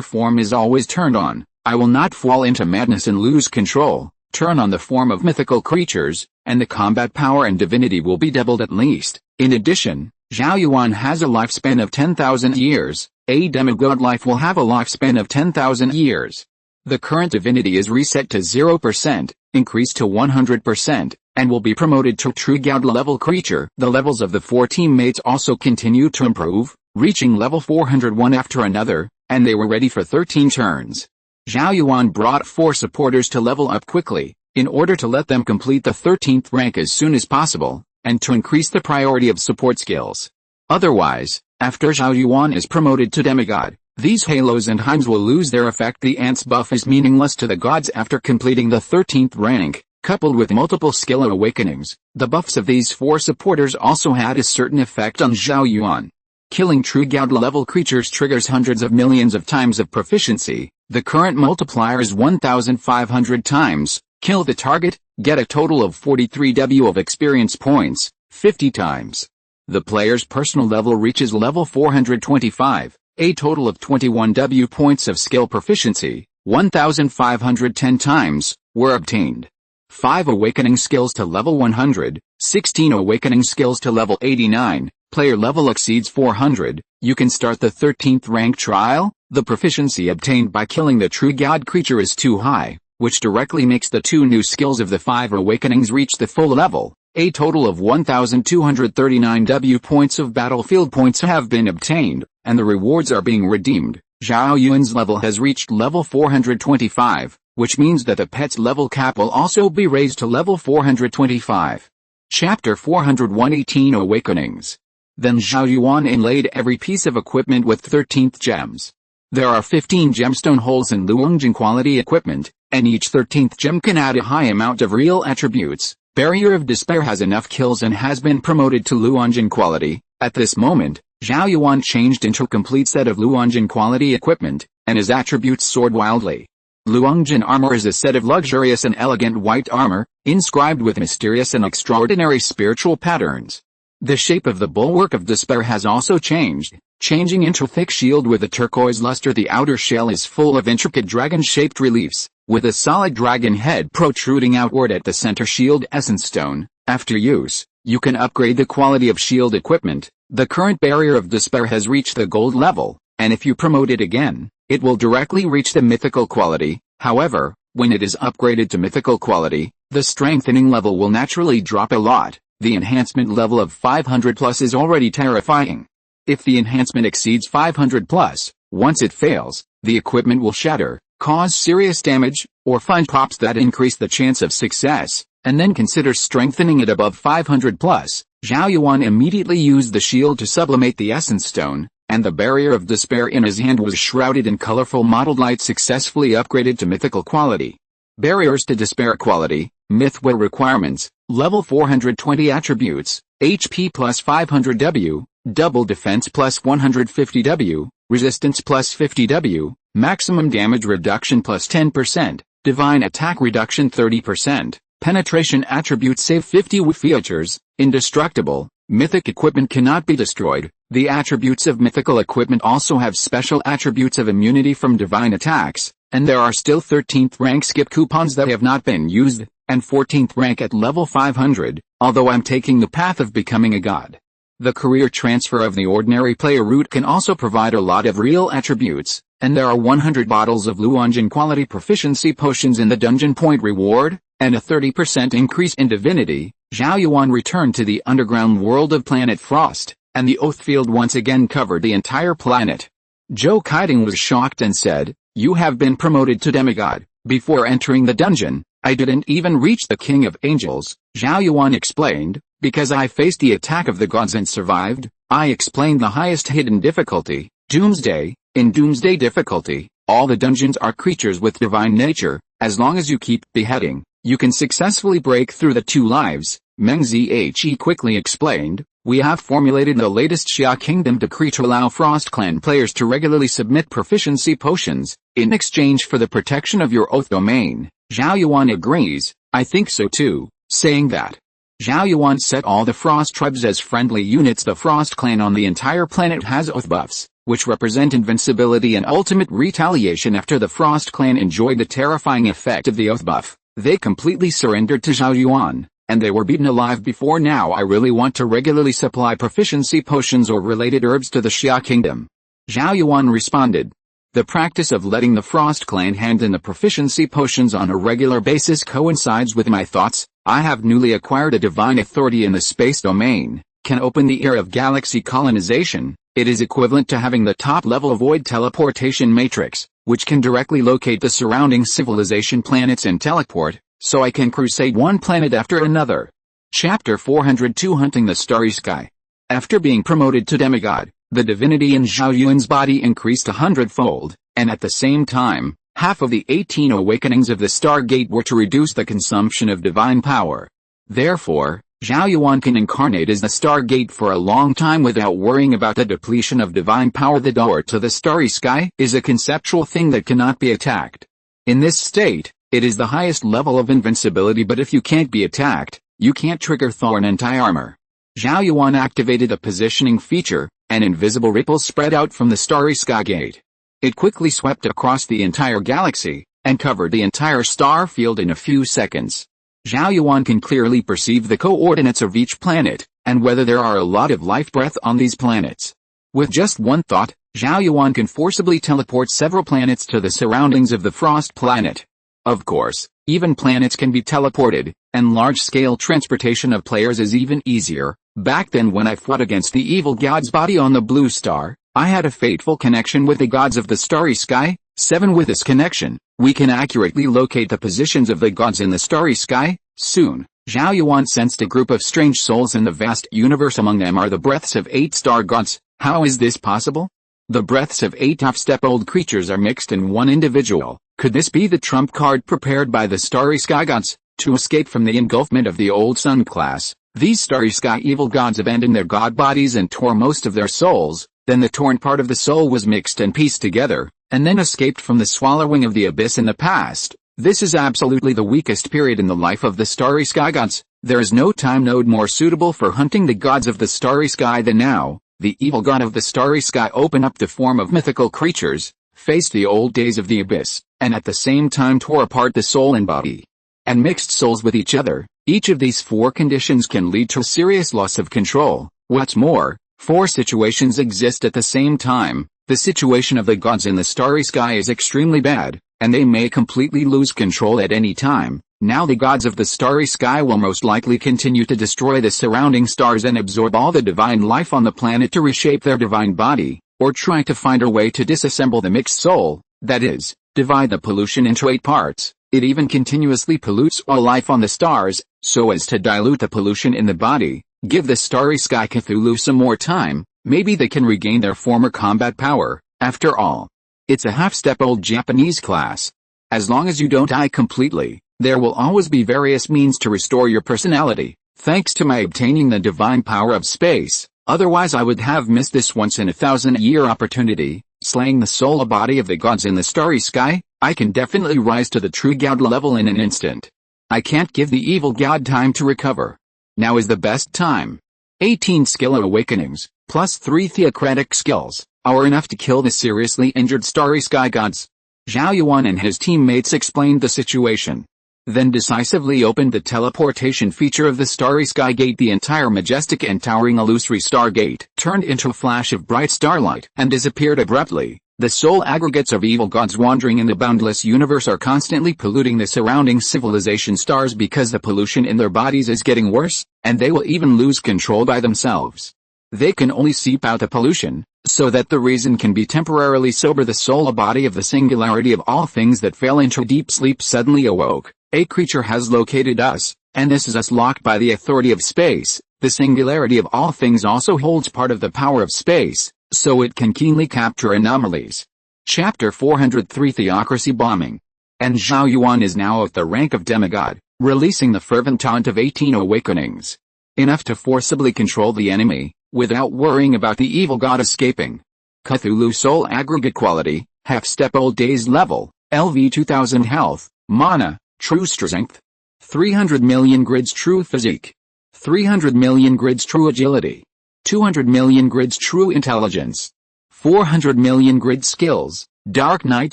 form is always turned on, I will not fall into madness and lose control. Turn on the form of mythical creatures, and the combat power and divinity will be doubled at least. In addition, Zhao Yuan has a lifespan of 10,000 years, A demigod life will have a lifespan of 10,000 years. The current divinity is reset to 0%, increased to 100%, and will be promoted to true god level creature. The levels of the 4 teammates also continue to improve, reaching level 400 one after another, and they were ready for 13 turns. Zhao Yuan brought 4 supporters to level up quickly, in order to let them complete the 13th rank as soon as possible, and to increase the priority of support skills. Otherwise, after Zhao Yuan is promoted to demigod, these halos and heims will lose their effect. The ants buff is meaningless to the gods after completing the 13th rank, coupled with multiple skill awakenings. The buffs of these 4 supporters also had a certain effect on Zhao Yuan. Killing true god level creatures triggers hundreds of millions of times of proficiency. The current multiplier is 1,500 times. Kill the target, get a total of 43 W of experience points, 50 times. The player's personal level reaches level 425. A total of 21 W points of skill proficiency, 1,510 times, were obtained. 5 awakening skills to level 100, 16 awakening skills to level 89, player level exceeds 400, you can start the 13th rank trial. The proficiency obtained by killing the true god creature is too high, which directly makes the 2 new skills of the 5 awakenings reach the full level. A total of 1,239 W points of battlefield points have been obtained, and the rewards are being redeemed. Zhao Yuan's level has reached level 425, which means that the pet's level cap will also be raised to level 425. Chapter 418 Awakenings. Then Zhao Yuan inlaid every piece of equipment with 13th gems. There are 15 gemstone holes in Luongjin quality equipment, and each 13th gem can add a high amount of real attributes. Barrier of Despair has enough kills and has been promoted to Luongjin quality. At this moment, Zhao Yuan changed into a complete set of Luongjin quality equipment, and his attributes soared wildly. Luongjin armor is a set of luxurious and elegant white armor, inscribed with mysterious and extraordinary spiritual patterns. The shape of the bulwark of despair has also changed, changing into a thick shield with a turquoise luster. The outer shell is full of intricate dragon-shaped reliefs, with a solid dragon head protruding outward at the center. Shield essence stone. After use, you can upgrade the quality of shield equipment. The current barrier of despair has reached the gold level, and if you promote it again, it will directly reach the mythical quality. However, when it is upgraded to mythical quality, the strengthening level will naturally drop a lot. The enhancement level of 500 plus is already terrifying. If the enhancement exceeds 500 plus, once it fails, the equipment will shatter, cause serious damage, or find props that increase the chance of success, and then consider strengthening it above 500 plus. Zhao Yuan immediately used the shield to sublimate the essence stone, and the barrier of despair in his hand was shrouded in colorful mottled light, successfully upgraded to mythical quality. Barriers to despair quality. Mythware requirements. Level 420 attributes, HP plus 500 W, double defense plus 150 W, resistance plus 50 W, maximum damage reduction plus 10%, divine attack reduction 30%, penetration attribute save 50 W. Features, indestructible, mythic equipment cannot be destroyed. The attributes of mythical equipment also have special attributes of immunity from divine attacks, and there are still 13th rank skip coupons that have not been used, and 14th rank at level 500, although I'm taking the path of becoming a god. The career transfer of the ordinary player route can also provide a lot of real attributes, and there are 100 bottles of Luongjin quality proficiency potions in the dungeon point reward, and a 30% increase in divinity. Zhao Yuan returned to the underground world of Planet Frost, and the oath field once again covered the entire planet. Zhou Kaiding was shocked and said, "You have been promoted to demigod." Before entering the dungeon, I didn't even reach the King of Angels, Zhao Yuan explained, because I faced the attack of the gods and survived. I explained the highest hidden difficulty, Doomsday. In Doomsday difficulty, all the dungeons are creatures with divine nature. As long as you keep beheading, you can successfully break through the 2 lives. Meng Zhe quickly explained, we have formulated the latest Xia Kingdom decree to allow Frost Clan players to regularly submit proficiency potions, in exchange for the protection of your oath domain. Zhao Yuan agrees, I think so too, saying that Zhao Yuan set all the Frost tribes as friendly units. The Frost Clan on the entire planet has oath buffs, which represent invincibility and ultimate retaliation. After the Frost Clan enjoyed the terrifying effect of the oath buff, they completely surrendered to Zhao Yuan, and they were beaten alive before. Now I really want to regularly supply proficiency potions or related herbs to the Xia Kingdom. Zhao Yuan responded. The practice of letting the Frost Clan hand in the proficiency potions on a regular basis coincides with my thoughts. I have newly acquired a divine authority in the space domain, can open the era of galaxy colonization. It is equivalent to having the top level void teleportation matrix, which can directly locate the surrounding civilization planets and teleport, so I can crusade one planet after another. Chapter 402 Hunting the Starry Sky. After being promoted to demigod, the divinity in Zhao Yuan's body increased 100-fold, and at the same time, half of the 18 awakenings of the Stargate were to reduce the consumption of divine power. Therefore, Zhao Yuan can incarnate as the Stargate for a long time without worrying about the depletion of divine power. The door to the starry sky is a conceptual thing that cannot be attacked. In this state, it is the highest level of invincibility, but if you can't be attacked, you can't trigger Thorn anti-armor. Zhao Yuan activated a positioning feature, and invisible ripples spread out from the starry sky gate. It quickly swept across the entire galaxy, and covered the entire star field in a few seconds. Zhao Yuan can clearly perceive the coordinates of each planet, and whether there are a lot of life breath on these planets. With just one thought, Zhao Yuan can forcibly teleport several planets to the surroundings of the Frost Planet. Of course, even planets can be teleported, and large-scale transportation of players is even easier. Back then when I fought against the evil god's body on the blue star, I had a fateful connection with the gods of the starry sky. 7 With this connection, we can accurately locate the positions of the gods in the starry sky. Soon, Zhao Yuan sensed a group of strange souls in the vast universe. Among them are the breaths of 8 star gods. How is this possible? The breaths of 8 half-step-old creatures are mixed in one individual. Could this be the trump card prepared by the starry sky gods? To escape from the engulfment of the old sun class, these starry sky evil gods abandoned their god bodies and tore most of their souls. Then the torn part of the soul was mixed and pieced together, and then escaped from the swallowing of the abyss in the past. This is absolutely the weakest period in the life of the starry sky gods. There is no time node more suitable for hunting the gods of the starry sky than now. The evil god of the starry sky opened up the form of mythical creatures, faced the old days of the abyss, and at the same time tore apart the soul and body, and mixed souls with each other. Each of these 4 conditions can lead to serious loss of control. What's more, 4 situations exist at the same time. The situation of the gods in the starry sky is extremely bad, and they may completely lose control at any time. Now the gods of the starry sky will most likely continue to destroy the surrounding stars and absorb all the divine life on the planet to reshape their divine body, or try to find a way to disassemble the mixed soul, that is, divide the pollution into 8 parts. It even continuously pollutes all life on the stars, so as to dilute the pollution in the body. Give the starry sky Cthulhu some more time, maybe they can regain their former combat power. After all, it's a half-step-old Japanese class. As long as you don't die completely, there will always be various means to restore your personality, thanks to my obtaining the divine power of space. Otherwise I would have missed this once-in-a-thousand-year opportunity, slaying the soul body of the gods in the starry sky. I can definitely rise to the true god level in an instant. I can't give the evil god time to recover. Now is the best time. 18 skill awakenings, plus 3 theocratic skills, are enough to kill the seriously injured starry sky gods. Zhao Yuan and his teammates explained the situation. Then decisively opened the teleportation feature of the starry sky gate. The entire majestic and towering illusory stargate turned into a flash of bright starlight and disappeared abruptly. The soul aggregates of evil gods wandering in the boundless universe are constantly polluting the surrounding civilization stars because the pollution in their bodies is getting worse, and they will even lose control by themselves. They can only seep out the pollution, so that the reason can be temporarily sober. The soul body of the singularity of all things that fell into deep sleep suddenly awoke. A creature has located us, and this is us locked by the authority of space. The singularity of all things also holds part of the power of space, so it can keenly capture anomalies. Chapter 403 Theocracy Bombing. And Zhao Yuan is now at the rank of demigod, releasing the fervent taunt of 18 awakenings. Enough to forcibly control the enemy, without worrying about the evil god escaping. Cthulhu Soul Aggregate Quality, Half-Step Old Days Level, LV 2000 Health, Mana, True Strength. 300 million grids True Physique. 300 million grids True Agility. 200 million grids True Intelligence. 400 million grid Skills, Dark Knight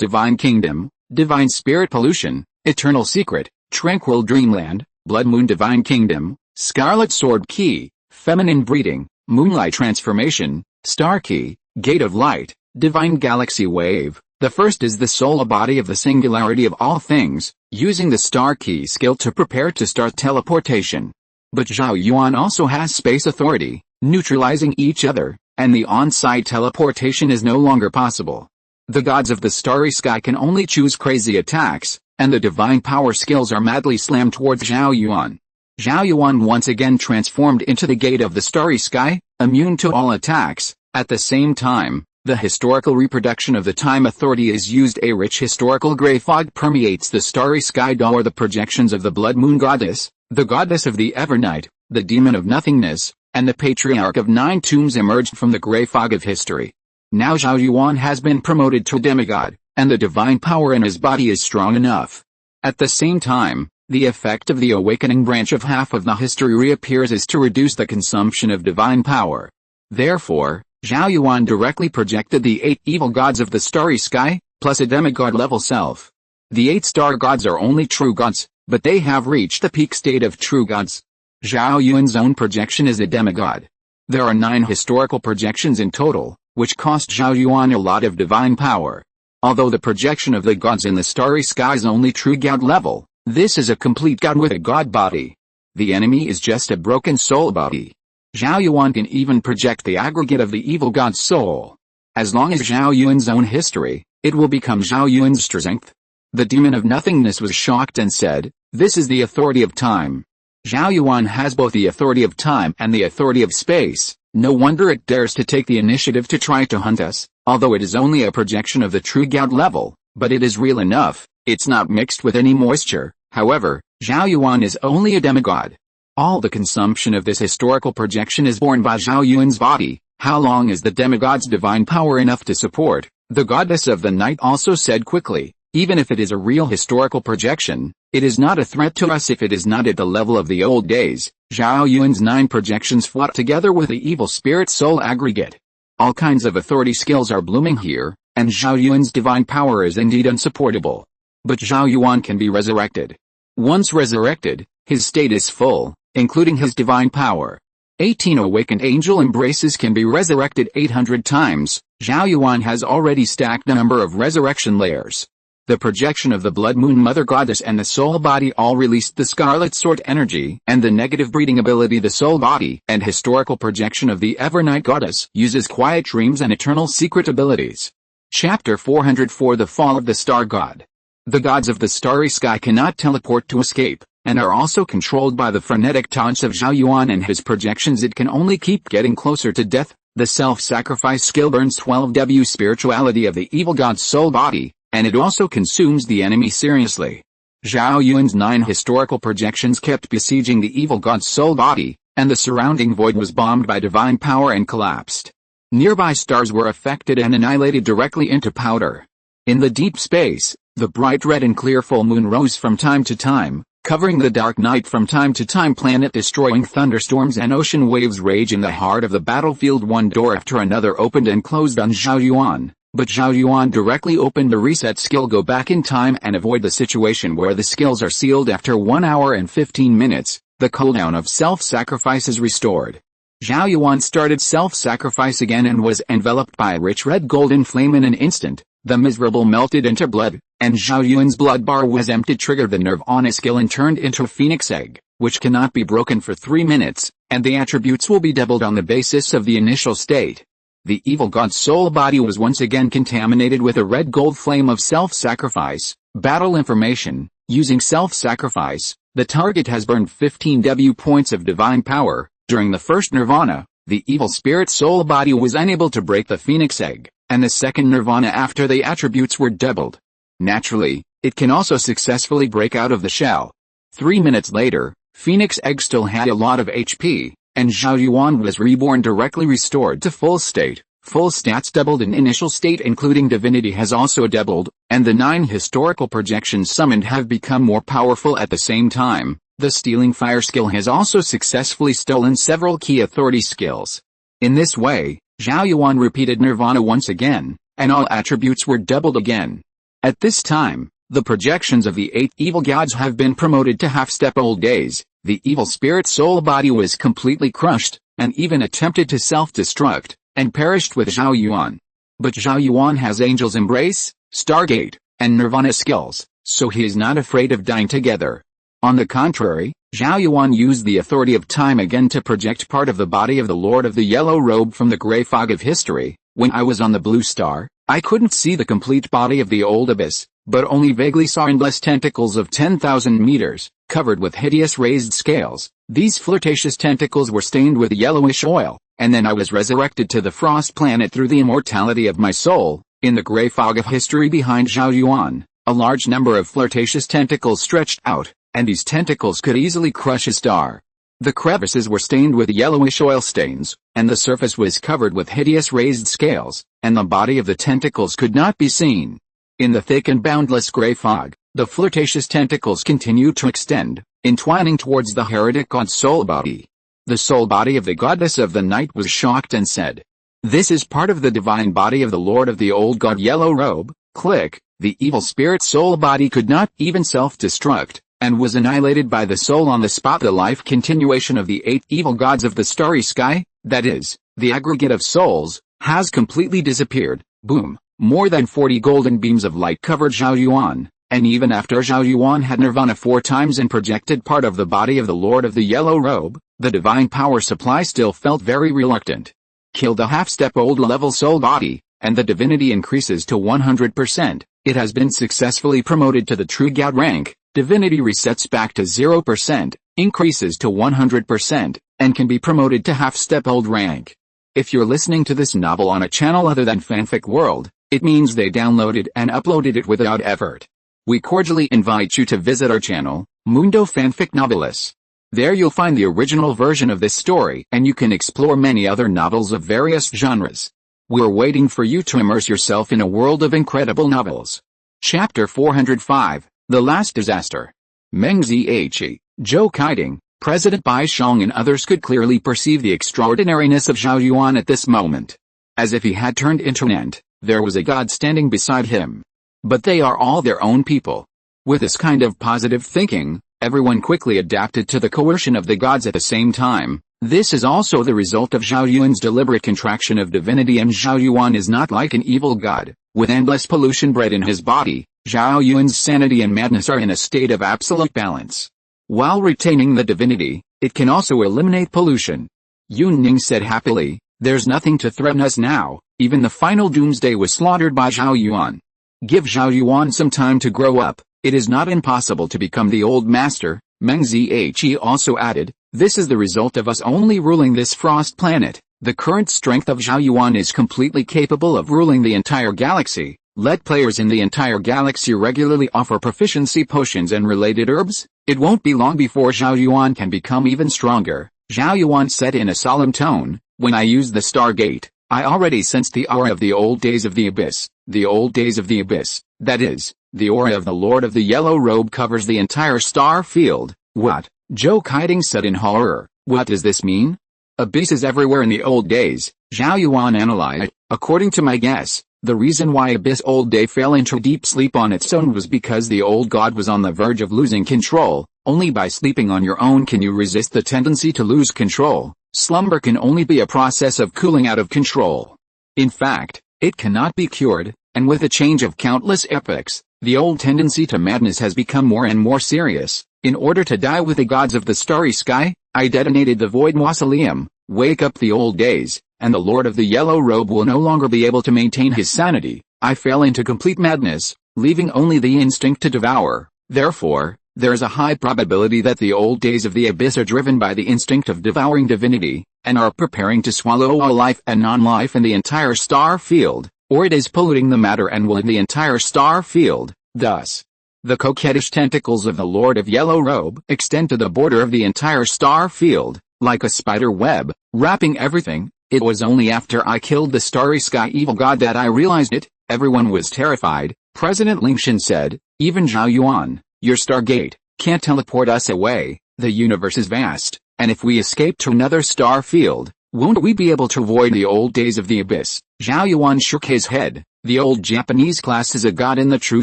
Divine Kingdom, Divine Spirit Pollution, Eternal Secret, Tranquil Dreamland, Blood Moon Divine Kingdom, Scarlet Sword Key, Feminine Breeding, Moonlight Transformation, Star Key, Gate of Light, Divine Galaxy Wave. The first is the soul body of the singularity of all things, using the star key skill to prepare to start teleportation. But Zhao Yuan also has space authority, neutralizing each other, and the on-site teleportation is no longer possible. The gods of the starry sky can only choose crazy attacks, and the divine power skills are madly slammed towards Zhao Yuan. Zhao Yuan once again transformed into the gate of the starry sky, immune to all attacks. At the same time, the historical reproduction of the time authority is used. A rich historical gray fog permeates the starry sky or the projections of the blood moon goddess, the goddess of the evernight, the demon of nothingness, and the patriarch of 9 tombs emerged from the gray fog of history. Now Zhao Yuan has been promoted to demigod, and the divine power in his body is strong enough. At the same time, the effect of the awakening branch of half of the history reappears is to reduce the consumption of divine power. Therefore, Zhao Yuan directly projected the 8 evil gods of the starry sky, plus a demigod level self. The 8 star gods are only true gods, but they have reached the peak state of true gods. Zhao Yuan's own projection is a demigod. There are 9 historical projections in total, which cost Zhao Yuan a lot of divine power. Although the projection of the gods in the starry sky is only true god level, this is a complete god with a god body. The enemy is just a broken soul body. Zhao Yuan can even project the aggregate of the evil god's soul. As long as Zhao Yuan's own history, it will become Zhao Yuan's strength. The demon of nothingness was shocked and said, "This is the authority of time." Zhao Yuan has both the authority of time and the authority of space. No wonder it dares to take the initiative to try to hunt us, although it is only a projection of the true god level, but it is real enough. It's not mixed with any moisture. However, Zhao Yuan is only a demigod. All the consumption of this historical projection is borne by Zhao Yuan's body. How long is the demigod's divine power enough to support? The goddess of the night also said quickly, even if it is a real historical projection, it is not a threat to us if it is not at the level of the old days. Zhao Yuan's 9 projections fought together with the evil spirit soul aggregate. All kinds of authority skills are blooming here, and Zhao Yuan's divine power is indeed unsupportable. But Zhao Yuan can be resurrected. Once resurrected, his state is full, including his divine power. 18 awakened angel embraces can be resurrected 800 times. Zhao Yuan has already stacked a number of resurrection layers. The projection of the blood moon mother goddess and the soul body all released the scarlet sword energy, and the negative breeding ability the soul body and historical projection of the evernight goddess uses quiet dreams and eternal secret abilities. Chapter 404 The Fall of the Star God. The gods of the starry sky cannot teleport to escape, and are also controlled by the frenetic taunts of Zhao Yuan and his projections. It can only keep getting closer to death. The self-sacrifice skill burns 12W spirituality of the evil god's soul body, and it also consumes the enemy seriously. Zhao Yuan's 9 historical projections kept besieging the evil god's soul body, and the surrounding void was bombed by divine power and collapsed. Nearby stars were affected and annihilated directly into powder. In the deep space, the bright red and clear full moon rose from time to time, covering the dark night from time to time. Planet-destroying thunderstorms and ocean waves rage in the heart of the battlefield. One door after another opened and closed on Zhao Yuan. But Zhao Yuan directly opened the reset skill go back in time and avoid the situation where the skills are sealed after 1 hour and 15 minutes, the cooldown of self-sacrifice is restored. Zhao Yuan started self-sacrifice again and was enveloped by a rich red golden flame in an instant. The miserable melted into blood, and Zhao Yuan's blood bar was empty. Triggered the Nirvana skill and turned into a phoenix egg, which cannot be broken for 3 minutes, and the attributes will be doubled on the basis of the initial state. The evil god's soul body was once again contaminated with a red gold flame of self-sacrifice. Battle information. Using self-sacrifice, the target has burned 15 W points of divine power. During the first Nirvana, the evil spirit soul body was unable to break the phoenix egg, and the second Nirvana after the attributes were doubled. Naturally, it can also successfully break out of the shell. 3 minutes later, Phoenix Egg still had a lot of HP, and Zhao Yuan was reborn directly restored to full state. Full stats doubled in initial state including divinity has also doubled, and the 9 historical projections summoned have become more powerful at the same time. The stealing fire skill has also successfully stolen several key authority skills. In this way, Zhao Yuan repeated Nirvana once again, and all attributes were doubled again. At this time, the projections of the 8 evil gods have been promoted to half-step old days. The evil spirit soul body was completely crushed, and even attempted to self-destruct, and perished with Zhao Yuan. But Zhao Yuan has Angel's Embrace, Stargate, and Nirvana skills, so he is not afraid of dying together. On the contrary, Zhao Yuan used the authority of time again to project part of the body of the Lord of the Yellow Robe from the gray fog of history. When I was on the Blue Star, I couldn't see the complete body of the old abyss, but only vaguely saw endless tentacles of 10,000 meters, covered with hideous raised scales. These flirtatious tentacles were stained with yellowish oil, and then I was resurrected to the frost planet through the immortality of my soul. In the gray fog of history behind Zhao Yuan, a large number of flirtatious tentacles stretched out, and these tentacles could easily crush a star. The crevices were stained with yellowish oil stains, and the surface was covered with hideous raised scales, and the body of the tentacles could not be seen. In the thick and boundless gray fog, the flirtatious tentacles continued to extend, entwining towards the heretic god's soul body. The soul body of the goddess of the night was shocked and said, "This is part of the divine body of the Lord of the old god Yellow Robe." Click. The evil spirit soul body could not even self-destruct, and was annihilated by the soul on the spot. The life continuation of the 8 evil gods of the starry sky, that is, the aggregate of souls, has completely disappeared. Boom. More than 40 golden beams of light covered Zhao Yuan, and even after Zhao Yuan had nirvana 4 times and projected part of the body of the Lord of the Yellow Robe, the divine power supply still felt very reluctant. Kill the half-step old level soul body, and the divinity increases to 100%. It has been successfully promoted to the true god rank. Divinity resets back to 0%, increases to 100%, and can be promoted to half-step old rank. If you're listening to this novel on a channel other than Fanfic World, it means they downloaded and uploaded it without effort. We cordially invite you to visit our channel, Mundo Fanfic Novelis. There you'll find the original version of this story, and you can explore many other novels of various genres. We're waiting for you to immerse yourself in a world of incredible novels. Chapter 405, The Last Disaster. Meng Zhe, Zhou Kaiding, President Bai Shang and others could clearly perceive the extraordinariness of Zhao Yuan at this moment. As if he had turned into an ant, there was a god standing beside him. But they are all their own people. With this kind of positive thinking, everyone quickly adapted to the coercion of the gods at the same time. This is also the result of Zhao Yuan's deliberate contraction of divinity, and Zhao Yuan is not like an evil god, with endless pollution bred in his body. Zhao Yuan's sanity and madness are in a state of absolute balance. While retaining the divinity, it can also eliminate pollution. Yun Ning said happily, "There's nothing to threaten us now." Even the final doomsday was slaughtered by Zhao Yuan. Give Zhao Yuan some time to grow up. It is not impossible to become the old master. Meng Zhe also added, "This is the result of us only ruling this frost planet. The current strength of Zhao Yuan is completely capable of ruling the entire galaxy. Let players in the entire galaxy regularly offer proficiency potions and related herbs. It won't be long before Zhao Yuan can become even stronger." Zhao Yuan said in a solemn tone, "When I used the Stargate, I already sensed the aura of the old days of the abyss. The old days of the abyss, that is, the aura of the Lord of the Yellow Robe covers the entire star field." "What?" Zhou Kaiding said in horror. "What does this mean?" "Abyss is everywhere in the old days," Zhao Yuan analyzed. "According to my guess, the reason why Abyss Old Day fell into deep sleep on its own was because the old god was on the verge of losing control. Only by sleeping on your own can you resist the tendency to lose control. Slumber can only be a process of cooling out of control. In fact, it cannot be cured, and with the change of countless epochs, the old tendency to madness has become more and more serious. In order to die with the gods of the starry sky, I detonated the Void Mausoleum. Wake up the old days, and the Lord of the Yellow Robe will no longer be able to maintain his sanity. I fell into complete madness, leaving only the instinct to devour. Therefore, there is a high probability that the old days of the abyss are driven by the instinct of devouring divinity, and are preparing to swallow all life and non-life in the entire star field, or it is polluting the matter and will in the entire star field. Thus, the coquettish tentacles of the Lord of Yellow Robe extend to the border of the entire star field, like a spider web, wrapping everything. It was only after I killed the starry sky evil god that I realized it." Everyone was terrified. President Lingshan said, "Even Zhao Yuan, your Stargate, can't teleport us away. The universe is vast, and if we escape to another star field, won't we be able to avoid the old days of the abyss?" Zhao Yuan shook his head. "The old Japanese class is a god in the true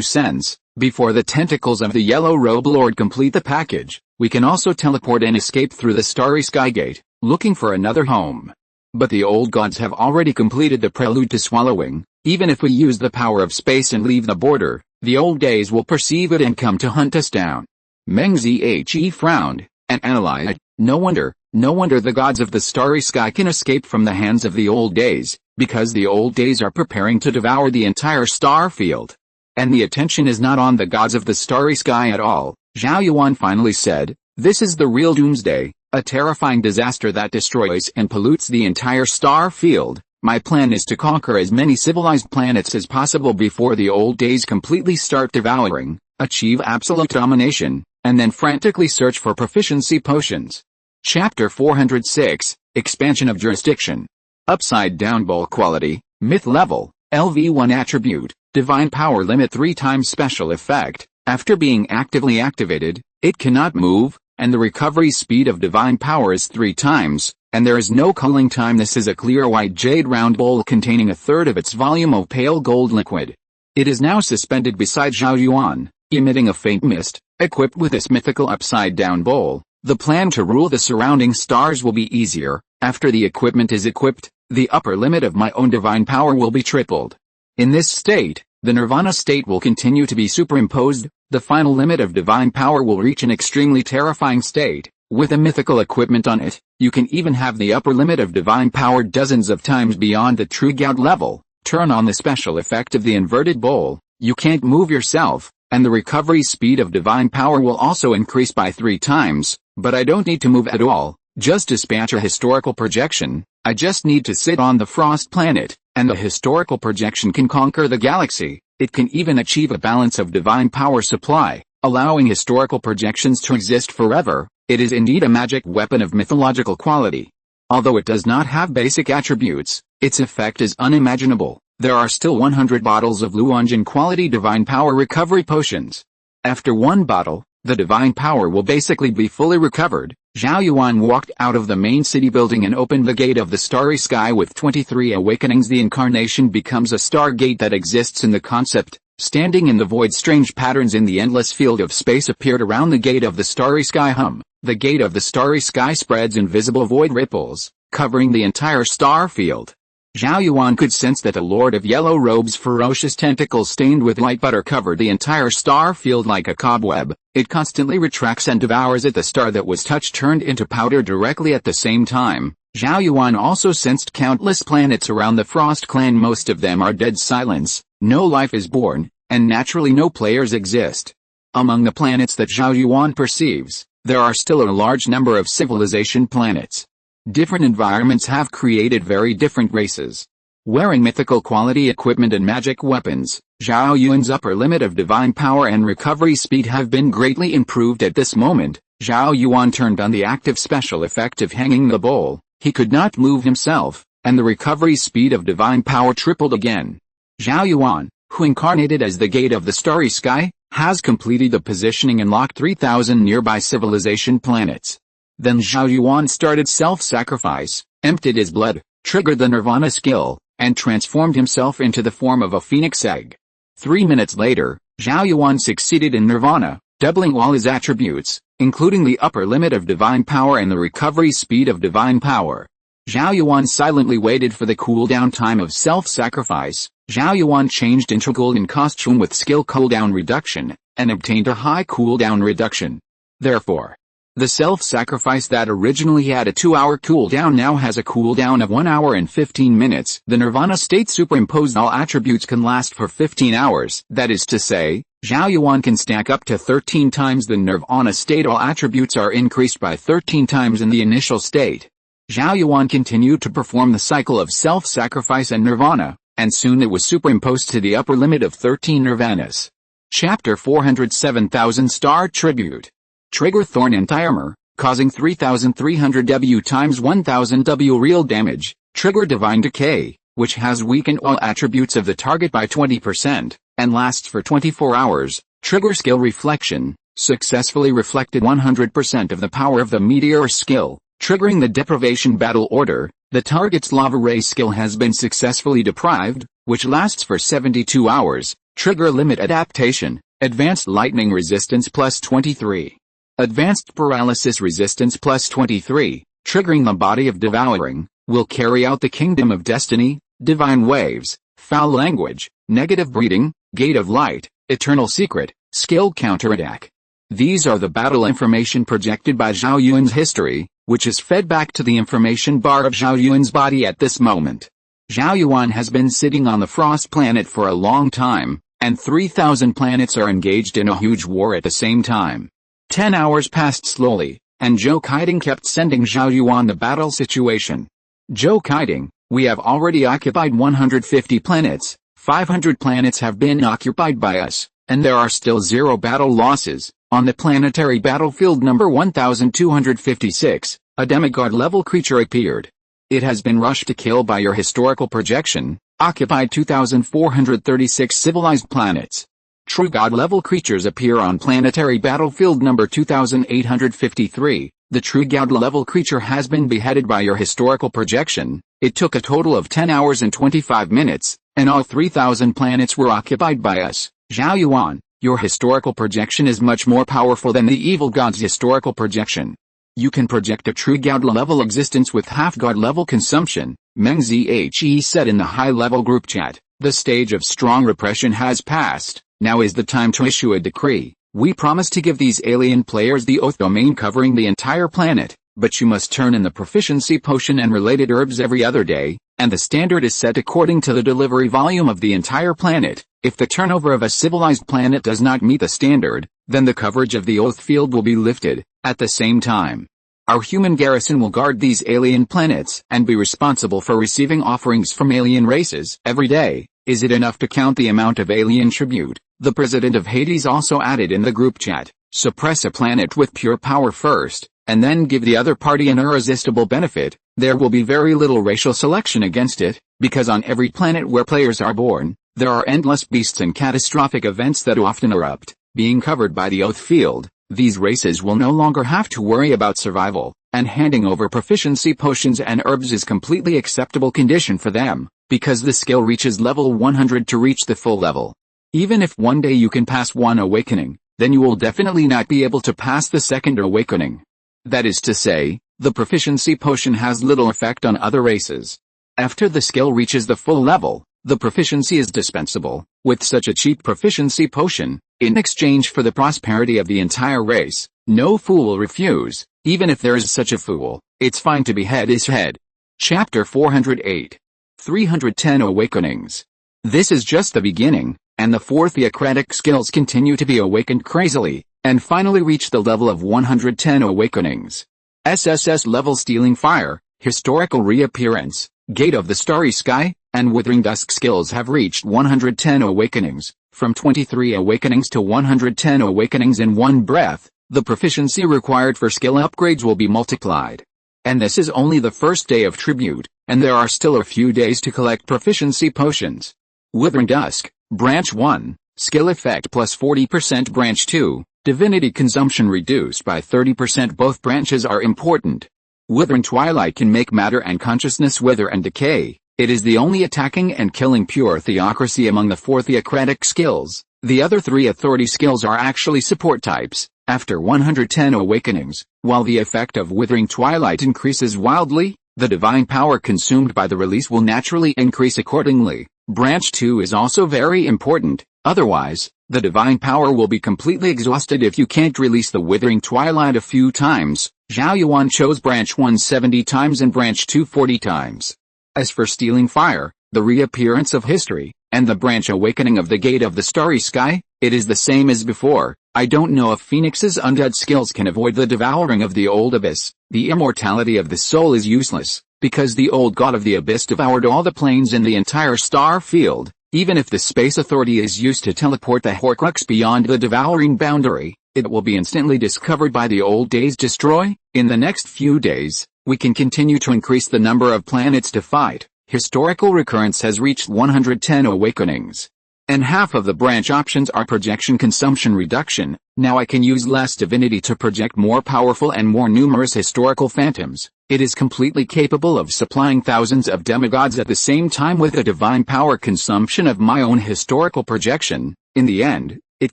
sense. Before the tentacles of the Yellow Robe Lord complete the package, we can also teleport and escape through the starry sky gate, looking for another home. But the old gods have already completed the prelude to swallowing. Even if we use the power of space and leave the border, the old days will perceive it and come to hunt us down. Meng Zhe frowned, and analyzed. No wonder the gods of the starry sky can escape from the hands of the old days, because the old days are preparing to devour the entire star field. And the attention is not on the gods of the starry sky at all, Zhao Yuan finally said. This is the real doomsday, a terrifying disaster that destroys and pollutes the entire star field. My plan is to conquer as many civilized planets as possible before the old days completely start devouring, achieve absolute domination, and then frantically search for proficiency potions. Chapter 406, Expansion of Jurisdiction. Upside down bowl quality, myth level, LV1 attribute, divine power limit 3 times special effect. After being actively activated, it cannot move, and the recovery speed of divine power is 3 times. And there is no cooling time. This is a clear white jade round bowl containing 1/3 of its volume of pale gold liquid. It is now suspended beside Zhao Yuan, emitting a faint mist. Equipped with this mythical upside-down bowl, the plan to rule the surrounding stars will be easier. After the equipment is equipped, the upper limit of my own divine power will be tripled. In this state, the nirvana state will continue to be superimposed. The final limit of divine power will reach an extremely terrifying state. With a mythical equipment on it, you can even have the upper limit of divine power dozens of times beyond the true god level. Turn on the special effect of the inverted bowl. You can't move yourself, and the recovery speed of divine power will also increase by 3 times, but I don't need to move at all. Just dispatch a historical projection. I just need to sit on the frost planet, and the historical projection can conquer the galaxy. It can even achieve a balance of divine power supply, allowing historical projections to exist forever. It is indeed a magic weapon of mythological quality. Although it does not have basic attributes, its effect is unimaginable. There are still 100 bottles of Luanjin quality divine power recovery potions. After 1 bottle, the divine power will basically be fully recovered. Zhao Yuan walked out of the main city building and opened the gate of the starry sky with 23 awakenings. The incarnation becomes a stargate that exists in the concept. Standing in the void, strange patterns in the endless field of space appeared around the gate of the starry sky. The gate of the starry sky spreads invisible void ripples, covering the entire star field. Zhao Yuan could sense that the Lord of Yellow Robe's ferocious tentacles stained with light butter covered the entire star field like a cobweb. It constantly retracts and devours it. The star that was touched turned into powder directly at the same time. Zhao Yuan also sensed countless planets around the Frost clan. Most of them are dead silence. No life is born, and naturally no players exist. Among the planets that Zhao Yuan perceives, there are still a large number of civilization planets. Different environments have created very different races. Wearing mythical quality equipment and magic weapons, Zhao Yuan's upper limit of divine power and recovery speed have been greatly improved. At this moment, Zhao Yuan turned on the active special effect of hanging the bowl. He could not move himself, and the recovery speed of divine power tripled again. Zhao Yuan, who incarnated as the gate of the starry sky, has completed the positioning and locked 3,000 nearby civilization planets. Then Zhao Yuan started self-sacrifice, emptied his blood, triggered the nirvana skill, and transformed himself into the form of a phoenix egg. 3 minutes later, Zhao Yuan succeeded in nirvana, doubling all his attributes, including the upper limit of divine power and the recovery speed of divine power. Zhao Yuan silently waited for the cooldown time of self-sacrifice. Zhao Yuan changed into golden costume with skill cooldown reduction, and obtained a high cooldown reduction. Therefore, the self-sacrifice that originally had a 2-hour cooldown now has a cooldown of 1 hour and 15 minutes. The nirvana state superimposed all attributes can last for 15 hours. That is to say, Zhao Yuan can stack up to 13 times the nirvana state. All attributes are increased by 13 times in the initial state. Zhao Yuan continued to perform the cycle of self-sacrifice and nirvana, and soon it was superimposed to the upper limit of 13 nirvanas. Chapter 407,000 Star Tribute. Trigger Thorn and Armor, causing 3,300 W times 1,000 W real damage. Trigger Divine Decay, which has weakened all attributes of the target by 20%, and lasts for 24 hours. Trigger Skill Reflection, successfully reflected 100% of the power of the meteor skill, triggering the deprivation battle order. The target's lava ray skill has been successfully deprived, which lasts for 72 hours. Trigger Limit Adaptation, Advanced Lightning Resistance plus 23. Advanced Paralysis Resistance plus 23, triggering the Body of Devouring, will carry out the Kingdom of Destiny, Divine Waves, foul language, negative breeding, gate of light, eternal secret, skill counterattack. These are the battle information projected by Zhao Yuan's history, which is fed back to the information bar of Zhao Yuan's body at this moment. Zhao Yuan has been sitting on the Frost planet for a long time, and 3,000 planets are engaged in a huge war at the same time. 10 hours passed slowly, and Zhou Kaiding kept sending Zhao Yuan the battle situation. Zhou Kaiding, we have already occupied 150 planets, 500 planets have been occupied by us, and there are still 0 battle losses. On the planetary battlefield number 1256, a demigod-level creature appeared. It has been rushed to kill by your historical projection, occupied 2,436 civilized planets. True god-level creatures appear on planetary battlefield number 2853. The true god-level creature has been beheaded by your historical projection. It took a total of 10 hours and 25 minutes, and all 3,000 planets were occupied by us. Zhao Yuan, your historical projection is much more powerful than the evil god's historical projection. You can project a true god-level existence with half-god-level consumption, Meng Zhe said in the high-level group chat. The stage of strong repression has passed. Now is the time to issue a decree. We promise to give these alien players the oath domain covering the entire planet, but you must turn in the proficiency potion and related herbs every other day, and the standard is set according to the delivery volume of the entire planet. If the turnover of a civilized planet does not meet the standard, then the coverage of the oath field will be lifted. At the same time, our human garrison will guard these alien planets and be responsible for receiving offerings from alien races every day. Is it enough to count the amount of alien tribute? The president of Hades also added in the group chat, suppress a planet with pure power first, and then give the other party an irresistible benefit. There will be very little racial selection against it, because on every planet where players are born, there are endless beasts and catastrophic events that often erupt. Being covered by the oath field, these races will no longer have to worry about survival, and handing over proficiency potions and herbs is completely acceptable condition for them, because the skill reaches level 100 to reach the full level. Even if one day you can pass one awakening, then you will definitely not be able to pass the second awakening. That is to say, the proficiency potion has little effect on other races. After the skill reaches the full level, the proficiency is dispensable. With such a cheap proficiency potion, in exchange for the prosperity of the entire race, no fool will refuse. Even if there is such a fool, it's fine to behead his head. Chapter 408. 310 Awakenings. This is just the beginning, and the 4 theocratic skills continue to be awakened crazily, and finally reach the level of 110 awakenings. SSS level Stealing Fire, Historical Reappearance, Gate of the Starry Sky, and Withering Dusk skills have reached 110 awakenings. From 23 awakenings to 110 awakenings in one breath, the proficiency required for skill upgrades will be multiplied. And this is only the first day of tribute, and there are still a few days to collect proficiency potions. Withering Dusk, Branch 1, Skill Effect plus 40%. Branch 2, Divinity Consumption reduced by 30%. Both branches are important. Withering Twilight can make matter and consciousness wither and decay. It is the only attacking and killing pure theocracy among the 4 theocratic skills. The other 3 authority skills are actually support types. After 110 awakenings, while the effect of Withering Twilight increases wildly, the divine power consumed by the release will naturally increase accordingly. Branch 2 is also very important, otherwise, the divine power will be completely exhausted if you can't release the Withering Twilight a few times. Zhao Yuan chose Branch 1 70 times and Branch 2 40 times. As for Stealing Fire, the reappearance of history, and the branch awakening of the Gate of the Starry Sky, it is the same as before. I don't know if Phoenix's undead skills can avoid the devouring of the old abyss. The immortality of the soul is useless, because the old god of the abyss devoured all the planes in the entire star field. Even if the space authority is used to teleport the Horcrux beyond the devouring boundary, it will be instantly discovered by the old days destroy. In the next few days, we can continue to increase the number of planets to fight. Historical recurrence has reached 110 awakenings. And half of the branch options are projection consumption reduction. Now I can use less divinity to project more powerful and more numerous historical phantoms. It is completely capable of supplying thousands of demigods at the same time with a divine power consumption of my own historical projection. In the end, it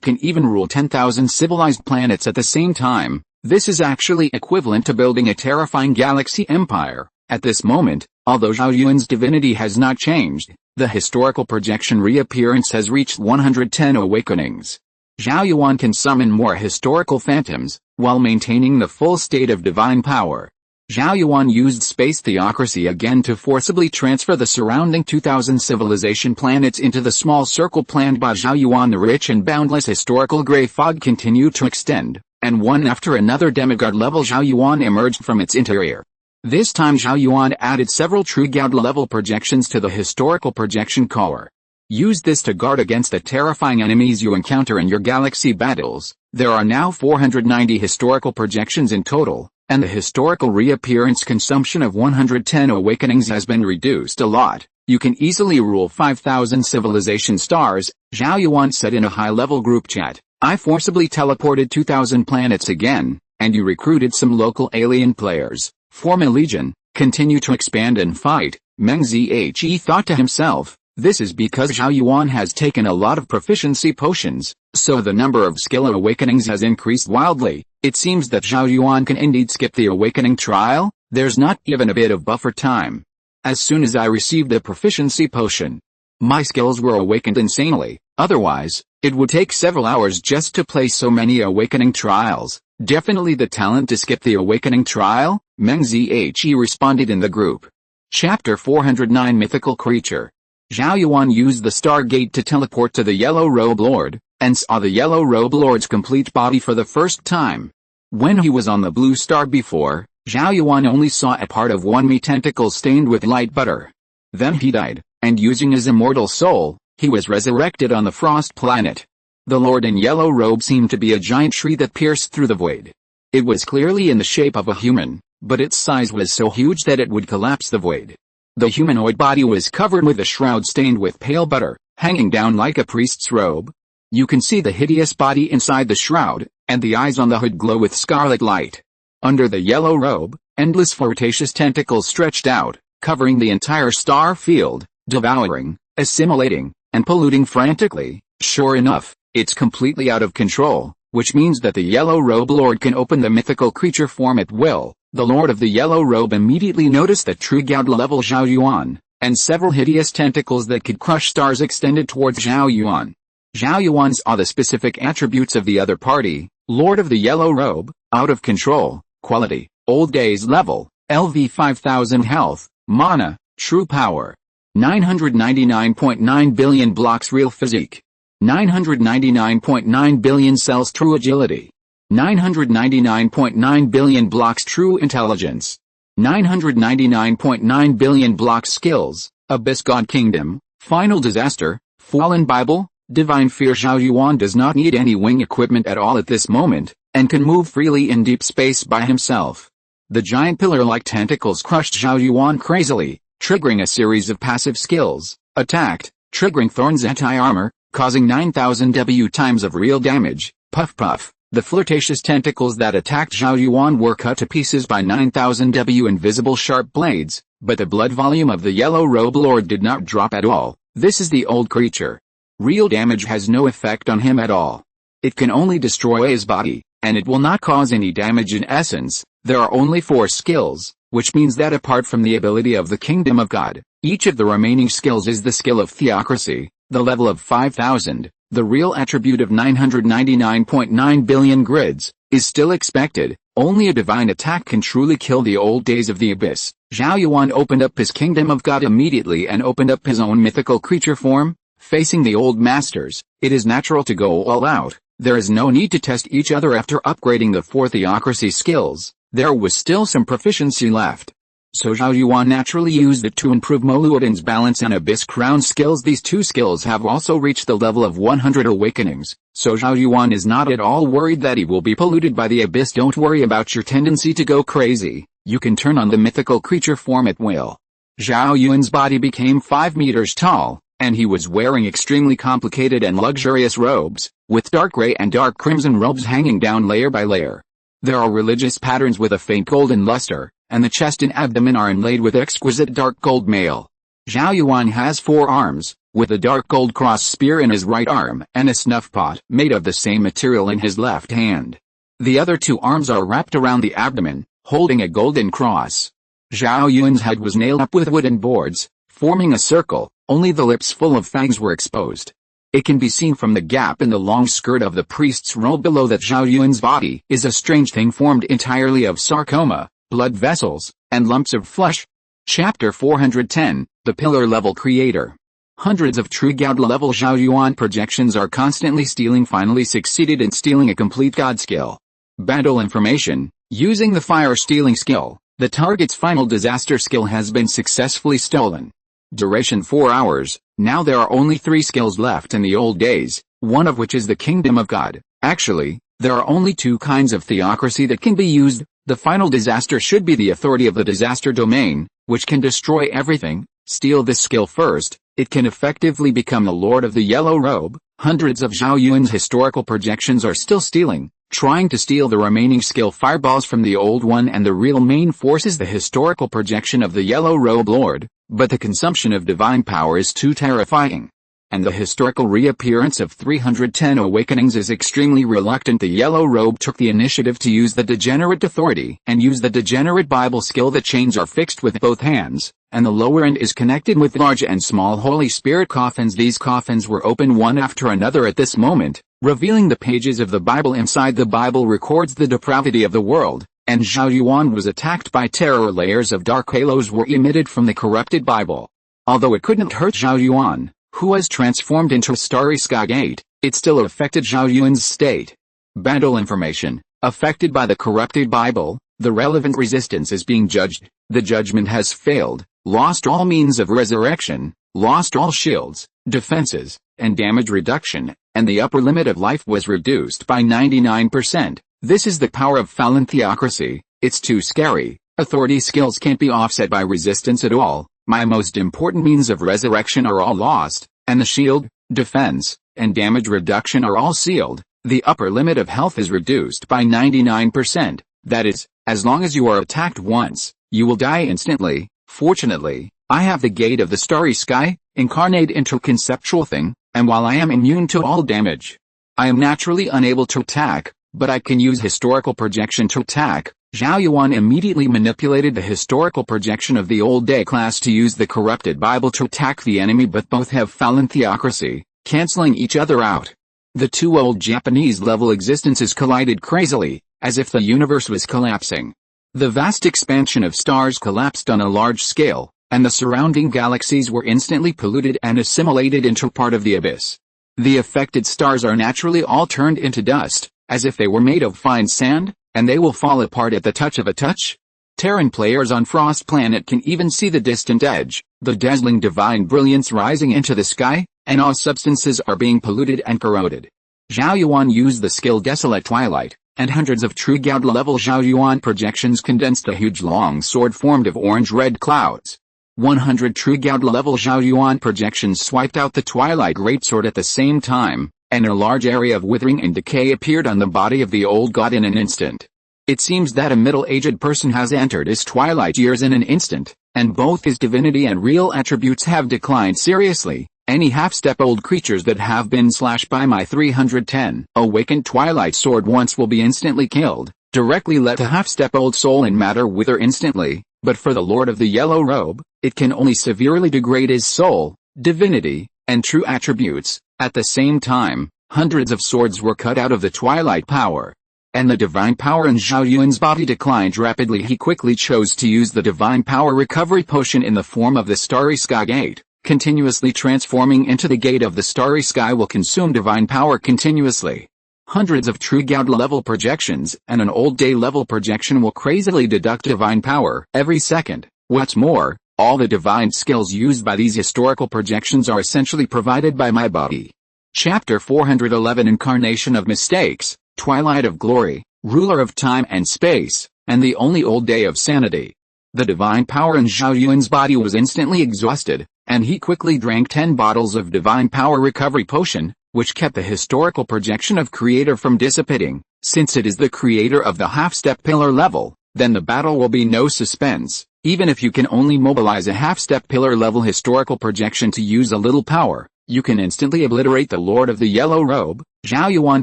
can even rule 10,000 civilized planets at the same time. This is actually equivalent to building a terrifying galaxy empire. At this moment, although Zhao Yuan's divinity has not changed, the historical projection reappearance has reached 110 awakenings. Zhao Yuan can summon more historical phantoms, while maintaining the full state of divine power. Zhao Yuan used space theocracy again to forcibly transfer the surrounding 2,000 civilization planets into the small circle planned by Zhao Yuan. The rich and boundless historical gray fog continued to extend, and one after another demigod-level Zhao Yuan emerged from its interior. This time Zhao Yuan added several true god-level projections to the historical projection core. Use this to guard against the terrifying enemies you encounter in your galaxy battles. There are now 490 historical projections in total, and the historical reappearance consumption of 110 awakenings has been reduced a lot. You can easily rule 5,000 civilization stars, Zhao Yuan said in a high-level group chat. I forcibly teleported 2,000 planets again, and you recruited some local alien players. Form a legion, continue to expand and fight. Meng Zhe thought to himself, this is because Zhao Yuan has taken a lot of proficiency potions, so the number of skill awakenings has increased wildly. It seems that Zhao Yuan can indeed skip the awakening trial, there's not even a bit of buffer time. As soon as I received a proficiency potion, my skills were awakened insanely, otherwise, it would take several hours just to play so many awakening trials. Definitely the talent to skip the awakening trial, Meng Zhe responded in the group. Chapter 409 Mythical Creature. Zhao Yuan used the Stargate to teleport to the Yellow Robe Lord, and saw the Yellow Robe Lord's complete body for the first time. When he was on the Blue Star before, Zhao Yuan only saw a part of one me tentacle stained with light butter. Then he died, and using his immortal soul, he was resurrected on the Frost Planet. The Lord in yellow robe seemed to be a giant tree that pierced through the void. It was clearly in the shape of a human, but its size was so huge that it would collapse the void. The humanoid body was covered with a shroud stained with pale butter, hanging down like a priest's robe. You can see the hideous body inside the shroud, and the eyes on the hood glow with scarlet light. Under the yellow robe, endless fortacious tentacles stretched out, covering the entire star field, devouring, assimilating, and polluting frantically. Sure enough, it's completely out of control, which means that the Yellow Robe Lord can open the mythical creature form at will. The Lord of the Yellow Robe immediately noticed that true god-level Zhao Yuan, and several hideous tentacles that could crush stars extended towards Zhao Yuan. Zhao Yuan saw the specific attributes of the other party: Lord of the Yellow Robe, out of control, quality, old days level, LV 5000 health, mana, true power, 999.9 billion blocks real physique, 999.9 billion cells true agility, 999.9 billion blocks true intelligence, 999.9 billion blocks skills, Abyss God Kingdom, Final Disaster, Fallen Bible, Divine Fear. Zhao Yuan does not need any wing equipment at all at this moment, and can move freely in deep space by himself. The giant pillar-like tentacles crushed Zhao Yuan crazily, triggering a series of passive skills. Attacked, triggering Thorn's anti-armor, causing 9,000 W times of real damage. Puff puff. The flirtatious tentacles that attacked Zhao Yuan were cut to pieces by 9,000 W invisible sharp blades, but the blood volume of the Yellow Robe Lord did not drop at all. This is the old creature. Real damage has no effect on him at all. It can only destroy his body, and it will not cause any damage in essence. There are only 4 skills, which means that apart from the ability of the Kingdom of God, each of the remaining skills is the skill of Theocracy, the level of 5,000. The real attribute of 999.9 billion grids is still expected. Only a divine attack can truly kill the old days of the Abyss. Zhao Yuan opened up his Kingdom of God immediately and opened up his own mythical creature form. Facing the old masters, it is natural to go all out. There is no need to test each other after upgrading the 4 Theocracy skills. There was still some proficiency left, so Zhao Yuan naturally used it to improve Moluoden's balance and Abyss Crown skills. These 2 skills have also reached the level of 100 awakenings, so Zhao Yuan is not at all worried that he will be polluted by the Abyss. Don't worry about your tendency to go crazy. You can turn on the mythical creature form at will. Zhao Yuan's body became 5 meters tall, and he was wearing extremely complicated and luxurious robes, with dark gray and dark crimson robes hanging down layer by layer. There are religious patterns with a faint golden luster, and the chest and abdomen are inlaid with exquisite dark gold mail. Zhao Yuan has 4 arms, with a dark gold cross spear in his right arm and a snuff pot made of the same material in his left hand. The other 2 arms are wrapped around the abdomen, holding a golden cross. Zhao Yuan's head was nailed up with wooden boards, forming a circle. Only the lips full of fangs were exposed. It can be seen from the gap in the long skirt of the priest's robe below that Zhao Yuan's body is a strange thing formed entirely of sarcoma, blood vessels, and lumps of flesh. Chapter 410, The Pillar-Level Creator. Hundreds of true God-level Zhao Yuan projections are constantly stealing finally succeeded in stealing a complete God skill. Battle information. Using the fire-stealing skill, the target's final disaster skill has been successfully stolen. Duration 4 hours. Now there are only 3 skills left in the old days, one of which is the Kingdom of God. Actually, there are only 2 kinds of theocracy that can be used. The final disaster should be the authority of the disaster domain, which can destroy everything. Steal this skill first, it can effectively become the Lord of the Yellow Robe. Hundreds of Zhao Yuan's historical projections are still stealing, trying to steal the remaining skill fireballs from the old one, and the real main force is the historical projection of the Yellow Robe Lord, but the consumption of divine power is too terrifying. And the historical reappearance of 310 awakenings is extremely reluctant. The Yellow Robe took the initiative to use the degenerate authority and use the degenerate Bible skill. The chains are fixed with both hands, and the lower end is connected with large and small Holy Spirit coffins. These coffins were opened one after another at this moment, revealing the pages of the Bible inside. The Bible records the depravity of the world, and Zhao Yuan was attacked by terror. Layers of dark halos were emitted from the corrupted Bible. Although it couldn't hurt Zhao Yuan, who was transformed into a starry sky gate, it still affected Zhao Yuan's state. Battle information. Affected by the corrupted Bible, the relevant resistance is being judged. The judgment has failed, lost all means of resurrection, lost all shields, defenses, and damage reduction, and the upper limit of life was reduced by 99%. This is the power of fallen theocracy. It's too scary. Authority skills can't be offset by resistance at all. My most important means of resurrection are all lost, and the shield, defense, and damage reduction are all sealed. The upper limit of health is reduced by 99%. That is, as long as you are attacked once, you will die instantly. Fortunately, I have the gate of the starry sky, incarnate into a conceptual thing, and while I am immune to all damage, I am naturally unable to attack, but I can use historical projection to attack. Zhao Yuan immediately manipulated the historical projection of the old day class to use the corrupted Bible to attack the enemy, but both have fallen theocracy, canceling each other out. The 2 old Japanese level existences collided crazily, as if the universe was collapsing. The vast expansion of stars collapsed on a large scale, and the surrounding galaxies were instantly polluted and assimilated into part of the abyss. The affected stars are naturally all turned into dust, as if they were made of fine sand, and they will fall apart at the touch of a touch. Terran players on Frost Planet can even see the distant edge, the dazzling divine brilliance rising into the sky, and all substances are being polluted and corroded. Zhao Yuan used the skill Desolate Twilight, and hundreds of true God-level Zhao Yuan projections condensed a huge long sword formed of orange-red clouds. 100 true God-level Zhao Yuan projections swiped out the Twilight Greatsword at the same time, and a large area of withering and decay appeared on the body of the old god in an instant. It seems that a middle-aged person has entered his twilight years in an instant, and both his divinity and real attributes have declined seriously. Any half-step-old creatures that have been slashed by my 310 awakened twilight sword once will be instantly killed. Directly let the half-step-old soul and matter wither instantly, but for the Lord of the Yellow Robe, it can only severely degrade his soul, divinity, and true attributes. At the same time, hundreds of swords were cut out of the twilight power, and the divine power in Zhao Yuan's body declined rapidly. He quickly chose to use the divine power recovery potion in the form of the starry sky gate. Continuously transforming into the gate of the starry sky will consume divine power continuously. Hundreds of true God level projections and an old day level projection will crazily deduct divine power every second. What's more, all the divine skills used by these historical projections are essentially provided by my body. Chapter 411 Incarnation of Mistakes, Twilight of Glory, Ruler of Time and Space, and the only old day of sanity. The divine power in Zhao Yuan's body was instantly exhausted, and he quickly drank 10 bottles of divine power recovery potion, which kept the historical projection of Creator from dissipating. Since it is the Creator of the half-step pillar level, then the battle will be no suspense. Even if you can only mobilize a half-step pillar level historical projection to use a little power, you can instantly obliterate the Lord of the Yellow Robe. Zhao Yuan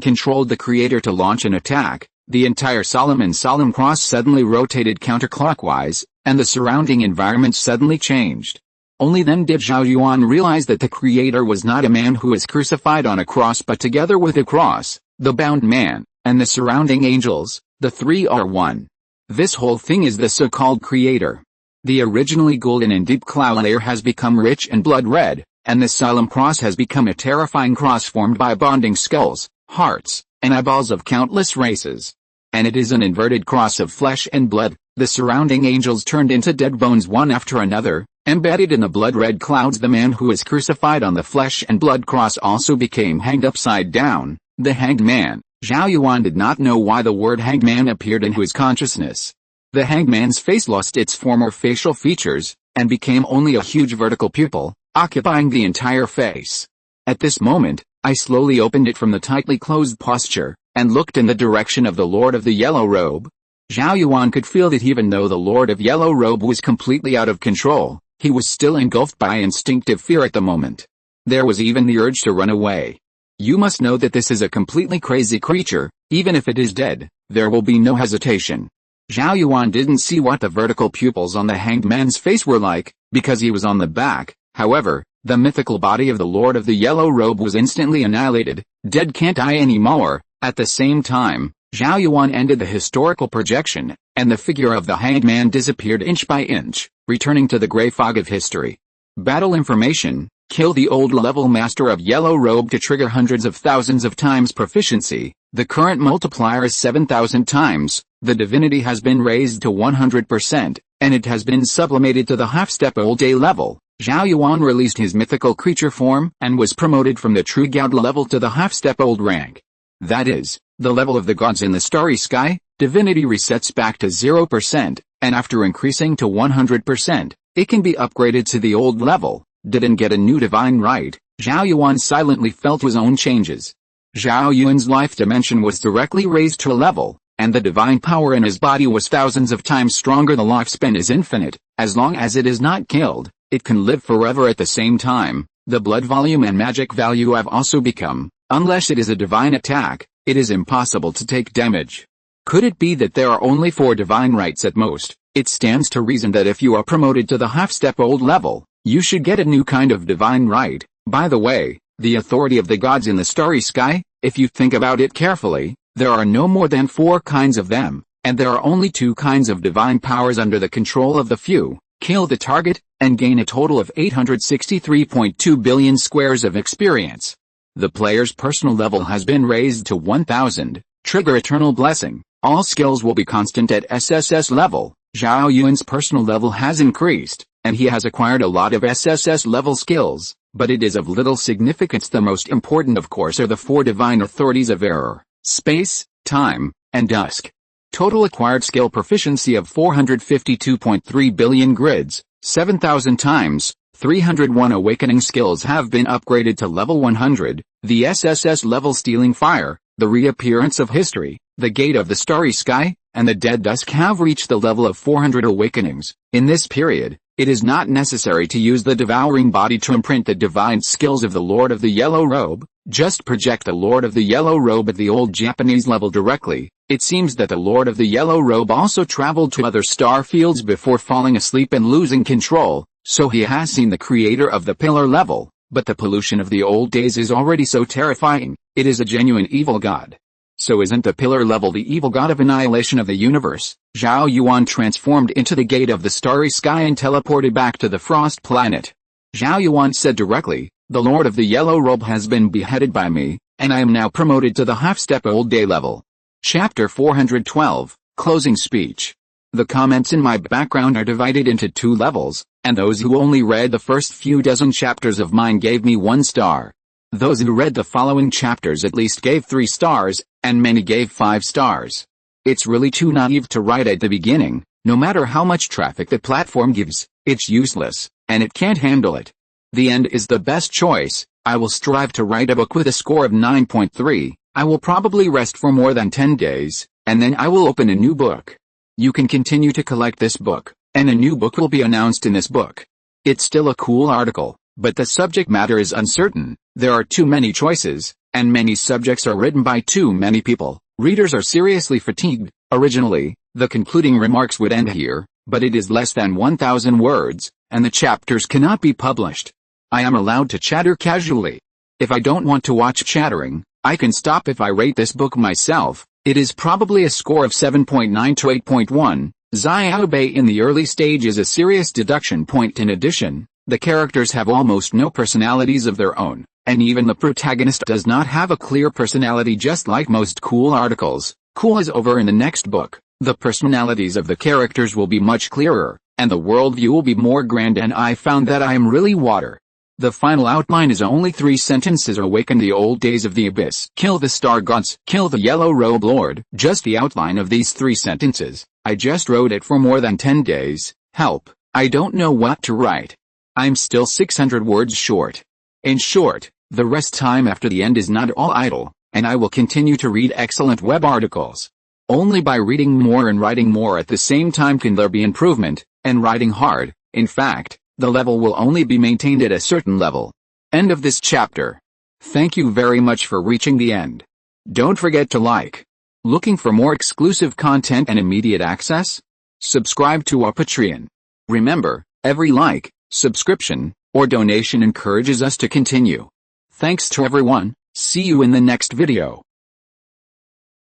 controlled the Creator to launch an attack, The entire solemn cross suddenly rotated counterclockwise, and the surrounding environment suddenly changed. Only then did Zhao Yuan realize that the Creator was not a man who is crucified on a cross, but together with the cross, the bound man, and the surrounding angels, the three are one. This whole thing is the so-called Creator. The originally golden and deep cloud layer has become rich and blood red, and the solemn cross has become a terrifying cross formed by bonding skulls, hearts, and eyeballs of countless races. And it is an inverted cross of flesh and blood. The surrounding angels turned into dead bones one after another. Embedded in the blood-red clouds, the man who is crucified on the flesh and blood cross also became hanged upside down, the hanged man. Zhao Yuan did not know why the word hanged man appeared in his consciousness. The hanged man's face lost its former facial features, and became only a huge vertical pupil, occupying the entire face. At this moment, I slowly opened it from the tightly closed posture, and looked in the direction of the Lord of the Yellow Robe. Zhao Yuan could feel that even though the Lord of Yellow Robe was completely out of control, he was still engulfed by instinctive fear at the moment. There was even the urge to run away. You must know that this is a completely crazy creature. Even if it is dead, there will be no hesitation. Zhao Yuan didn't see what the vertical pupils on the hanged man's face were like, because he was on the back. However, the mythical body of the Lord of the Yellow Robe was instantly annihilated. Dead can't die anymore. At the same time, Zhao Yuan ended the historical projection, and the figure of the hanged man disappeared inch by inch, returning to the gray fog of history. Battle information: kill the old level master of Yellow Robe to trigger hundreds of thousands of times proficiency. The current multiplier is 7,000 times. The divinity has been raised to 100%, and it has been sublimated to the half-step old day level. Zhao Yuan released his mythical creature form and was promoted from the true god level to the half-step old rank. That is, the level of the gods in the starry sky. Divinity resets back to 0%, and after increasing to 100%, it can be upgraded to the old level. Didn't get a new divine right. Zhao Yuan silently felt his own changes. Zhao Yuan's life dimension was directly raised to a level, and the divine power in his body was thousands of times stronger. The lifespan is infinite. As long as it is not killed, it can live forever. At the same time, the blood volume and magic value have also become, unless it is a divine attack, it is impossible to take damage. Could it be that there are only 4 divine rights at most? It stands to reason that if you are promoted to the half-step old level, you should get a new kind of divine right. By the way, the authority of the gods in the starry sky, if you think about it carefully, there are no more than 4 kinds of them, and there are only 2 kinds of divine powers under the control of the few. Kill the target, and gain a total of 863.2 billion squares of experience. The player's personal level has been raised to 1000. Trigger eternal blessing. All skills will be constant at SSS level. Zhao Yuan's personal level has increased, and he has acquired a lot of SSS level skills, but it is of little significance. The most important, of course, are the 4 divine authorities of error, space, time, and dusk. Total acquired skill proficiency of 452.3 billion grids, 7,000 times. 301 awakening skills have been upgraded to level 100, the SSS level stealing fire, the reappearance of history, the gate of the starry sky, and the dead dusk have reached the level of 400 awakenings. In this period, it is not necessary to use the devouring body to imprint the divine skills of the Lord of the Yellow Robe. Just project the Lord of the Yellow Robe at the old Japanese level directly. It seems that the Lord of the Yellow Robe also traveled to other star fields before falling asleep and losing control, so he has seen the creator of the pillar level, but the pollution of the old days is already so terrifying. It is a genuine evil god. So isn't the pillar level the evil god of annihilation of the universe? Zhao Yuan transformed into the gate of the starry sky and teleported back to the frost planet. Zhao Yuan said directly, "The Lord of the Yellow Robe has been beheaded by me, and I am now promoted to the half-step old day level." Chapter 412, Closing Speech. The comments in my background are divided into 2 levels, and those who only read the first few dozen chapters of mine gave me 1 star. Those who read the following chapters at least gave 3 stars, and many gave 5 stars. It's really too naive to write at the beginning. No matter how much traffic the platform gives, it's useless, and it can't handle it. The end is the best choice. I will strive to write a book with a score of 9.3. I will probably rest for more than 10 days, and then I will open a new book. You can continue to collect this book, and a new book will be announced in this book. It's still a cool article, but the subject matter is uncertain. There are too many choices, and many subjects are written by too many people. Readers are seriously fatigued. Originally, the concluding remarks would end here, but it is less than 1,000 words, and the chapters cannot be published. I am allowed to chatter casually. If I don't want to watch chattering, I can stop. If I rate this book myself, it is probably a score of 7.9 to 8.1. Zhao Yuan in the early stage is a serious deduction point. In addition, the characters have almost no personalities of their own, and even the protagonist does not have a clear personality. Just like most cool articles, cool is over in the next book. The personalities of the characters will be much clearer, and the worldview will be more grand, and I found that I am really water. The final outline is only 3 sentences. Awaken the old days of the abyss. Kill the star gods. Kill the yellow robe lord. Just the outline of these 3 sentences. I just wrote it for more than 10 days. Help, I don't know what to write. I'm still 600 words short. In short, the rest time after the end is not all idle, and I will continue to read excellent web articles. Only by reading more and writing more at the same time can there be improvement, and writing hard. In fact, the level will only be maintained at a certain level. End of this chapter. Thank you very much for reaching the end. Don't forget to like. Looking for more exclusive content and immediate access? Subscribe to our Patreon. Remember, every like, subscription, or donation encourages us to continue. Thanks to everyone. See you in the next video.